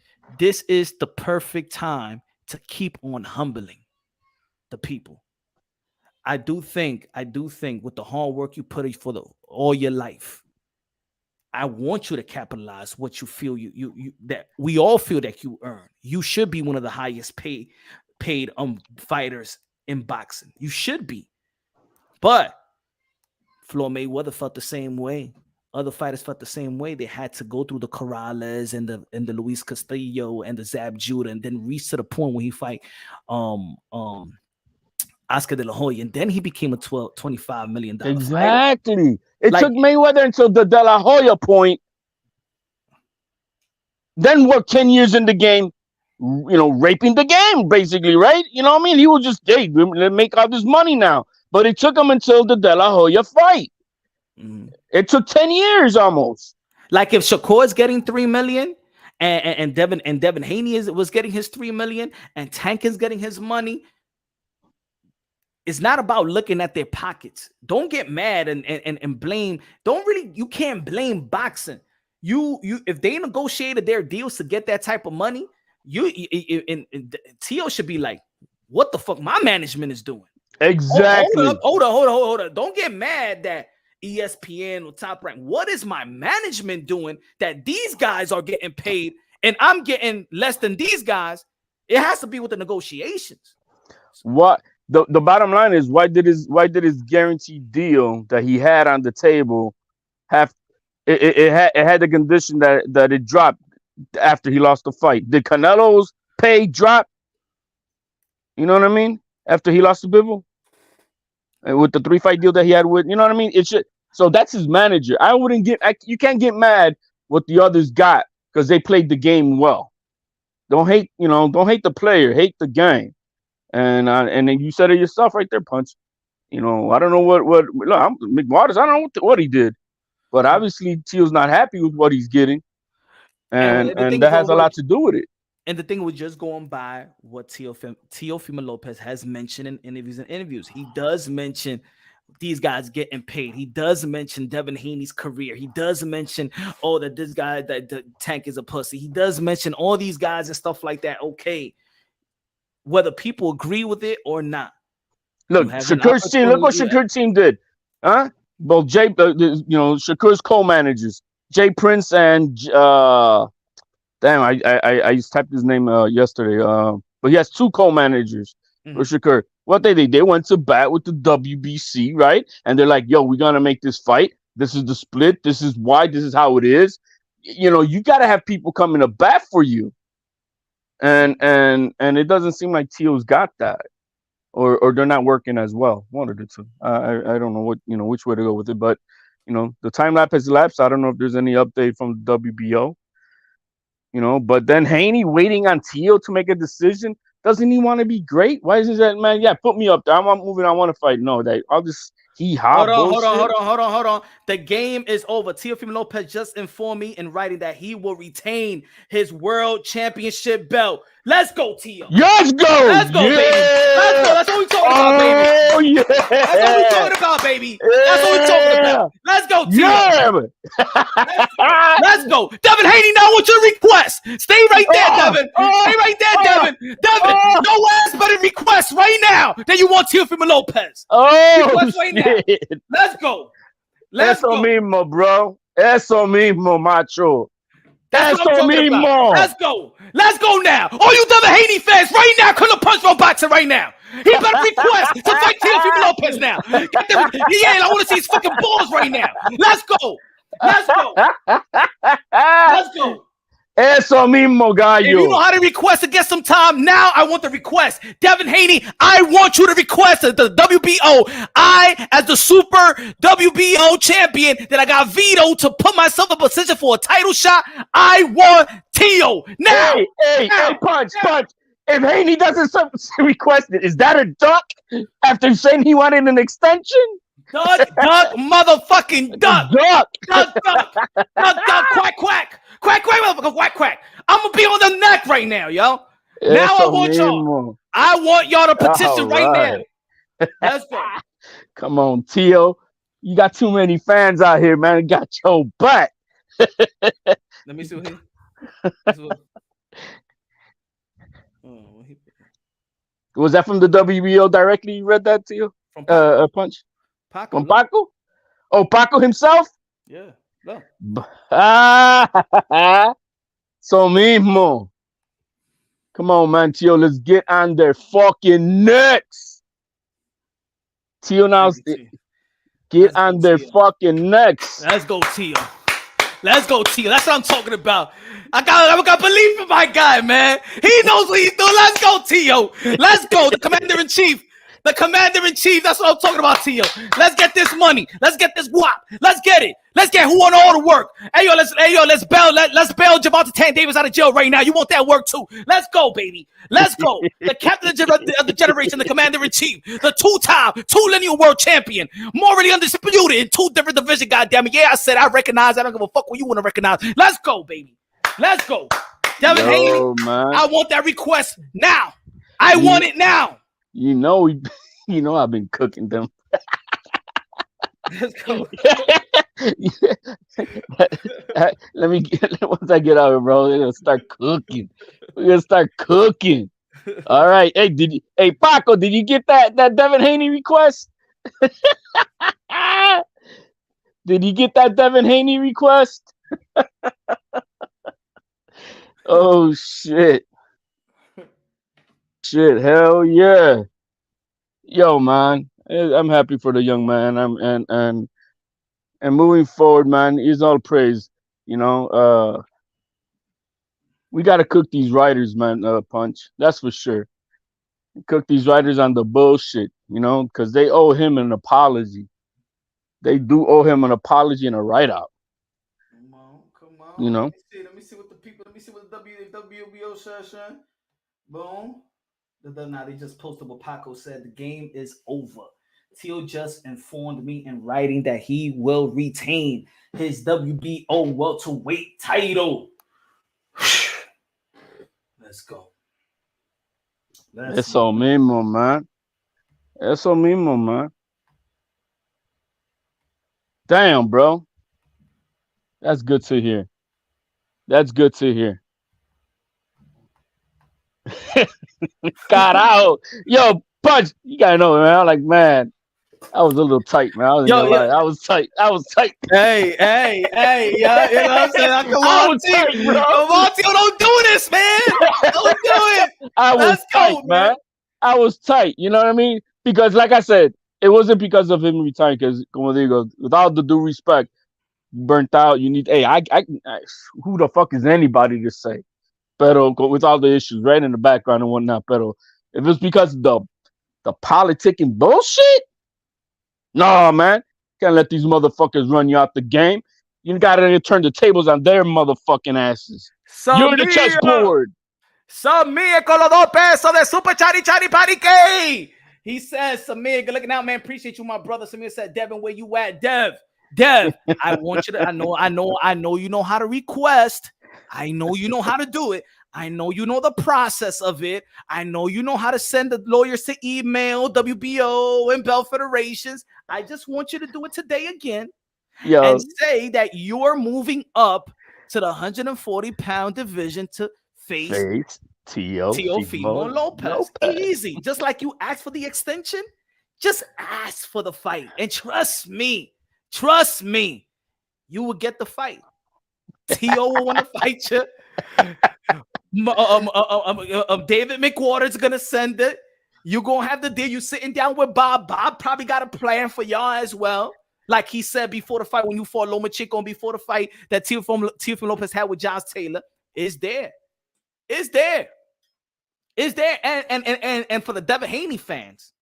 time to keep on humbling the people. I do think with the hard work you put in for all your life, I want you to capitalize what you feel you that we all feel that you earn. You should be one of the highest paid fighters in boxing. You should be. But Floyd Mayweather felt the same way. Other fighters felt the same way. They had to go through the Corrales and the Luis Castillo and the Zab Judah, and then reach to the point where he fight Oscar De La Hoya, and then he became a $25 million exactly fighter. It took Mayweather until the De La Hoya point, then worked 10 years in the game, you know, raping the game basically, right? You know what I mean? He was just, hey, let's make all this money now, but it took him until the De La Hoya fight. It took 10 years almost. Like if Shakur is getting $3 million and Devin Haney was getting his $3 million and Tank is getting his money, it's not about looking at their pockets. Don't get mad and blame. You can't blame boxing. You if they negotiated their deals to get that type of money, Tio should be like, what the fuck my management is doing. Exactly. Hold on. Don't get mad that ESPN or Top Rank. What is my management doing that these guys are getting paid and I'm getting less than these guys? It has to be with the negotiations. What the bottom line is, why did his guaranteed deal that he had on the table have it had the condition that it dropped after he lost the fight? Did Canelo's pay drop? You know what I mean? After he lost to Bivol? And with the 3-fight deal that he had with, you know what I mean? It should. So that's his manager. You can't get mad what the others got because they played the game well. Don't hate the player, hate the game. And then you said it yourself right there, Punch. You know, I don't know what look, McWaters, I don't know what he did, but obviously Tio's not happy with what he's getting, and that has a lot to do with it. And the thing was just going by what Teofimo Lopez has mentioned in interviews. He does mention these guys getting paid. He does mention Devin Haney's career. He does mention, that this guy, that the Tank is a pussy. He does mention all these guys and stuff like that. Okay, whether people agree with it or not. Look, Shakur's team. Look what Shakur's team did, huh? Both Shakur's co-managers, Jay Prince and damn, I just typed his name yesterday. But he has 2 co-managers for Shakur. What they did, they went to bat with the WBC, right? And they're like, yo, we're gonna make this fight. This is the split. This is why. This is how it is. You know, you gotta have people coming to bat for you. and it doesn't seem like Teo's got that, or they're not working as well. One of the two. I don't know which way to go with it, but the time lapse has elapsed. I don't know if there's any update from the WBO. But then Haney waiting on Teo to make a decision. Doesn't he want to be great? Why isn't that, man? Yeah, put me up there. I'm moving. I want to fight. No, I'll just Hold on. The game is over. Teofimo Lopez just informed me in writing that he will retain his world championship belt. Let's go, Teo. Let's go. Let's go, baby. Let's go. That's what we talking about, baby. Oh, yeah. That's what we talking about, baby. That's what we talking about. Let's go, Teo. Yeah. Let's go. Devin Haney, now what's your request? Stay right there, Devin. Stay right there, Devin. Devin, no ass better request right now that you want Teofimo Lopez. Request right now. Let's go. Eso mismo, bro. Eso mismo, macho. That's what I'm talking about. Let's go. Let's go now. All you Devin Haney fans right now, come to Punch Roll Boxing right now. He better request to fight Teofimo Lopez now. I want to see his fucking balls right now. Let's go. Let's go. Let's go. Eso mismo, gallo. If you know how to request to get some time, now I want the request. Devin Haney, I want you to request the WBO. I, as the super WBO champion that I got vetoed to put myself in position for a title shot, I want Teo. Now. Hey, punch. If Haney doesn't request it, is that a duck after saying he wanted an extension? Duck, motherfucking duck. Duck, quack. Quack, motherfucker, quack. I'm going to be on the neck right now, yo. Now I want y'all. I want y'all to petition right now. Let's go. Come on, Teo. You got too many fans out here, man. It got your butt. Let me see what he... Was that from the WBO directly? You read that, Teo? From Punch? Paco. From Paco? Oh, Paco himself? Yeah. No. So mismo. Come on, man, Teo. Let's get on their fucking necks. Teo, now get on their fucking necks. Let's go, Teo. Let's go, Teo. That's what I'm talking about. I got belief in my guy, man. He knows what he's doing. Let's go, Teo. Let's go. The commander-in-chief. The commander-in-chief. That's what I'm talking about, Teo. Let's get this money. Let's get this whop. Let's get it. Let's get who want all the work. Let's bail Javante Tank Davis out of jail right now. You want that work too? Let's go, baby. Let's go. The captain of the generation, the commander-in-chief, the two lineal world champion, morally undisputed in 2 different divisions. Goddamn it! Yeah, I said I recognize. I don't give a fuck what you want to recognize. Let's go, baby. Let's go. Devin Haney, I want that request now. I want it now. I've been cooking them. Let's go. Once I get out, bro, they're gonna start cooking. We're gonna start cooking. All right. Hey, Paco, did you get that Devin Haney request? Did you get that Devin Haney request? Oh shit. Hell yeah. Yo, man. I'm happy for the young man. And moving forward, man, is all praise. We gotta cook these writers, man. Punch, that's for sure. Cook these writers on the bullshit, because they owe him an apology. They do owe him an apology and a write-out. Come on. Let me see what the WBO says. Boom. Now they just posted what Paco said. The game is over. Teo just informed me in writing that he will retain his WBO welterweight title. Let's go. Eso mismo, man. Damn, bro. That's good to hear. Carajo. Yo, Punch, you gotta know, man. I'm like, man, I was a little tight, man. I was tight. Hey, yeah, you know what I'm saying? Come on, Teo. Come on, Teo, don't do this, man. Don't do it. I was tight, man. I was tight, you know what I mean? Because, like I said, it wasn't because of him retiring, because, como digo, with all the due respect, burnt out, you need, who the fuck is anybody to say? pero with all the issues right in the background and whatnot, pero if it's because of the politicking bullshit, no, man, can't let these motherfuckers run you out the game. You gotta turn the tables on their motherfucking asses. You're the chessboard. Samir con los 2 pesos de Super Chari Chari Parique. He says, Samir, good looking out, man. Appreciate you, my brother. Samir said, Devin, where you at? Dev, I want you to, I know you know how to request. I know you know how to do it. I know you know the process of it. I know you know how to send the lawyers to email, WBO, and Bell Federations. I just want you to do it today again. And say that you're moving up to the 140-pound division to face Teofimo Lopez. Easy. Just like you asked for the extension, just ask for the fight. And trust me, you will get the fight. Teo will want to fight you. David McWater is going to send it. You're going to have the deal. You're sitting down with Bob. Bob probably got a plan for y'all as well. Like he said before the fight, when you fought Lomachenko, and before the fight that Teofimo Lopez had with Josh Taylor, is there. And for the Devin Haney fans,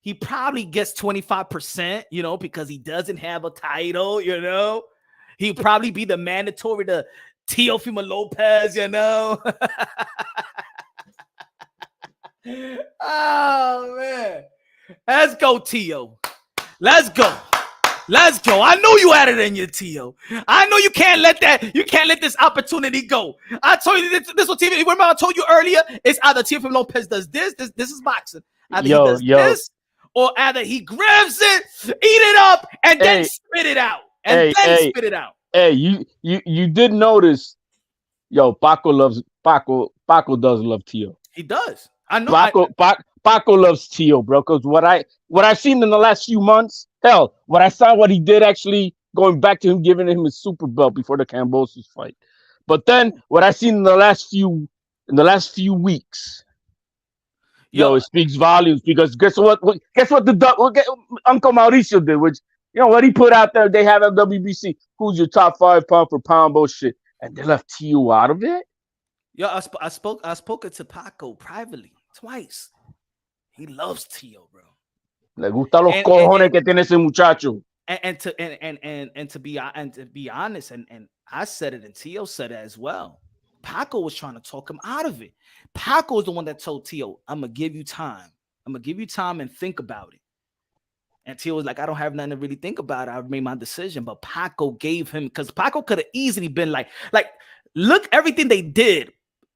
he probably gets 25%, because he doesn't have a title, He'll probably be the mandatory to Teofimo Lopez, Oh, man. Let's go, Teo. Let's go. I know you had it in your Teo. I know you can't let this opportunity go. I told you this was TV. Remember I told you earlier, it's either Teofimo Lopez does this is boxing. Either he does this, or either he grabs it, eat it up, and then spit it out. Hey, you did notice, Paco does love Teo. He does. I know. Paco loves Teo, bro. Because what I've seen in the last few months, what he did actually going back to him giving him his super belt before the Kambosos fight. But then what I've seen in the last few weeks, it speaks volumes. Because guess what Uncle Mauricio did, which what he put out there, they have at WBC. Who's your top 5 pound for pound bullshit, and they left Teo out of it. I spoke to Paco privately twice. He loves Teo, bro. Le gusta los cojones que tiene ese muchacho. And to be honest, and I said it, and Teo said it as well. Paco was trying to talk him out of it. Paco is the one that told Teo, "I'm gonna give you time. And think about it." And Teo was like, "I don't have nothing to really think about it. I've made my decision." But Paco gave him, because Paco could have easily been like, look, everything they did.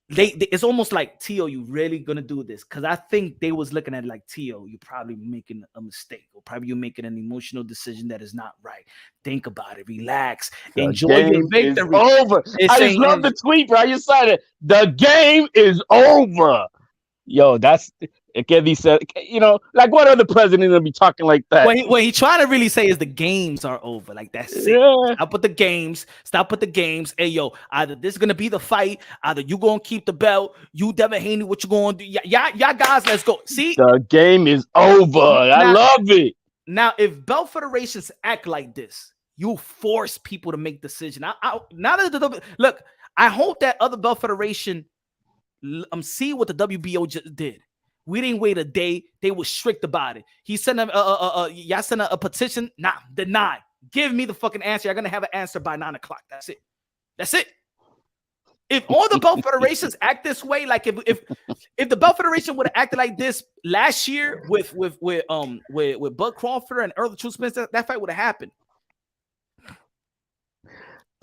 It's almost like, Teo, you really gonna do this? Because I think they was looking at it like, Teo, you're probably making a mistake, or probably you're making an emotional decision that is not right. Think about it, relax, enjoy your victory. Over. I just love the tweet, bro. You said it. The game is over. That's he said, like what other president gonna be talking like that? What he trying to really say is the games are over. Like, that's it. Stop with the games. Hey, either this is gonna be the fight, either you gonna keep the belt, you Devin Haney, what you gonna do? Y'all guys, let's go. See, the game is over. I love it. Now, if belt federations act like this, you force people to make decisions. Look, I hope that other belt federation see what the WBO just did. We didn't wait a day. They were strict about it. He sent y'all sent a petition. Nah, deny. Give me the fucking answer. You're gonna have an answer by 9 o'clock. That's it. If all the belt federations act this way, like if the belt federation would have acted like this last year with Bud Crawford and Earl the Truth Smith, that fight would have happened.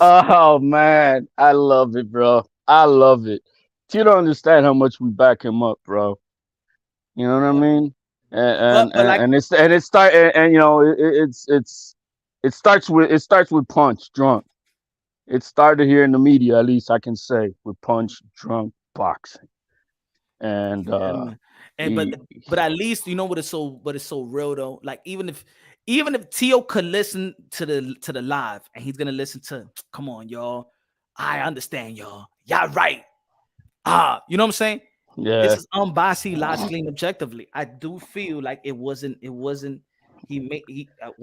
Oh man, I love it, bro. I love it. You don't understand how much we back him up, bro. You know what I mean? It starts with punch drunk. It started here in the media, at least I can say, with punch drunk boxing. And but at least what is so real though. Like even if Teo could listen to the live, and he's gonna listen to, come on, y'all. I understand, y'all. Y'all right. You know what I'm saying? Yeah. This is unbiased, logically and objectively. I do feel like it wasn't. When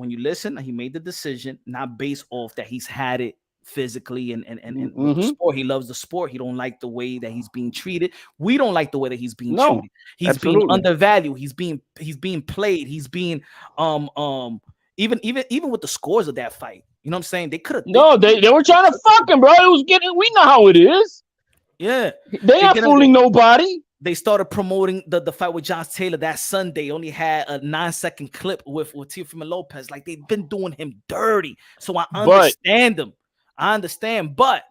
you listen, he made the decision not based off that he's had it physically and with the sport. He loves the sport. He don't like the way that he's being treated. We don't like the way that he's being treated. He's being undervalued. He's being played. He's being even with the scores of that fight. You know what I'm saying? They could have. No, they were trying to fuck him, bro. It was getting. We know how it is. Yeah, they ain't fooling nobody. They started promoting the fight with Josh Taylor that Sunday. Only had a 9-second clip with Teofimo Lopez. Like, they've been doing him dirty. So I understand them. I understand, but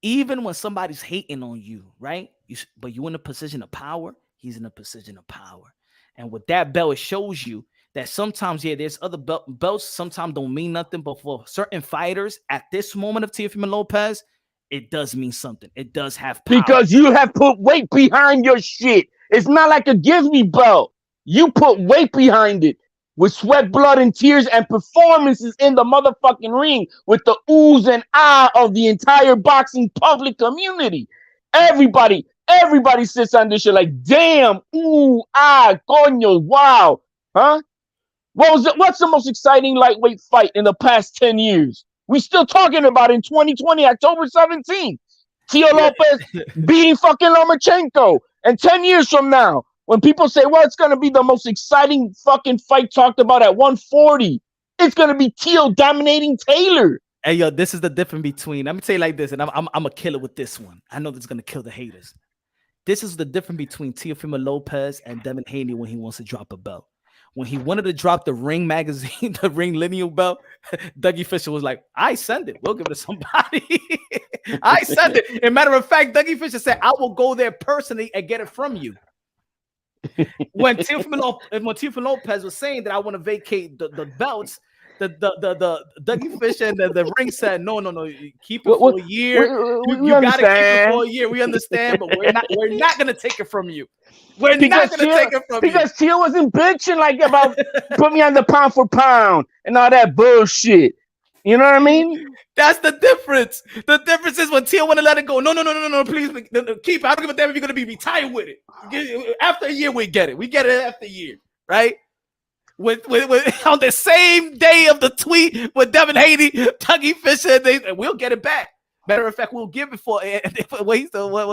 even when somebody's hating on you, right? But you in a position of power. He's in a position of power, and with that belt, it shows you that sometimes, there's other belts. Sometimes don't mean nothing, but for certain fighters at this moment of Teofimo Lopez, it does mean something. It does have power. Because you have put weight behind your shit. It's not like a give me belt. You put weight behind it with sweat, blood, and tears and performances in the motherfucking ring with the oohs and ah of the entire boxing public community. Everybody sits on this shit like, damn, ooh, ah, coño, wow. Huh? What's the most exciting lightweight fight in the past 10 years? We still talking about in 2020, October 17th. Teo Lopez beating fucking Lomachenko. And 10 years from now, when people say, well, it's going to be the most exciting fucking fight talked about at 140, it's going to be Teo dominating Taylor. Hey, yo, this is the difference between, let me say it like this, and I'm a killer with this one. I know this is going to kill the haters. This is the difference between Teofimo Lopez and Devin Haney when he wants to drop a belt. When he wanted to drop the Ring magazine, the Ring lineal belt, Dougie Fisher was like, I send it. We'll give it to somebody. I send it. As a matter of fact, Dougie Fisher said, I will go there personally and get it from you. When Teofimo Lopez was saying that I want to vacate the belts, the Dougie Fisher and the Ring said, no, keep it for a year. You got to keep it for a year. We understand, but we're not going to take it from you. We're not going to take it from you. Because Teo wasn't bitching like about put me on the pound for pound and all that bullshit. You know what I mean? That's the difference. The difference is when Teo want to let it go. No, please keep it. I don't give a damn if you're going to be retired with it. After a year, we get it. We get it after a year, right? With on the same day of the tweet with Devin Haney, Dougie Fisher, we'll get it back. Matter of fact, we'll give it for what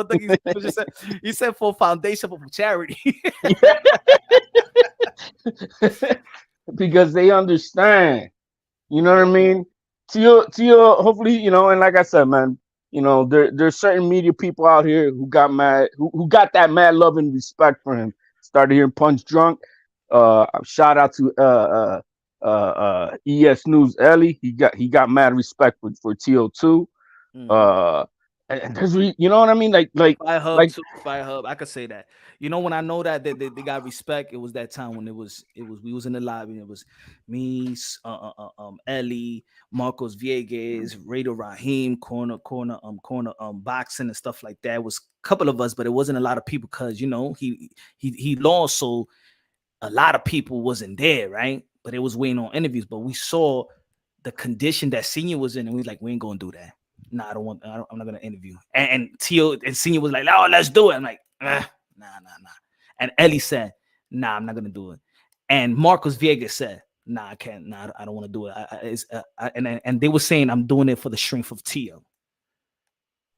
Dougie Fisher said. He said for foundation for charity. Because they understand. You know what I mean? Teo, hopefully, you know, and like I said, man, you know, there's certain media people out here who got mad, who got that mad love and respect for him. Started hearing Punch Drunk. Shout out to ES News Ellie. He got mad respect for Teo too. And there's you know what I mean, like Fire Hub. I could say that. You know, when I know that they got respect, it was that time when it was we was in the lobby and it was me, Ellie, Marcos Viegas, Raider Raheem, corner boxing and stuff like that. It was a couple of us, but it wasn't a lot of people because, you know, he lost, so a lot of people wasn't there, right? But it was waiting on interviews. But we saw the condition that Senior was in, and we was like, we ain't gonna do that. Nah, I'm not gonna interview. And Teo and Senior was like, oh, let's do it. I'm like, nah. And Ellie said, nah, I'm not gonna do it. And Marcos Viegas said, nah, I can't. Nah, I don't want to do it. And they were saying I'm doing it for the strength of Teo.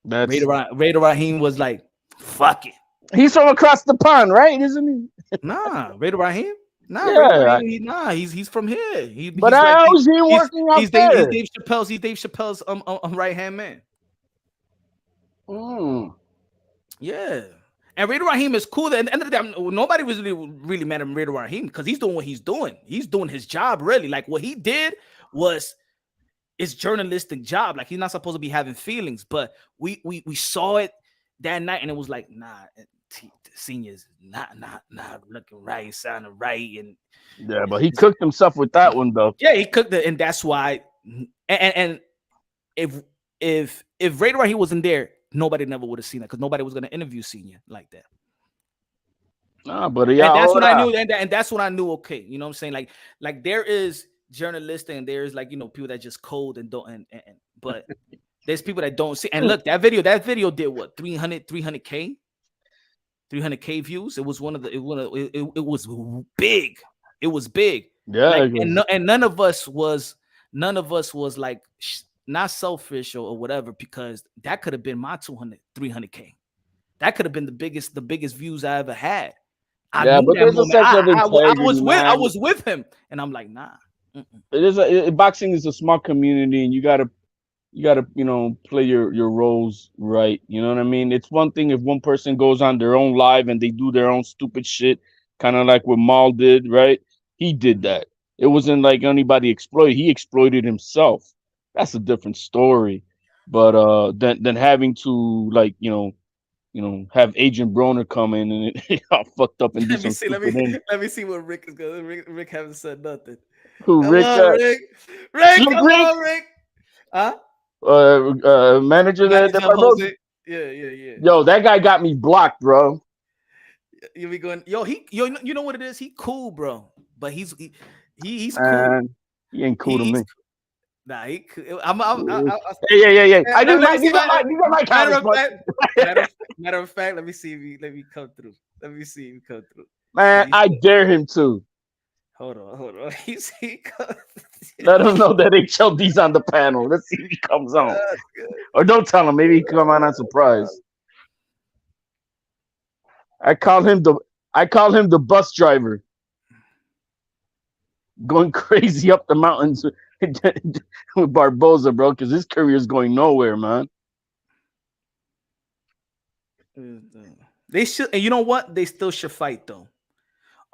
Raider Raheem was like, fuck it. He's from across the pond, right? Isn't he? Nah, Raider Raheem. Nah, yeah. He's from here. But I always hear him working out there. He's Dave Chappelle's right hand man. Yeah. And Raider Raheem is cool. At the end of the day, nobody was really mad at Raider Raheem because he's doing what he's doing. He's doing his job, really. Like, what he did was his journalistic job. Like, he's not supposed to be having feelings, but we saw it that night, and it was like, nah, Senior's not looking right, sounding right, and yeah, but he cooked himself with that one though. Yeah, he cooked it, and that's why. And if Raider Raheem wasn't there, nobody never would have seen that because nobody was going to interview Senior like that. Nah, but yeah, and that's what I knew, and that's what I knew. Okay, you know what I'm saying? Like there is journalists and there's, like, you know, people that just cold and don't, but there's people that don't see. And look, that video did what, 300K views. It was it was big. It was big. Yeah, like, and none of us was none of us was like not selfish or whatever, because that could have been my 300K. That could have been the biggest views I ever had. I Yeah, knew but that there's a moment. sense of I integrity, I man. was with him, and I'm like, nah. Boxing is a small community, and you gotta play your roles right. You know what I mean? It's one thing if one person goes on their own live and they do their own stupid shit, kind of like what Maul did, right? He did that. It wasn't like anybody exploited. He exploited himself. That's a different story. But than having to, like, have Agent Broner come in and it all fucked up and do Let me some see. stupid thing. Let me see what Rick is going. Rick haven't said nothing. Who, Come Rick? on, Rick. Rick, Slick come Rick? on, Rick. Huh? Manager that Manager Barbosa. Jose. Yeah. Yo, that guy got me blocked, bro. You be going, you know what it is? He cool, bro. But he's cool. And he ain't cool to me. Nah, he cool. Yeah. I do. Let me see. You got my comments, Matter of fact, let me see if let me come through. Let me see if he come through. man. I dare him to. Hold on. He Let him know that HLD's on the panel. Let's see if he comes on. Or don't tell him. Maybe he come on surprise. I call him the bus driver, going crazy up the mountains with Barbosa, bro, because his career is going nowhere, man. They should, and you know what? They still should fight though.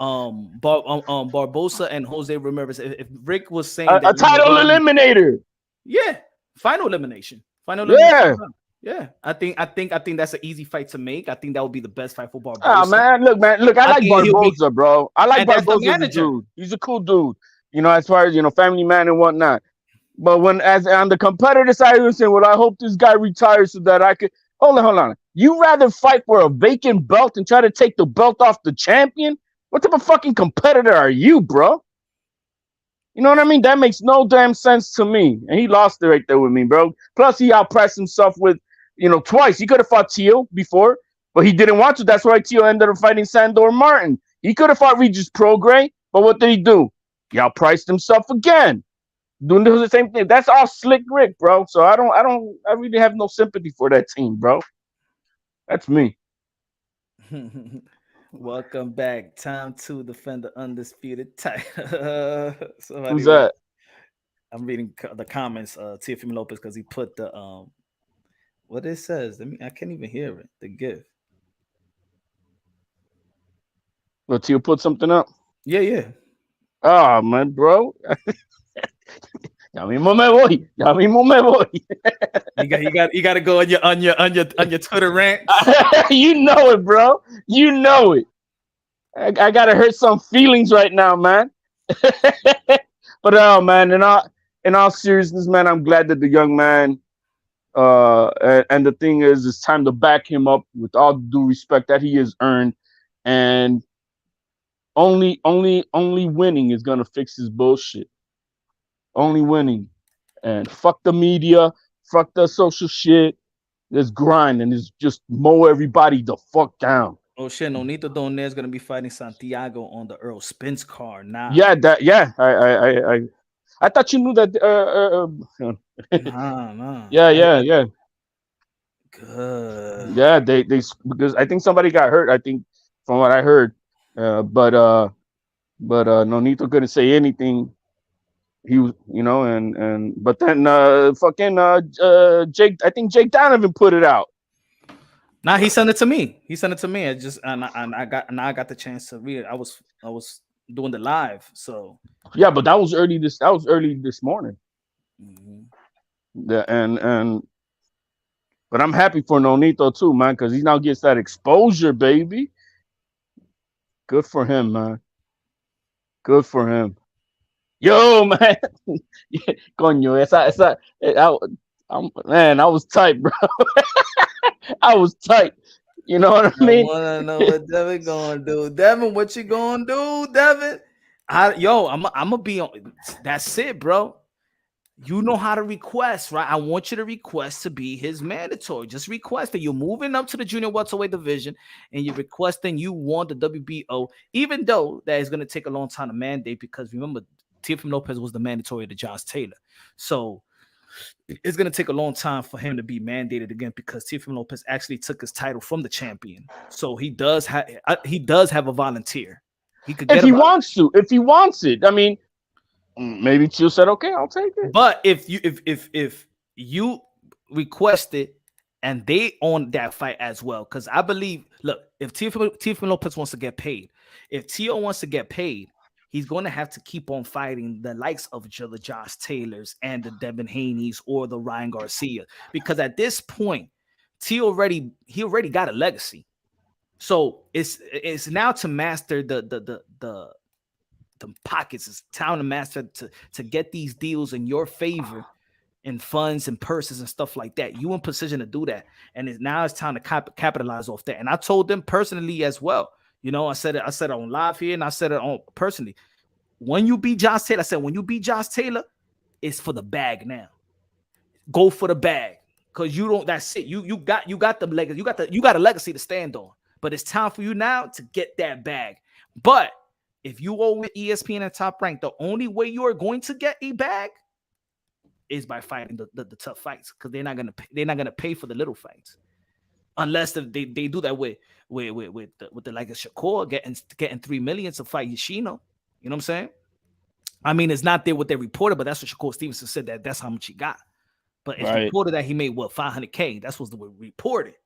Barbosa and Jose Ramirez. If Rick was saying a title eliminator, yeah, final elimination, yeah. I think that's an easy fight to make. I think that would be the best fight for Barbosa. Oh man, look, I like Barbosa, bro. I like Barbosa as a dude. He's a cool dude, as far as family man and whatnot. But when as on the competitor side, he was saying, well, I hope this guy retires so that I could hold on. You rather fight for a vacant belt and try to take the belt off the champion? What type of fucking competitor are you, bro? You know what I mean? That makes no damn sense to me. And he lost it right there with me, bro. Plus, he outpressed himself with, twice. He could have fought Teo before, but he didn't want to. That's why Teo ended up fighting Sandor Martin. He could have fought Regis Prograis, but what did he do? He outpriced himself again. Doing the same thing. That's all Slick Rick, bro. So I really have no sympathy for that team, bro. That's me. Welcome back. Time to defend the undisputed title. Who's that? I'm reading the comments. Teofimo Lopez, because he put the what it says. I can't even hear it. The gift. Well, Teo put something up. Yeah. Oh man, bro. Ya mismo me voy. You got to go on your Twitter rant. You know it, bro. You know it. I gotta hurt some feelings right now, man. But man, in all seriousness, man, I'm glad that the young man. And the thing is, it's time to back him up with all due respect that he has earned, and only winning is gonna fix his bullshit. Only winning, and fuck the media, fuck the social shit. Let's grind and just mow everybody the fuck down. Oh shit, Nonito Donaire is gonna be fighting Santiago on the Earl Spence card now. Yeah, I thought you knew that. Nah. Yeah. Good. Yeah, they because I think somebody got hurt. I think from what I heard, but Nonito couldn't say anything. He was, but then Jake. I think Jake Donovan put it out. Nah, he sent it to me. I just I got the chance to read it. I was doing the live, so yeah, but that was early this morning. Mm-hmm. But I'm happy for Nonito too, man, because he now gets that exposure, baby. Good for him, man. Good for him. Yo, man. Coño, man, I was tight, bro. I was tight. You know what I mean? I wanna know what Devin gonna do. Devin, what you gonna do, Devin? I'm gonna be on. That's it, bro. You know how to request, right? I want you to request to be his mandatory. Just request that you're moving up to the junior welterweight division and you're requesting you want the WBO, even though that is going to take a long time to mandate, because remember, Teofimo Lopez was the mandatory to Josh Taylor. So it's going to take a long time for him to be mandated again because Teofimo Lopez actually took his title from the champion. So he does have a volunteer. He could get if he wants to, if he wants it. I mean, maybe Teo said, "Okay, I'll take it." But if you request it and they own that fight as well, because I believe, look, if Teofimo Lopez wants to get paid, if Teo wants to get paid, he's going to have to keep on fighting the likes of each other, Josh Taylors and the Devin Haneys or the Ryan Garcia, because at this point, Teo already got a legacy. So it's now to master the pockets. It's time to master to get these deals in your favor in funds and purses and stuff like that. You in position to do that, and now it's time to capitalize off that. And I told them personally as well. You know, I said it on live here, and I said it on personally. When you beat Josh Taylor, I said when you beat Josh Taylor, it's for the bag now. Go for the bag, because you don't. That's it. You got the legacy. You got a legacy to stand on. But it's time for you now to get that bag. But if you owe with ESPN and Top Rank, the only way you are going to get a bag is by fighting the tough fights, because they're not gonna pay for the little fights, unless they do that with the like a Shakur getting $3 million to fight Yoshino. You know what I'm saying? I mean, it's not there what they reported, but that's what Shakur Stevenson said, that's how much he got. But it's reported that he made what, $500K. That's what's the reported.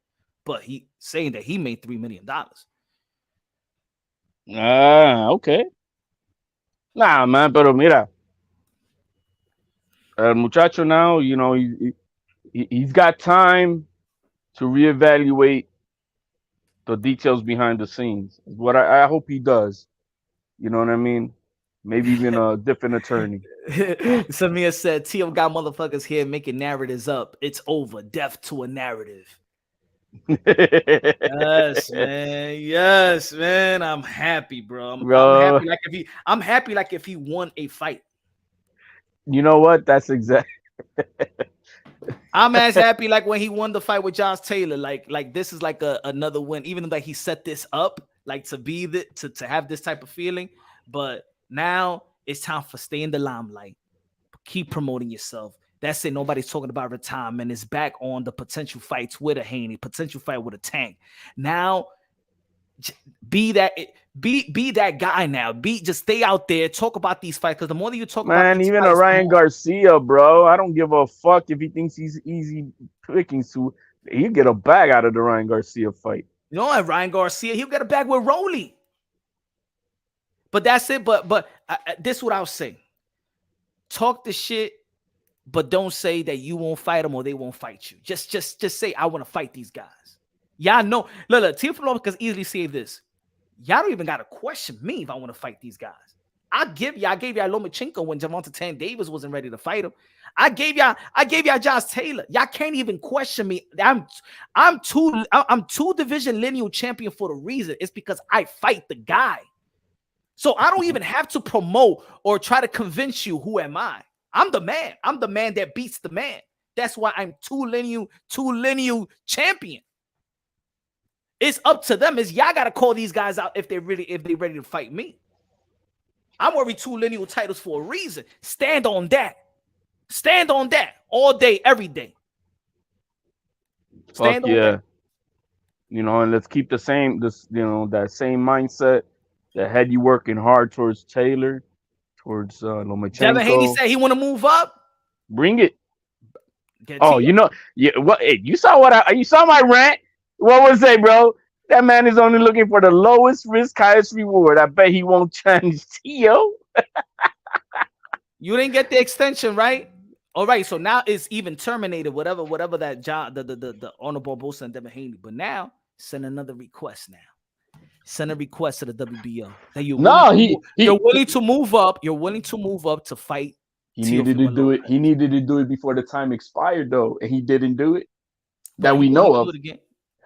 But he saying that he made $3 million. Okay. Nah, man, pero mira, el muchacho now, you know, he's got time to reevaluate the details behind the scenes. What I hope he does. You know what I mean? Maybe even a different attorney. Samir said, Teo got motherfuckers here making narratives up. It's over. Death to a narrative. Yes, man. Yes, man. I'm happy, bro. I'm happy like if he won a fight. You know what? That's exactly. I'm as happy like when he won the fight with Josh Taylor. Like this is like another win, even though like he set this up, like to have this type of feeling. But now it's time for stay in the limelight. Keep promoting yourself. That's it. Nobody's talking about retirement. It's back on the potential fights with a Haney, potential fight with a Tank. Now, be that guy now. Just stay out there. Talk about these fights, because the more that you talk about these even fights, a Ryan Garcia, bro. I don't give a fuck if he thinks he's easy pickings to. He'll get a bag out of the Ryan Garcia fight. You know, and Ryan Garcia, he'll get a bag with Rolly. But that's it. But this is what I'll say. Talk the shit, but don't say that you won't fight them or they won't fight you. Just say, I want to fight these guys. Y'all know. Look, Teofimo Lopez can easily say this. Y'all don't even got to question me if I want to fight these guys. I gave y'all Lomachenko when Gervonta Tank Davis wasn't ready to fight him. I gave y'all Josh Taylor. Y'all can't even question me. I'm two division lineal champion for the reason. It's because I fight the guy. So I don't even have to promote or try to convince you who am I. I'm the man. I'm the man that beats the man. That's why I'm two lineal champion. It's up to them. Is y'all gotta call these guys out if they're ready to fight me. I'm wearing two lineal titles for a reason. Stand on that. Stand on that all day, every day. Stand on that. You know, and let's keep that same mindset that had you working hard towards Taylor, towards Lomachenko. Devin Haney said he want to move up. Bring it. You know, what? Hey, you saw my rant. What was it, bro? That man is only looking for the lowest risk, highest reward. I bet he won't challenge Teo. You didn't get the extension, right? All right, so now it's even terminated. Whatever that job, the Honorable Barbosa and Devin Haney. But now send another request. Send a request to the WBO that you're willing to move up. You're willing to move up to fight. He needed to do it. He needed to do it before the time expired, though, and he didn't do it. That we know of.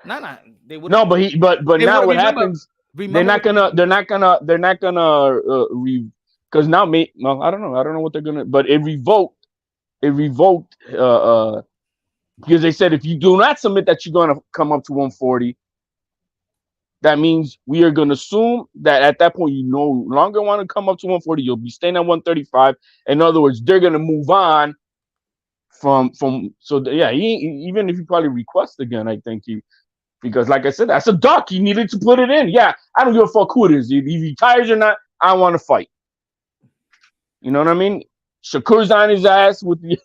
No, they would. No, but now what happens? They're not gonna because now I don't know what they're gonna. But it revoked because they said if you do not submit that you're gonna come up to 140. that means we are going to assume that at that point you no longer want to come up to 140. You'll be staying at 135. In other words, they're going to move on from. Yeah, even if you probably request again, I think because like I said, that's a duck. He needed to put it in. Yeah, I don't give a fuck who it is. If he retires or not, I want to fight. You know what I mean? Shakur's on his ass with the.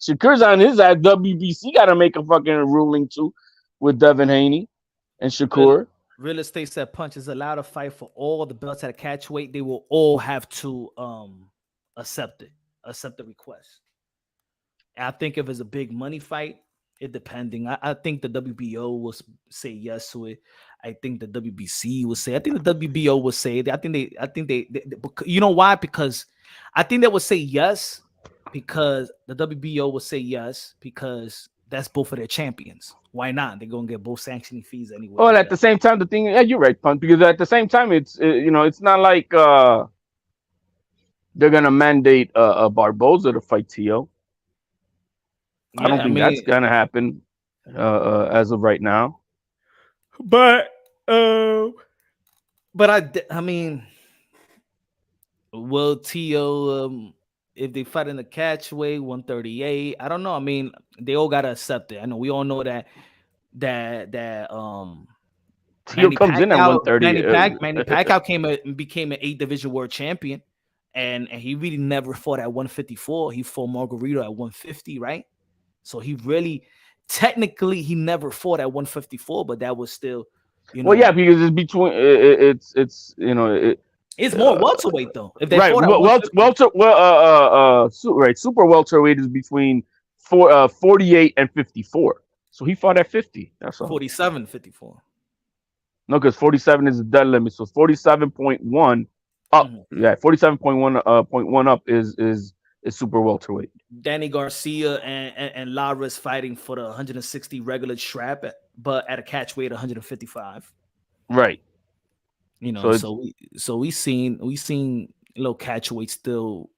Shakur's on his ass. WBC got to make a fucking ruling too with Devin Haney and Shakur. Real estate said Punch is allowed to fight for all the belts at a catch weight. They will all have to accept the request. I think if it's a big money fight, it depending. I think the WBO will say yes to it. I think the WBC will say. I think the WBO will say. I think they. You know why? Because I think they will say yes because the WBO will say yes because that's both of their champions. Why not? They're gonna get both sanctioning fees anyway. Well, at the same time, the thing, yeah, you're right, Punt. Because at the same time, it's it's not like they're gonna mandate a Barboza to fight Tio. I don't think that's gonna happen as of right now. But I mean, will Tio if they fight in the catch weight 138? I don't know. I mean, they all gotta accept it. I know we all know that Tio comes in at 130. Manny Pacquiao became an 8 division world champion, and he really never fought at 154. He fought Margarito at 150, right? So he really, technically, he never fought at 154, but that was still, well, yeah, because it's between it's it's more welterweight though. If they right, right, super welterweight is between 48 and 54. So he fought at 50. That's all. 47, 54. No, because 47 is the dead limit. So 47.1 up. Mm-hmm. Yeah, 47.1 up is super welterweight. Danny Garcia and Lara's fighting for the 160 regular strap, but at a catch weight 155. Right. So we seen little catch weight still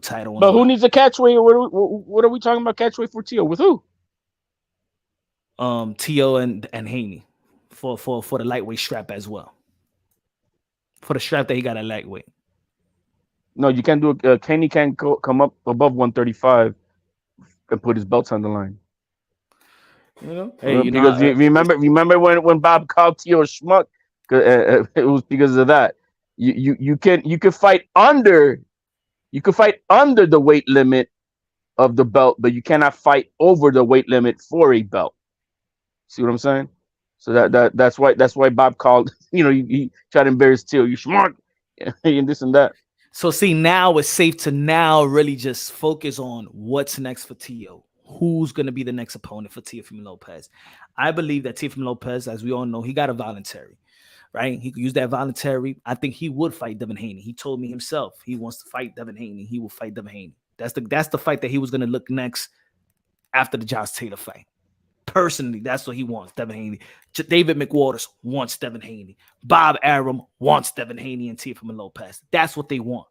tight on. But who needs a catch weight? What are we talking about? Catch weight for Tio with who? Tio and Haney for the lightweight strap as well. For the strap that he got at lightweight. No, you can't do it. Haney can't come up above 135 and put his belts on the line. Because remember when Bob called Tio schmuck? It was because of that. You could fight under the weight limit of the belt, but you cannot fight over the weight limit for a belt. See what I'm saying? So that's why Bob called. He tried to embarrass Tio. You schmuck, and this and that. So see, now it's safe to now really just focus on what's next for Tio. Who's going to be the next opponent for Teofimo Lopez? I believe that Teofimo Lopez, as we all know, he got a voluntary, right? He could use that voluntary. I think he would fight Devin Haney. He told me himself he wants to fight Devin Haney. He will fight Devin Haney. That's the fight that he was going to look next after the Josh Taylor fight. Personally, that's what he wants, Devin Haney. David McWaters wants Devin Haney. Bob Arum wants Devin Haney and Teofimo Lopez. That's what they want.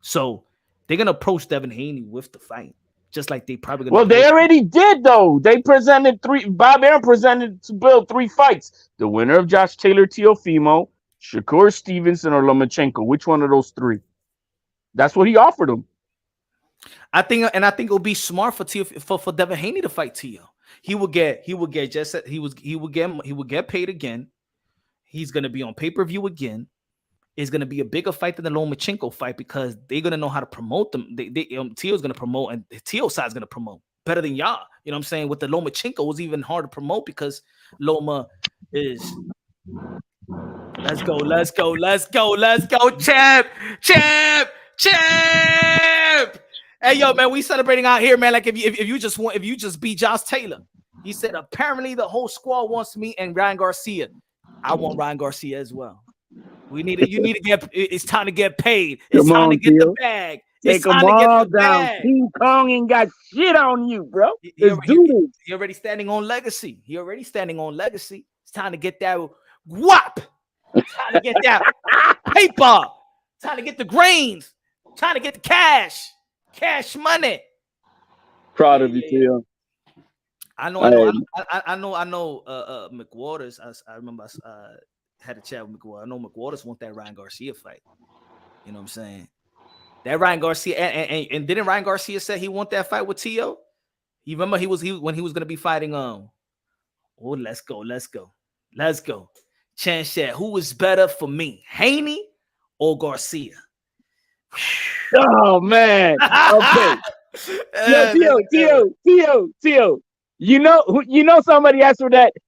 So they're going to approach Devin Haney with the fight, just like they probably going to. Well, they already did, though. They presented 3. Bob Arum presented to build 3 fights. The winner of Josh Taylor, Teofimo, Shakur Stevenson, or Lomachenko. Which one of those 3? That's what he offered him. I think it'll be smart for Devin Haney to fight Tio. He will get paid again. He's gonna be on pay-per-view again. It's gonna be a bigger fight than the Lomachenko fight because they're gonna know how to promote them. Tio's gonna promote, and Tio's side's gonna promote better than y'all. You know what I'm saying? With the Lomachenko, it was even hard to promote because Loma is. Let's go, champ. Hey, yo, man, we celebrating out here, man. Like if you just beat Josh Taylor, he said apparently the whole squad wants me and Ryan Garcia. I want Ryan Garcia as well. You need to get. It's time to get paid. It's time to get the bag. Take them all down. King Kong ain't got shit on you, bro. Let's do this. He already standing on legacy. It's time to get that whop. Time to get that paper. Time to get the grains. Time to get the cash. Cash money. Proud of you, Tio. I know. McWaters. I remember had a chat with McWaters. I know McWaters want that Ryan Garcia fight. You know what I'm saying? That Ryan Garcia and didn't Ryan Garcia say he want that fight with Tio? You remember when he was gonna be fighting let's go. Chan Shed, who is better for me, Haney or Garcia? Oh man. Okay. Tio. You know somebody asked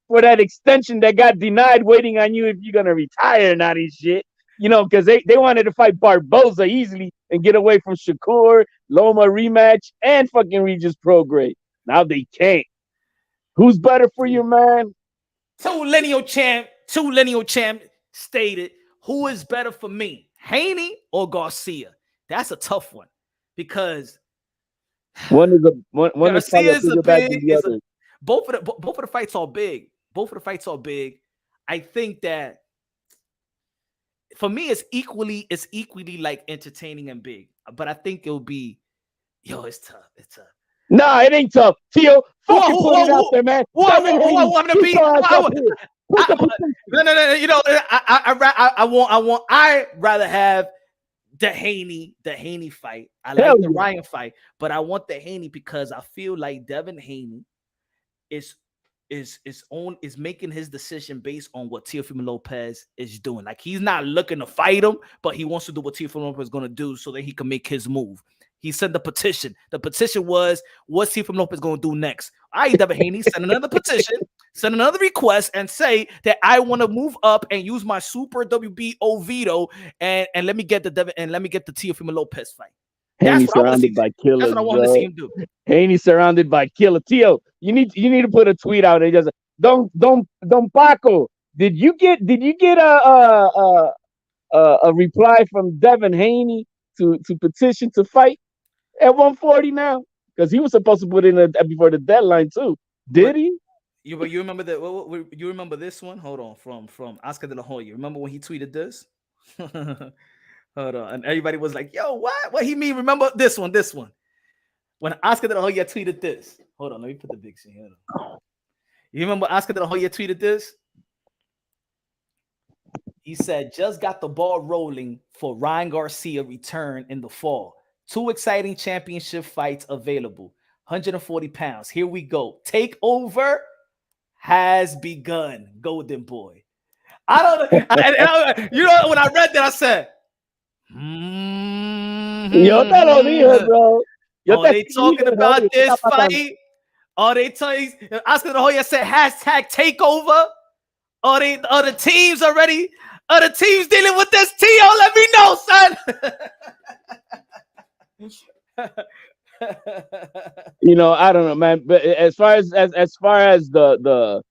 for that extension that got denied, waiting on you if you're gonna retire and all this shit. You know, because they wanted to fight Barboza easily and get away from Shakur, Loma rematch, and fucking Regis Prograde. Now they can't. Who's better for you, man? Two lineal champ stated, who is better for me, Haney or Garcia? That's a tough one because one is Garcia is a big. Both of the fights are big. Both of the fights are big. I think that for me, it's equally like entertaining and big. But I think it'll be, it's tough. It's tough. Nah, it ain't tough. Tio, fucking put it out there, man. No. I rather have the Haney fight. I like the Ryan fight, but I want the Haney because I feel like Devin Haney is making his decision based on what Teofimo Lopez is doing. Like, he's not looking to fight him, but he wants to do what Teofimo Lopez is going to do so that he can make his move. He sent the petition. The petition was, what's Teofimo Lopez going to do next? Devin Haney, send another petition, send another request, and say that I want to move up and use my super WBO veto and let me get the Teofimo Lopez fight. Haney surrounded by killers. That's what I want to see him do. Haney surrounded by killer. Tio, you need to put a tweet out and just don't Paco. Did you get a reply from Devin Haney to petition to fight at 140 now? Because he was supposed to put in before the deadline too. Did he? You remember that? You remember this one? Hold on, from Oscar de la Hoya. Remember when he tweeted this? Hold on, and everybody was like, "Yo, what? What he mean? Remember this one? This one." When Oscar de la Hoya tweeted this. Hold on, let me put the big scene here. You remember Oscar de la Hoya tweeted this? He said, "Just got the ball rolling for Ryan Garcia return in the fall. 2 exciting championship fights available. 140 pounds. Here we go. Takeover has begun. Golden boy." I don't know. You know, when I read that, I said, Yo te lo dije, bro. They talking about this fight? Are they telling Oscar de la Hoya said hashtag takeover? Are the teams already? Are the teams dealing with this? Tio, let me know, son. You know, I don't know, man. But as far as the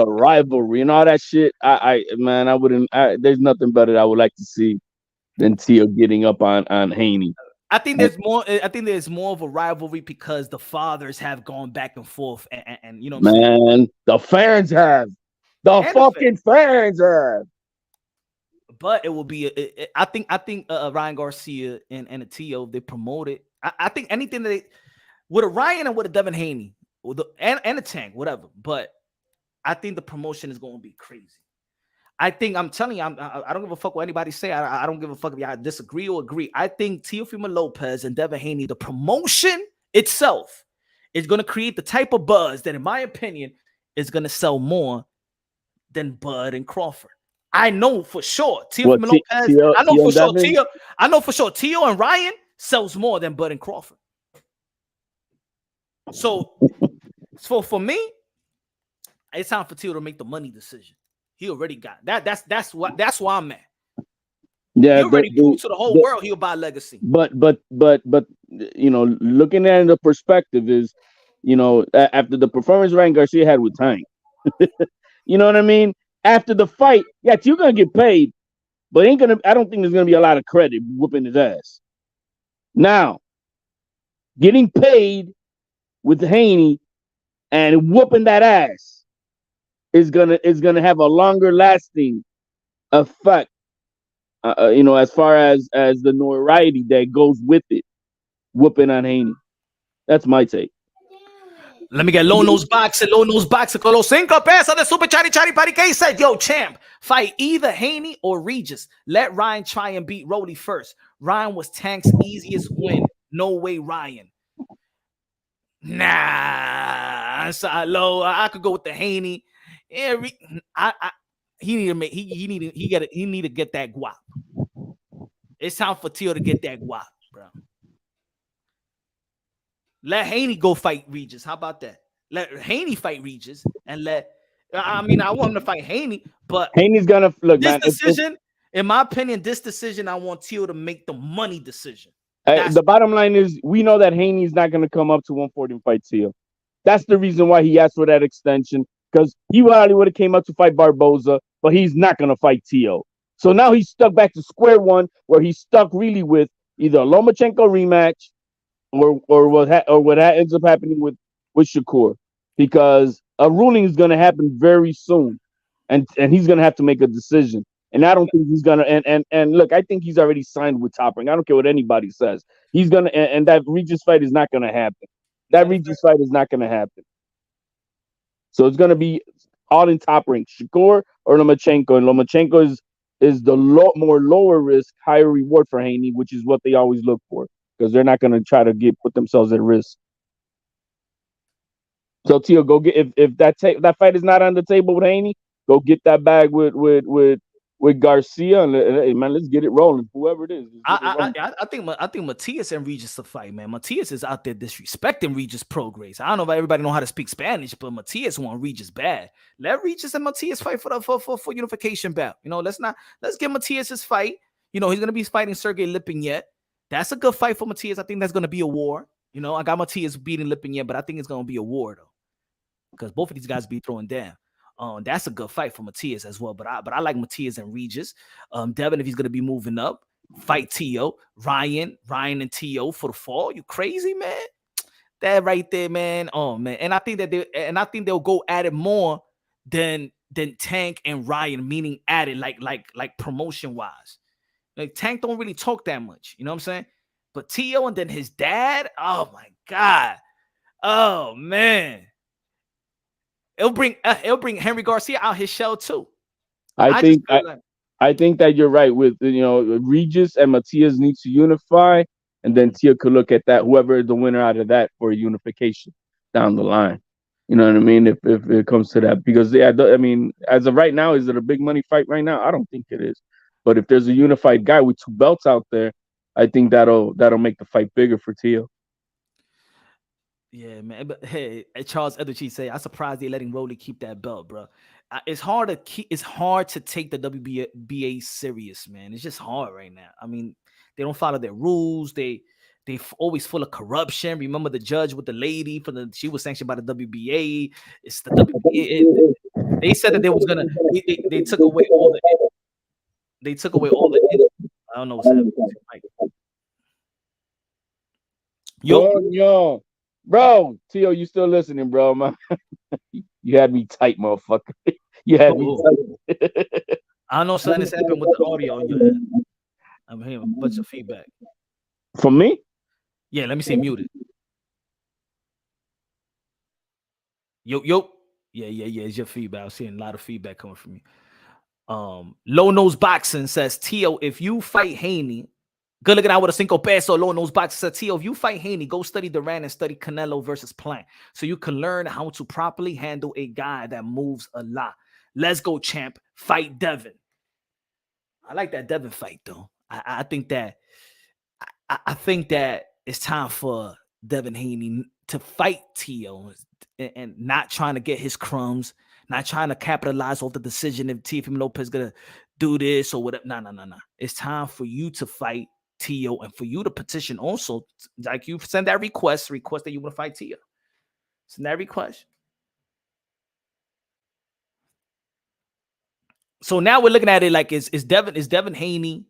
rivalry and all that shit, I wouldn't. There's nothing better I would like to see than Tio getting up on Haney. I think there's more. I think there's more of a rivalry because the fathers have gone back and forth, and you know, what I'm saying? The fans have. The fucking fans have. But it will be. I think Ryan Garcia and a Tio, they promote it. I think anything that with a Ryan and with a Devin Haney and a Tank, whatever. But I think the promotion is going to be crazy. I'm telling you, I don't give a fuck what anybody say. I don't give a fuck if y'all disagree or agree. I think Teofimo Lopez and Devin Haney, the promotion itself is going to create the type of buzz that, in my opinion, is going to sell more than Bud and Crawford. I know for sure. Teofimo Lopez. I know for sure. Tio and Ryan sells more than Bud and Crawford. So for me, it's time for Tio to make the money decision. He already got that. That's why I'm at. Yeah, he already proved to the whole world he'll buy Legacy. But you know, looking at the perspective is, you know, after the performance Ryan Garcia had with Tank, you know what I mean? After the fight, yes, you're gonna get paid, but I don't think there's gonna be a lot of credit whooping his ass. Now, getting paid with Haney and whooping that ass is gonna have a longer lasting effect, you know, as far as the notoriety that goes with it, whooping on Haney. That's my take. Let me get low nose boxing con los 5 pesos de Super Chari Chari Party. He said, yo, champ, fight either Haney or Regis. Let Ryan try and beat Rolly first. Ryan was Tank's easiest win. No way, Ryan. Nah, low. I could go with the Haney. Yeah, he need to get that guap. It's time for Tio to get that guap, bro. Let Haney go fight Regis. How about that? Let Haney fight Regis and I want him to fight Haney, but Haney's gonna look, this man. Decision, in my opinion, this decision, I want Tio to make the money decision. The bottom line is we know that Haney's not gonna come up to 140 and fight Tio. That's the reason why he asked for that extension, because he probably would have came up to fight Barboza, but he's not gonna fight Tio. So now he's stuck back to square one, where he's stuck really with either a Lomachenko rematch or what ends up happening with Shakur, because a ruling is going to happen very soon, and he's going to have to make a decision. And I don't think he's going to. And look, I think he's already signed with Top Rank. I don't care what anybody says. He's going to, and that Regis fight is not going to happen. That Regis fight is not going to happen. So it's going to be all in Top Rank, Shakur or Lomachenko, and Lomachenko is the more lower risk, higher reward for Haney, which is what they always look for, because they're not going to try to put themselves at risk. So Tio, go get if that fight is not on the table with Haney, go get that bag with Garcia, and hey, man, let's get it rolling. Whoever it is, I think Matias and Regis to fight, man. Matias is out there disrespecting Regis progress. I don't know if everybody know how to speak Spanish, but Matias want Regis bad. Let Regis and Matias fight for unification bout. Let's get Matias his fight. He's gonna be fighting Sergey Lipin. That's a good fight for Matias. I think that's gonna be a war. I got Matias beating Lipin, but I think it's gonna be a war though, because both of these guys be throwing down. That's a good fight for Matias as well. But I like Matias and Regis. Devin, if he's gonna be moving up, fight Tio, Ryan and Tio for the fall. You crazy, man? That right there, man. Oh man, and I think they'll go at it more than Tank and Ryan, meaning at it like promotion wise. Like Tank don't really talk that much, you know what I'm saying? But Tio and then his dad, oh my God, oh man, it'll bring Henry Garcia out his shell too. I think that you're right with Regis and Matias need to unify, and then Tio could look at that, whoever is the winner out of that, for a unification down the line. You know what I mean? If it comes to that, because as of right now, is it a big money fight right now? I don't think it is. But if there's a unified guy with 2 belts out there, I think that'll make the fight bigger for Tio. Yeah, man. But hey, Charles Edochie say, I'm surprised they're letting Rolly keep that belt, bro. It's hard to take the WBA serious, man. It's just hard right now. I mean, they don't follow their rules. They always full of corruption. Remember the judge with the lady she was sanctioned by the WBA. It's the WBA. They said that they was gonna. They took away all the. They took away all the. I don't know what's happening. Yo, bro, Tio, you still listening, bro? Man. You had me tight, motherfucker. You had me tight. I don't know something that's happened with the audio in your head. I'm hearing a bunch of feedback. From me? Yeah, let me say muted. Yo. Yeah, it's your feedback. I'm seeing a lot of feedback coming from you. Low Nose Boxing says, Tio, if you fight Haney, good looking out with a 5 peso. Low Nose Boxing says, Tio, if you fight Haney, go study Duran and study Canelo versus Plant, so you can learn how to properly handle a guy that moves a lot. Let's go, champ. Fight Devin. I like that Devin fight, though. I think that it's time for Devin Haney to fight Tio and not trying to get his crumbs, not trying to capitalize off the decision if Teofimo Lopez is gonna do this or whatever. No. It's time for you to fight Tio, and for you to petition also, like you send that request that you want to fight Tio. Send that request. So now we're looking at it like is Devin Haney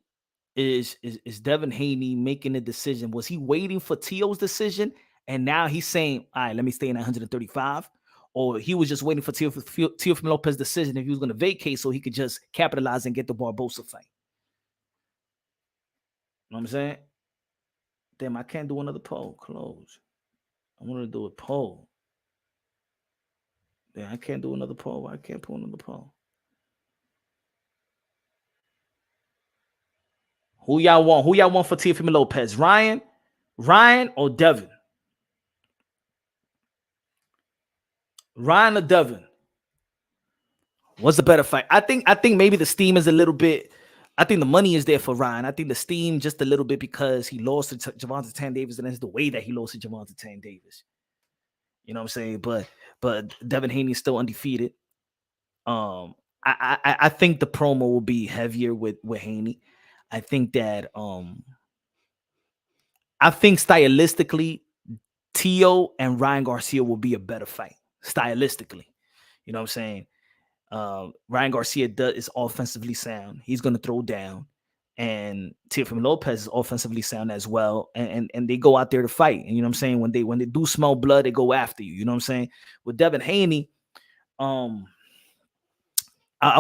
making a decision? Was he waiting for Tio's decision, and now he's saying, all right, let me stay in 135? Or he was just waiting for Teofimo Lopez's decision if he was going to vacate so he could just capitalize and get the Barboza fight? You know what I'm saying? Damn, I can't do another poll. Close. I want to do a poll. Yeah, I can't do another poll. I can't pull another poll. Who y'all want? Who y'all want for Teofimo Lopez? Ryan or Devin? Ryan or Devin? What's the better fight? I think maybe the steam is a little bit. I think the money is there for Ryan. I think the steam just a little bit because he lost to Gervonta Tan Davis, and it's the way that he lost to Gervonta Tan Davis. You know what I'm saying? But Devin Haney is still undefeated. I think the promo will be heavier with Haney. I think that I think stylistically, Tio and Ryan Garcia will be a better fight stylistically. You know what I'm saying? Ryan Garcia is offensively sound. He's going to throw down. And Teofimo Lopez is offensively sound as well. And they go out there to fight. And you know what I'm saying? When they do smell blood, they go after you. You know what I'm saying? With Devin Haney, I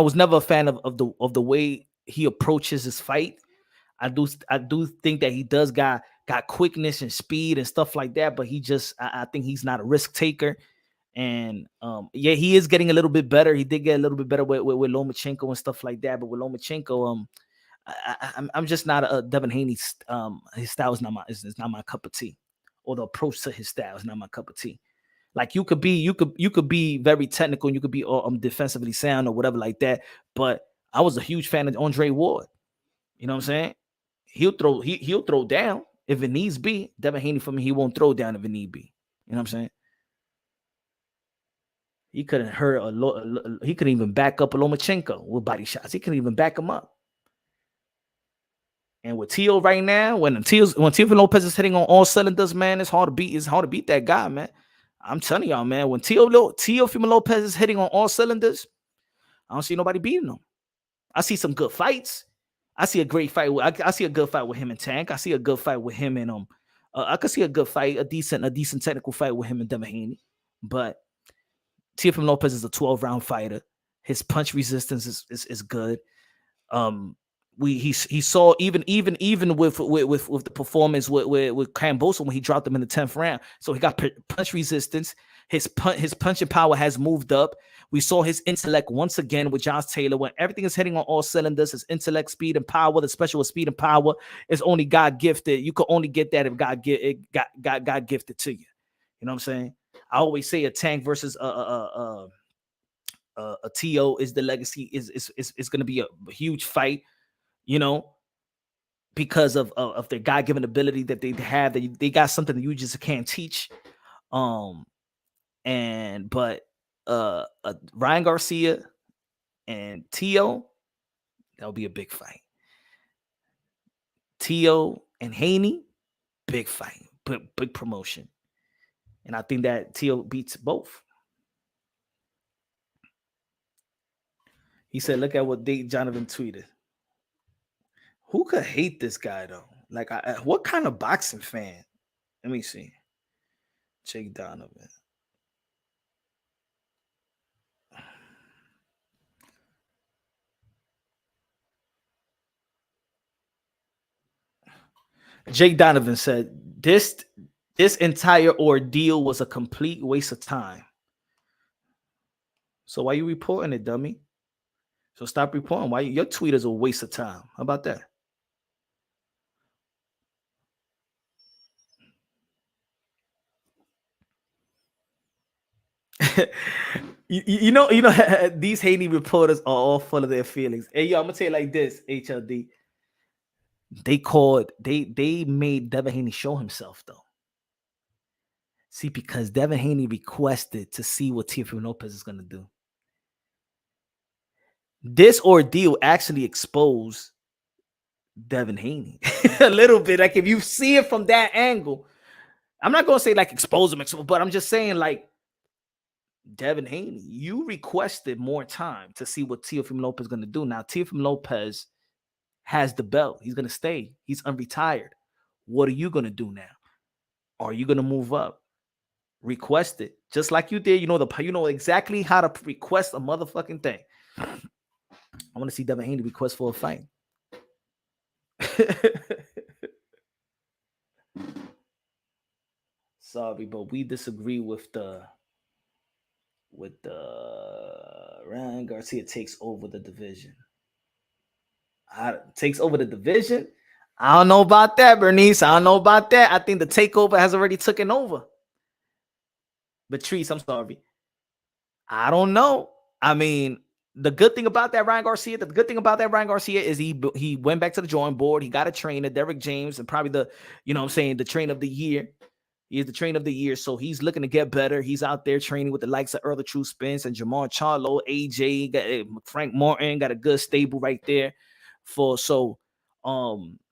was never a fan of the way he approaches his fight. I do think that he does got quickness and speed and stuff like that, but I think he's not a risk taker. And yeah, he is getting a little bit better. He did get a little bit better with Lomachenko and stuff like that. But with Lomachenko, I'm just not a Devin Haney. His style is not my cup of tea, or the approach to his style is not my cup of tea. Like you could be very technical and you could be defensively sound or whatever like that. But I was a huge fan of Andre Ward. You know what I'm saying? He'll throw down if it needs be. Devin Haney, for me, he won't throw down if it need be. You know what I'm saying? He couldn't hurt he couldn't even back up a Lomachenko with body shots. He couldn't even back him up. And with Tio right now, when Teofimo Lopez is hitting on all cylinders, man, it's hard to beat that guy, man. I'm telling y'all, man, when Teofimo Lopez is hitting on all cylinders, I don't see nobody beating him. I see some good fights. I see a great fight. I see a good fight with him and Tank. I see a good fight with him and I could see a good fight, a decent technical fight with him and Devin Haney. But Teofimo Lopez is a 12-round fighter. His punch resistance is good. He saw even with the performance with Cambosa when he dropped him in the 10th round. So he got punch resistance. His punching power has moved up. We saw his intellect once again with Josh Taylor. When everything is hitting on all cylinders, his intellect, speed, and power, the special speed and power is only God gifted. You could only get that if God gifted to you. You know what I'm saying? I always say a Tank versus a TO is the legacy is going to be a huge fight. You know, because of their God-given ability that they have, that they got something that you just can't teach. But Ryan Garcia and Tio, that'll be a big fight. Tio and Haney, big fight, big promotion. And I think that Tio beats both. He said, look at what Jonathan tweeted. Who could hate this guy though? Like, what kind of boxing fan? Let me see. Jake Donovan. Jake Donovan said, this entire ordeal was a complete waste of time. So why are you reporting it, dummy? So stop reporting. Why your tweet is a waste of time? How about that? you know, these Haney reporters are all full of their feelings. Hey, yo, I'm gonna tell you like this, HLD. They made Devin Haney show himself though. See, because Devin Haney requested to see what Teofimo Lopez is gonna do. This ordeal actually exposed Devin Haney a little bit. Like if you see it from that angle, I'm not gonna say like expose him, but I'm just saying like Devin Haney, you requested more time to see what Teofimo Lopez is gonna do. Now Teofimo Lopez has the belt. He's gonna stay. He's unretired. What are you gonna do now? Are you gonna move up? Request it just like you did. You know exactly how to request a motherfucking thing. I want to see Devin Haney request for a fight. Sorry, but we disagree with the with Ryan Garcia takes over the division. Takes over the division. I don't know about that, Bernice. I don't know about that. I think the takeover has already taken over. Patrice, I'm sorry. I don't know. I mean, the good thing about that Ryan Garcia is he went back to the drawing board. He got a trainer, Derek James, and probably the trainer of the year. He is the trainer of the year, so he's looking to get better. He's out there training with the likes of Earl True Spence and Jamar Charlo, AJ, got Frank Martin, got a good stable right there.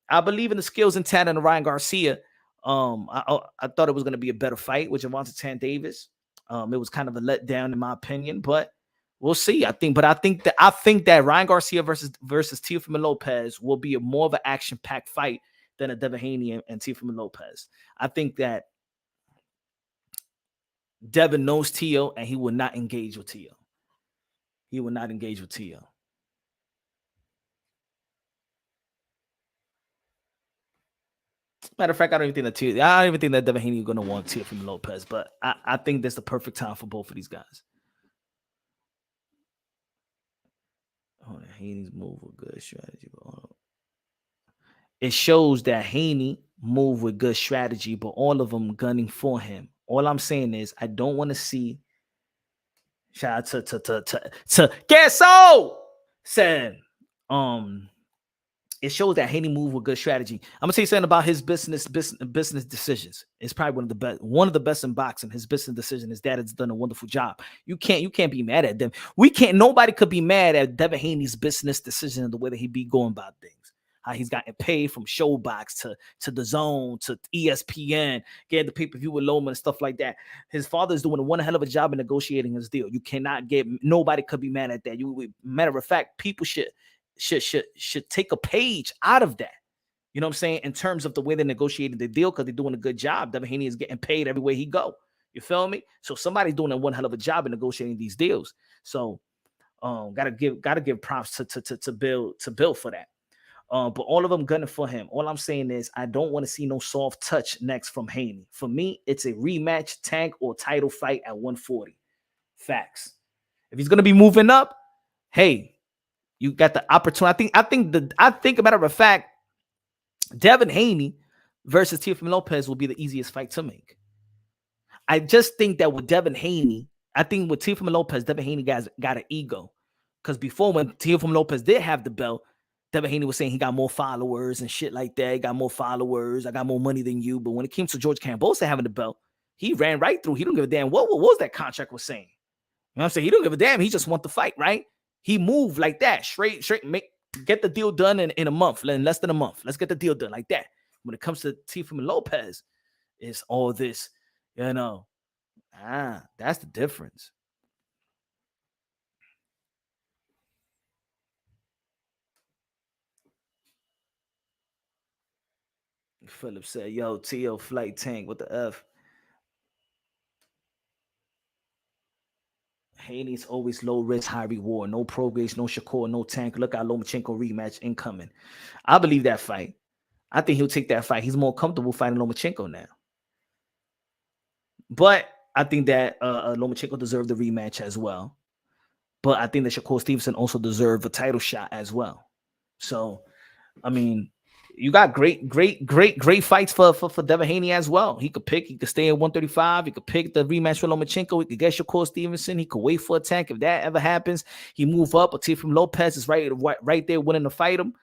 I believe in the skills and talent of Ryan Garcia. I thought it was going to be a better fight with Gervonta Tank Davis. It was kind of a letdown in my opinion, but we'll see. I think that Ryan Garcia versus Teofimo Lopez will be more of an action-packed fight than a Devin Haney and Teofimo Lopez. I think that Devin knows Teo, and he will not engage with Teo. Matter of fact, I don't even think that Devin Haney is going to want Teofimo Lopez, but I think that's the perfect time for both of these guys. Oh, Haney's move with good strategy. It shows that Haney moved with good strategy, but all of them gunning for him. All I'm saying is I don't want to see. Shout out to Queso said, it shows that Haney moved with good strategy. I'm gonna tell you something about his business decisions. It's probably one of the best in boxing. His business decision. His dad has done a wonderful job. You can't be mad at them. Nobody could be mad at Devin Haney's business decision and the way that he be going about things. How he's gotten paid from Showbox to the Zone to ESPN, getting the pay-per-view with Loma and stuff like that. His father's doing one hell of a job in negotiating his deal. Nobody could be mad at that. Matter of fact, people should take a page out of that. You know what I'm saying? In terms of the way they negotiated the deal, because they're doing a good job. Devin Haney is getting paid everywhere he go. You feel me? So somebody's doing one hell of a job in negotiating these deals. So gotta give props to Bill for that. But all of them gunning for him. All I'm saying is I don't want to see no soft touch next from Haney. For me, it's a rematch, Tank, or title fight at 140. Facts. If he's gonna be moving up, hey, you got the opportunity. I think a matter of fact, Devin Haney versus Teofimo Lopez will be the easiest fight to make. I just think that with Devin Haney, I think with Teofimo Lopez, Devin Haney got an ego. Because before, when Teofimo Lopez did have the belt, Devin Haney was saying he got more followers and shit like that. He got more followers. I got more money than you. But when it came to George Kambosos having the belt, he ran right through. He don't give a damn what was that contract was saying. You know what I'm saying? He don't give a damn. He just want the fight, right? He moved like that, straight, get the deal done in a month, in less than a month. Let's get the deal done like that. When it comes to Teofimo Lopez, it's all this, that's the difference. Philip said, yo, Teo flight Tank, what the F? Haney's always low risk, high reward. No progress, no Shakur, no Tank. Look at Lomachenko rematch incoming. I believe that fight. I think he'll take that fight. He's more comfortable fighting Lomachenko now. But I think that Lomachenko deserved the rematch as well. But I think that Shakur Stevenson also deserved a title shot as well. So, I mean, you got great fights for Devin Haney as well. He could stay at 135. He could pick the rematch with Lomachenko. He could get Shakur Stevenson. He could wait for a Tank. If that ever happens, he move up. But Teofimo Lopez is right there willing to fight him.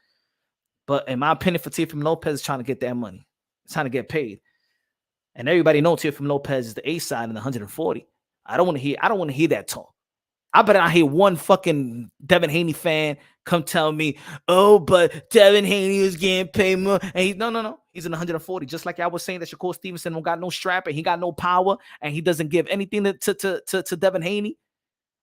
But in my opinion, for Teofimo Lopez is trying to get that money. It's trying to get paid. And everybody knows Teofimo Lopez is the A side in the 140. I don't want to hear that talk. I better not hear one fucking Devin Haney fan come tell me, oh, but Devin Haney is getting paid more. And no. He's in 140. Just like I was saying that Shakur Stevenson don't got no strap and he got no power and he doesn't give anything to Devin Haney.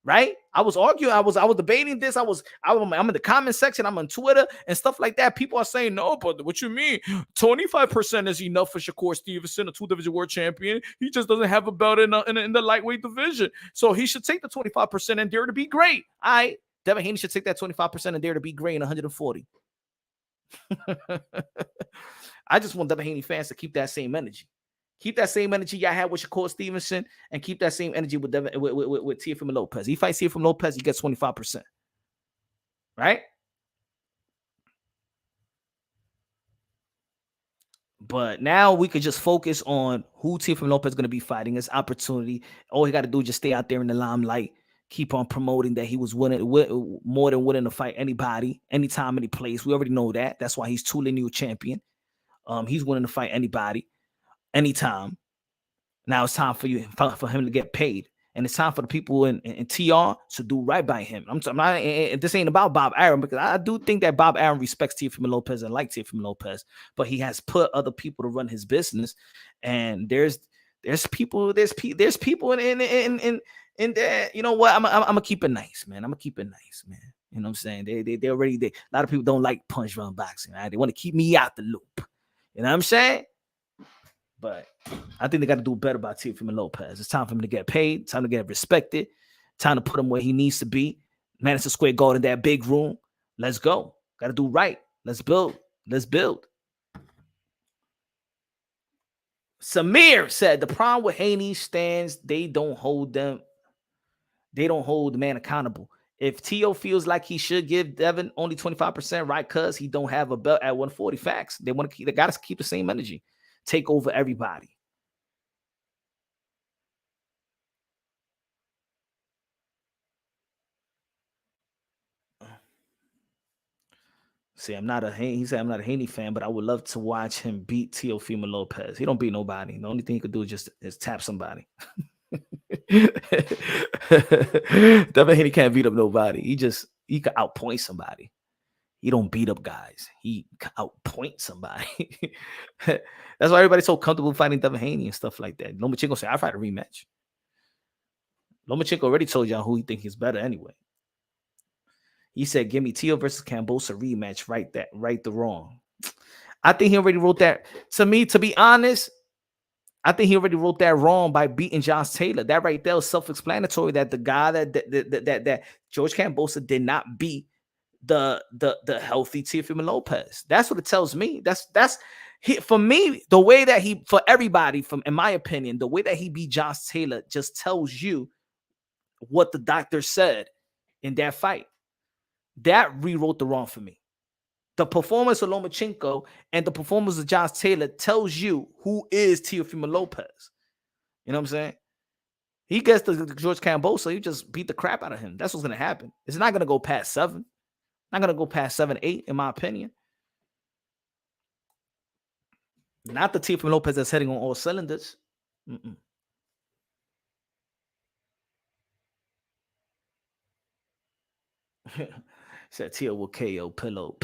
Right? I was arguing. I was debating this. I'm in the comment section. I'm on Twitter and stuff like that. People are saying, no, but what you mean? 25% is enough for Shakur Stevenson, a 2-division world champion. He just doesn't have a belt in the lightweight division. So he should take the 25% and dare to be great. All right. Devin Haney should take that 25% and dare to be great in 140. I just want Devin Haney fans to keep that same energy. Keep that same energy y'all had with Shakur Stevenson, and keep that same energy with Teofimo Lopez. He fights Teofimo Lopez, he gets 25%. Right? But now we could just focus on who Teofimo Lopez is going to be fighting. His opportunity. All he got to do is just stay out there in the limelight. Keep on promoting that he was more than willing to fight anybody, anytime, any place. We already know that. That's why he's two lineal champion. He's willing to fight anybody, anytime. Now it's time for him to get paid. And it's time for the people in TR to do right by him. This ain't about Bob Arum, because I do think that Bob Arum respects Teofimo Lopez and likes Teofimo Lopez, but he has put other people to run his business. And there's people in there. You know what? I'm gonna keep it nice, man. I'm gonna keep it nice, man. You know what I'm saying? They already a lot of people don't like punch run boxing, right? They want to keep me out the loop. You know what I'm saying? But I think they got to do better by Teofimo Lopez. It's time for him to get paid. Time to get respected. Time to put him where he needs to be. Madison Square Garden, that big room. Let's go. Got to do right. Let's build. Let's build. Samir said the problem with Haney stands, they don't hold the man accountable. If Teo feels like he should give Devin only 25%, right? Because he don't have a belt at 140. Facts. They got to keep the same energy. Take over everybody. See, I'm not a Haney fan, but I would love to watch him beat Teofimo Lopez. He don't beat nobody. The only thing he could do is tap somebody. Devin Haney can't beat up nobody. He can outpoint somebody. He don't beat up guys. He can outpoint somebody. That's why everybody's so comfortable fighting Devin Haney and stuff like that. Lomachenko said, I'll fight a rematch. Lomachenko already told y'all who he think is better anyway. He said, give me Teo versus Kambosa rematch. Right the wrong. I think he already wrote that. To me, to be honest, I think he already wrote that wrong by beating Josh Taylor. That right there is self-explanatory, that the guy that George Kambosa did not beat the healthy Teofimo Lopez. That's what it tells me. For me, the way that for everybody, in my opinion, the way that he beat Josh Taylor just tells you what the doctor said in that fight. That rewrote the wrong for me. The performance of Lomachenko and the performance of Josh Taylor tells you who is Teofimo Lopez. You know what I'm saying? He gets the George Kambosa, you just beat the crap out of him. That's what's going to happen. It's not going to go past 7. Not going to go past 7, 8, in my opinion. Not the Teofimo Lopez that's heading on all cylinders. Said Teo will KO pillow.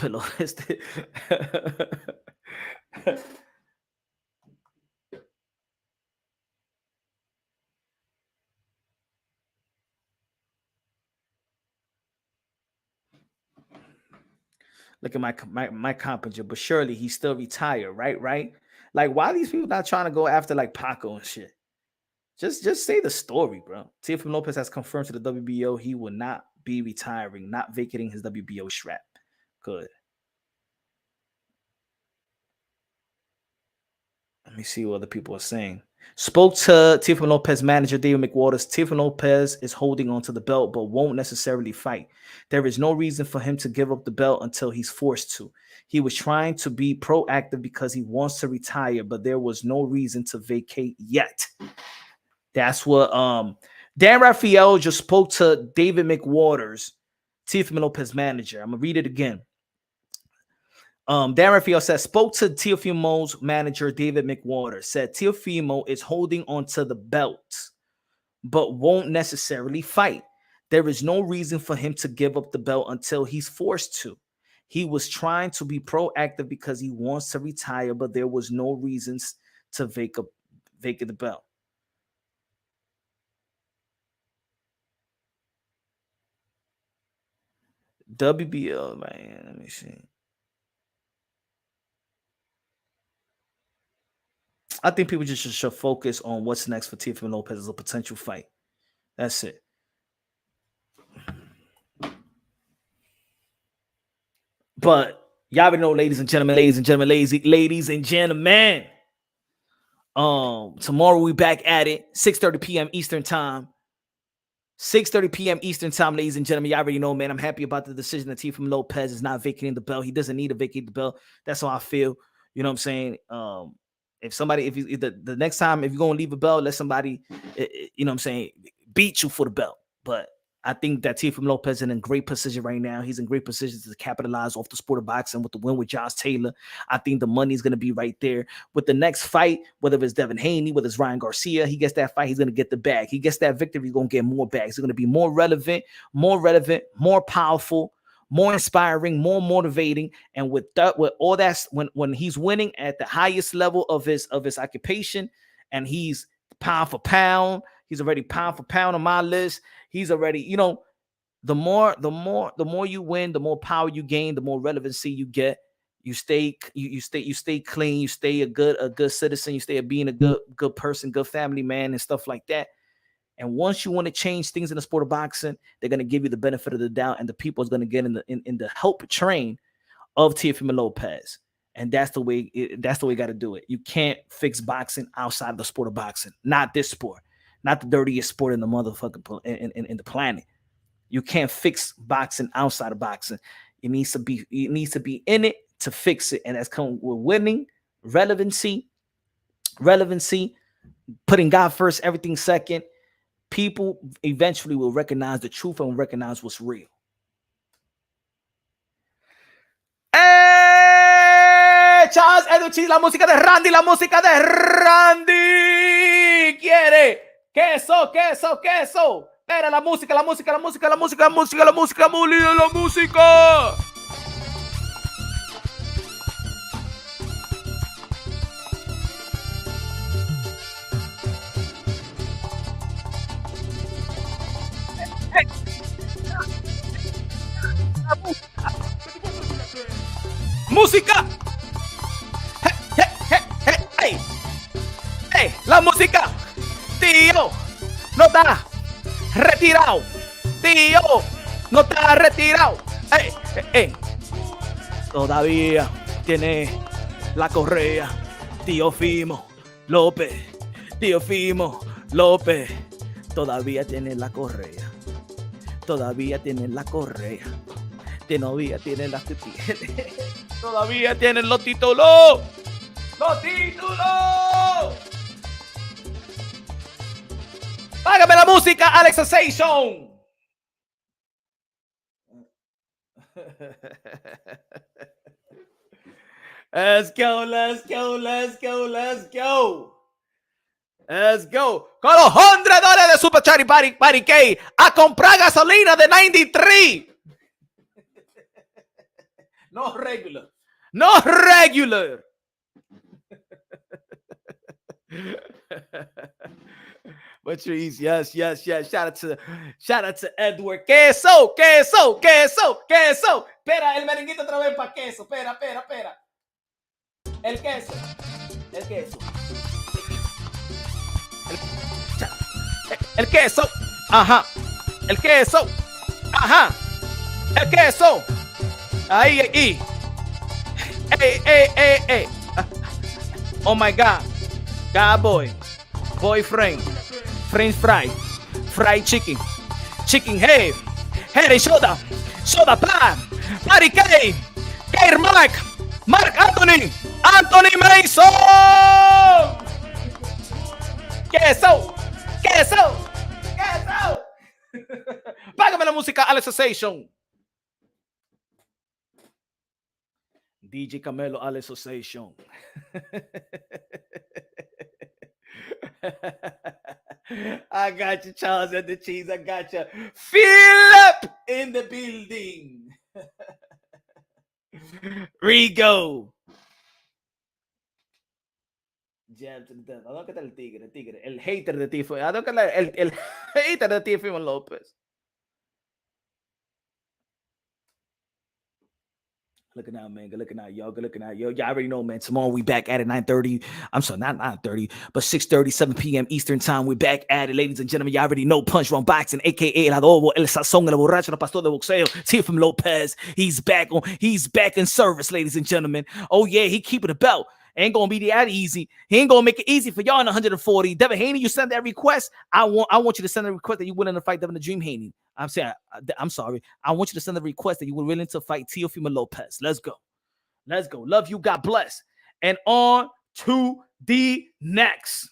Look at my competency, but surely he's still retired, right? Like, why are these people not trying to go after like Paco and shit? Just say the story, bro. Teofimo Lopez has confirmed to the WBO he will not be retiring, not vacating his WBO strap. Good. Let me see what other people are saying. Spoke to Teofimo Lopez manager David McWaters. Teofimo Lopez is holding on to the belt, but won't necessarily fight. There is no reason for him to give up the belt until he's forced to. He was trying to be proactive because he wants to retire, but there was no reason to vacate yet. That's what Dan Rafael just spoke to David McWaters, Teofimo Lopez manager. I'm gonna read it again. Dan Rafael said, spoke to Teofimo's manager, David McWaters, said Teofimo is holding onto the belt, but won't necessarily fight. There is no reason for him to give up the belt until he's forced to. He was trying to be proactive because he wants to retire, but there was no reasons to vacate the belt. WBL, man, let me see. I think people just should focus on what's next for Teofimo Lopez as a potential fight. That's it. But y'all already know, ladies and gentlemen, Tomorrow we back at it, 6:30 p.m. Eastern time. 6:30 p.m. Eastern time, ladies and gentlemen. Y'all already know, man. I'm happy about the decision that Teofimo Lopez is not vacating the belt. He doesn't need to vacate the belt. That's how I feel. You know what I'm saying? If the next time, if you're going to leave a belt, let somebody, you know what I'm saying, beat you for the belt. But I think that Teofimo Lopez is in a great position right now. He's in great position to capitalize off the sport of boxing with the win with Josh Taylor. I think the money is going to be right there. With the next fight, whether it's Devin Haney, whether it's Ryan Garcia, he gets that fight, he's going to get the bag. He gets that victory, he's going to get more bags. He's going to be more relevant, more powerful, more inspiring, more motivating. And with all that, when he's winning at the highest level of his occupation, and he's pound for pound, he's already pound for pound on my list. He's already, you know, the more you win, the more power you gain, the more relevancy you get. You stay clean, you stay a good citizen, you stay being a good person, good family man, and stuff like that. And once you want to change things in the sport of boxing, they're going to give you the benefit of the doubt, and the people is going to get in the help train of Teofimo Lopez. And that's the way you got to do it. You can't fix boxing outside of the sport of boxing. Not this sport. Not the dirtiest sport in the motherfucking in the planet. You can't fix boxing outside of boxing. It needs to be in it to fix it. And that's come with winning, relevancy, putting God first, everything second. People eventually will recognize the truth and will recognize what's real. Charles Educhis, la música de Randy, quiere queso. Espera, la música. Música. Hey, la música. Tío, no está retirado. Todavía tiene la correa. Teofimo Lopez. Todavía tiene la correa. Todavía tiene la Todavía tienen los títulos. Págame la música, Alex Sensation. Let's go. Con los $100 de Super Chat y Party K a comprar gasolina de 93. No regular. But trees, yes. Shout out to Edward. Queso. Espera, el merenguito otra vez para queso. Espera. El queso. El queso. Ajá. El queso. Ahí. Hey. Oh my God. God boyfriend. French fry. Fried chicken. Head and shoulder pan. Patty K. Mark Anthony Mason. Queso. Págame la música, Alex Sensation. DJ Camelo, Alex Sensation. I got you, Charles and the Cheese. I got you. Philip in the building. Rigo. Jab to the death. I don't get el tigre. El hater de Teofimo. I don't get el hater de Teofimo Lopez. Looking out, man. Good looking out, yo. Y'all already know, man. Tomorrow we back at it 9:30. I'm sorry, not 9:30, but 6:30, 7 p.m. Eastern time. We're back at it, ladies and gentlemen. Y'all already know Punch Wrong Boxing, aka El Adobo, El Sazón, El Borracho, El Pastor de Boxeo. Teofimo Lopez. He's back in service, ladies and gentlemen. Oh yeah, he keeping the belt. Ain't gonna be that easy. He ain't gonna make it easy for y'all in 140. Devin Haney, you send that request. I want you to send a request that you're willing to fight Devin the Dream Haney. I'm sorry. I want you to send a request that you were willing to fight Teofimo Lopez. Let's go. Let's go. Love you. God bless. And on to the next.